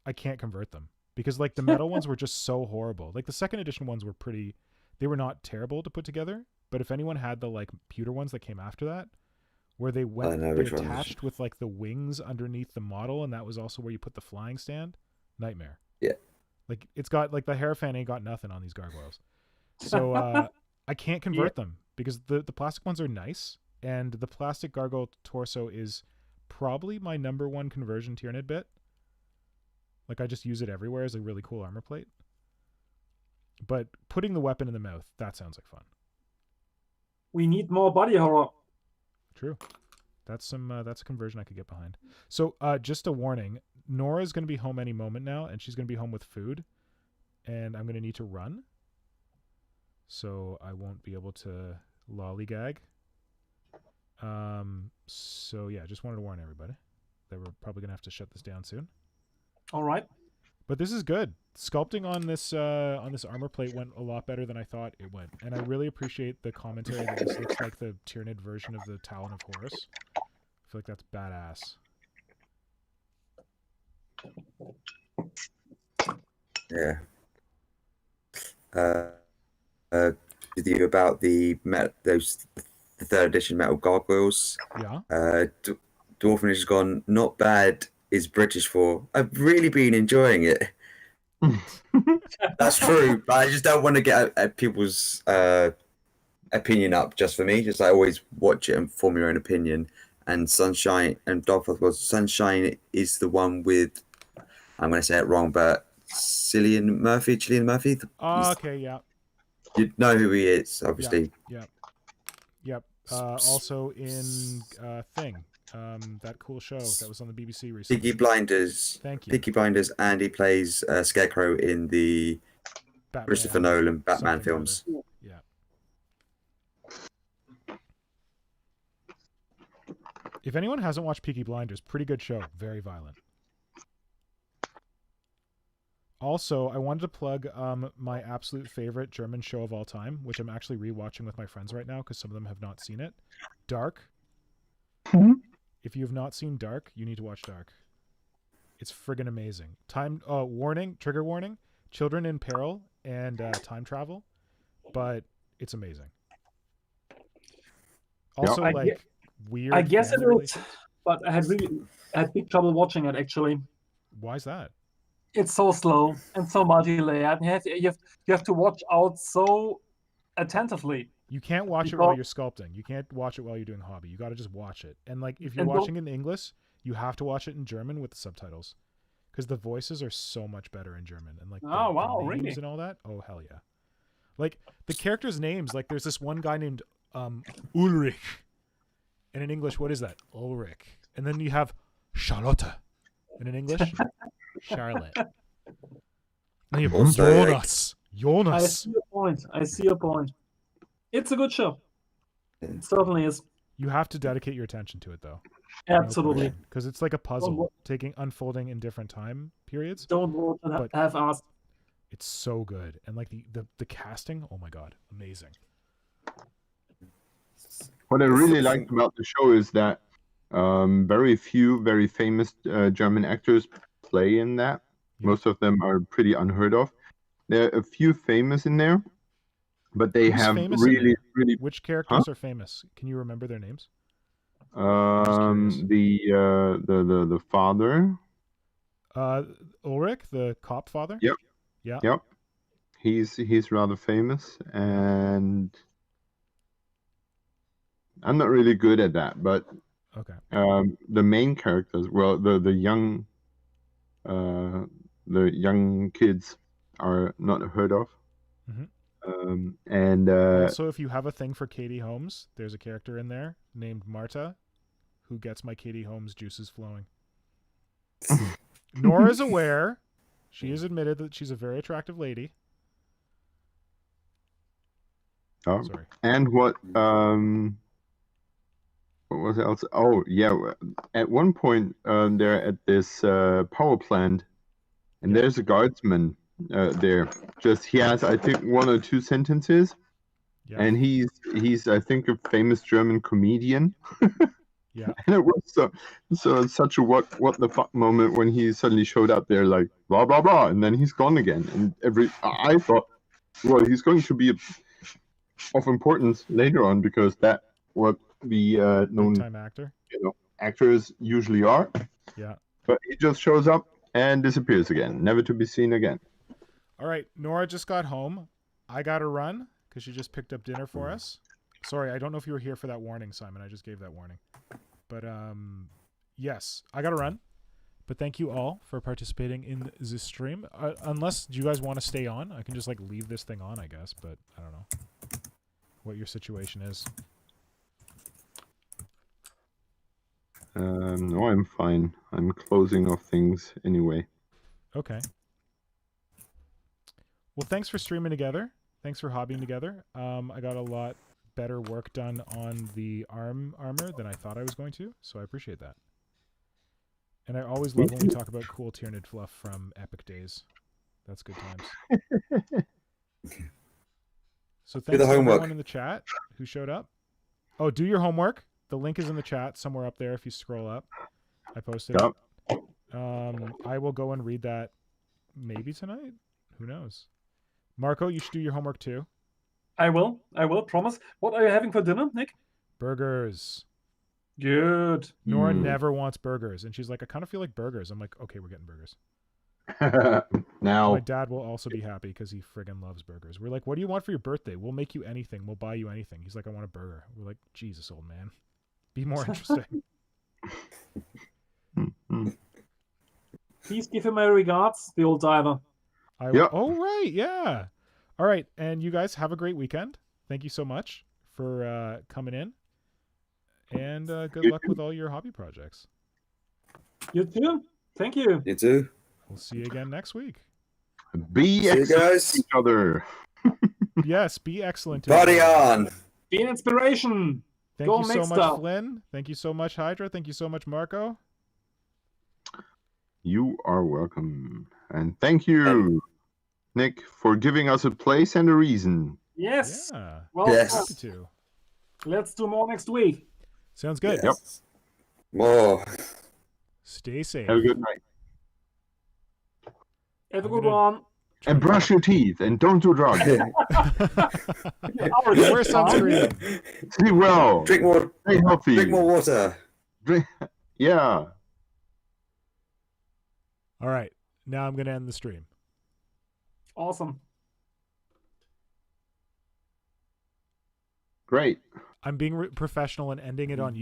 S2: I can't convert them. Because like the metal ones were just so horrible. Like the second edition ones were pretty, they were not terrible to put together. But if anyone had the like pewter ones that came after that, where they went, they attached with like the wings underneath the model, and that was also where you put the flying stand, nightmare.
S4: Yeah.
S2: Like it's got like the Hierophant ain't got nothing on these gargoyles. So I can't convert them because the plastic ones are nice, and the plastic gargoyle torso is probably my number one conversion Tyranid bit. Like I just use it everywhere as a really cool armor plate. But putting the weapon in the mouth, that sounds like fun.
S3: We need more body horror.
S2: True. That's a conversion I could get behind. So just a warning, Nora's going to be home any moment now, and she's going to be home with food, and I'm going to need to run. So I won't be able to lollygag. So yeah, just wanted to warn everybody that we're probably going to have to shut this down soon.
S3: All right.
S2: But this is good. Sculpting on this armor plate went a lot better than I thought it went, and I really appreciate the commentary that this looks like the Tyranid version of the Talon of Horus. I feel like that's badass.
S4: Yeah. With you about the third edition metal gargoyles.
S2: Yeah.
S4: Dwarfinish has gone. Not bad. Is British for. I've really been enjoying it. That's true, but I just don't want to get at people's opinion up just for me. Just I always watch it and form your own opinion. And Sunshine and Dogfoot was Sunshine is the one with. I'm going to say it wrong, but Cillian Murphy.
S2: Okay, yeah.
S4: You know who he is, obviously.
S2: Yep. Also in Thing. That cool show that was on the BBC recently.
S4: Peaky Blinders.
S2: Thank you.
S4: Peaky Blinders, and he plays Scarecrow in the
S2: Batman,
S4: Christopher Nolan Batman films.
S2: Yeah. If anyone hasn't watched Peaky Blinders, pretty good show. Very violent. Also, I wanted to plug my absolute favorite German show of all time, which I'm actually rewatching with my friends right now because some of them have not seen it. Dark.
S3: Mm-hmm.
S2: If you have not seen Dark, you need to watch Dark. It's friggin' amazing. Trigger warning, children in peril and time travel, but it's amazing. Also, weird.
S3: I guess it is,
S2: relations.
S3: but I had big trouble watching it actually.
S2: Why is that?
S3: It's so slow and so multi-layered. You have to watch out so attentively.
S2: You can't watch it while you're sculpting. You can't watch it while you're doing hobby. You got to just watch it. And like if you're watching in English, you have to watch it in German with the subtitles, because the voices are so much better in German. And like the names
S3: really?
S2: and all that. Oh hell yeah! Like the characters' names. Like there's this one guy named Ulrich, and in English, what is that? Ulrich. And then you have Charlotte, and in English, Charlotte. And you have Jonas.
S3: I see your point. It's a good show. It certainly is.
S2: You have to dedicate your attention to it, though.
S3: Absolutely.
S2: Because it's like a puzzle, unfolding in different time periods.
S3: Don't have asked.
S2: It's so good. And like the casting, oh my god, amazing.
S1: What I really liked about the show is that very few very famous German actors play in that. Yeah. Most of them are pretty unheard of. There are a few famous in there, but they have really.
S2: Which characters are famous? Can you remember their names?
S1: The father.
S2: Ulrich, the cop father.
S1: Yep.
S2: Yeah.
S1: Yep. He's rather famous, and I'm not really good at that, but
S2: okay.
S1: The main characters, well, the young kids are not heard of.
S2: Mm-hmm.
S1: And
S2: Also, if you have a thing for Katie Holmes, there's a character in there named Marta who gets my Katie Holmes juices flowing. Nora's aware. She has admitted that she's a very attractive lady.
S1: oh,
S2: Sorry.
S1: and what was else? Oh yeah, at one point they're at this power plant, and there's a guardsman there. Just he has, I think, 1 or 2 sentences,
S2: Yeah.
S1: and he's I think a famous German comedian.
S2: Yeah.
S1: And it was such a what the fuck moment when he suddenly showed up there like blah blah blah, and then he's gone again. And I thought, well, he's going to be of importance later on because that what the known
S2: Big time actor.
S1: actors usually are.
S2: Yeah.
S1: But he just shows up and disappears again, never to be seen again.
S2: All right. Nora just got home. I got to run because she just picked up dinner for us. Sorry, I don't know if you were here for that warning, Simon. I just gave that warning. But yes, I got to run. But thank you all for participating in this stream. Unless you guys want to stay on, I can just like leave this thing on, I guess. But I don't know what your situation is.
S1: No, I'm fine. I'm closing off things anyway.
S2: Okay. Well, thanks for streaming together. Thanks for hobbying together. I got a lot better work done on the armor than I thought I was going to, so I appreciate that. And I always love when we talk about cool Tyranid fluff from Epic Days. That's good times. So thanks to everyone in the chat who showed up. Oh, do your homework. The link is in the chat somewhere up there if you scroll up. I posted it. I will go and read that maybe tonight. Who knows? Marco, you should do your homework too.
S3: I will, promise. What are you having for dinner, Nick?
S2: Burgers.
S3: Good.
S2: Nora never wants burgers. And she's like, I kind of feel like burgers. I'm like, okay, we're getting burgers.
S1: Now
S2: my dad will also be happy because he friggin' loves burgers. We're like, what do you want for your birthday? We'll make you anything. We'll buy you anything. He's like, I want a burger. We're like, Jesus, old man. Be more interesting.
S3: Please give him my regards, the old diver.
S2: Oh, right. Yeah. All right. And you guys have a great weekend. Thank you so much for coming in. And good luck with all your hobby projects.
S3: You too. Thank you.
S4: You too.
S2: We'll see you again next week.
S1: Be excellent to each other.
S2: Yes, be excellent.
S4: Party on.
S3: Be an inspiration.
S2: Thank you so much, Flynn. Thank you so much, Hydra. Thank you so much, Marco.
S1: You are welcome. And thank you, Nick, for giving us a place and a reason.
S3: Yes.
S2: Yeah.
S3: Well,
S4: yes.
S3: Let's do more next week.
S2: Sounds good.
S4: Yes. Yep. More.
S2: Stay safe.
S1: Have a good night.
S3: Have a good one.
S1: And brush your teeth and don't do drugs.
S2: Wear sunscreen.
S1: Sleep well.
S4: Drink more.
S1: Stay healthy.
S4: Drink more water.
S1: Yeah.
S2: All right. Now I'm going to end the stream.
S3: Awesome.
S1: Great.
S2: I'm being professional and ending it on YouTube.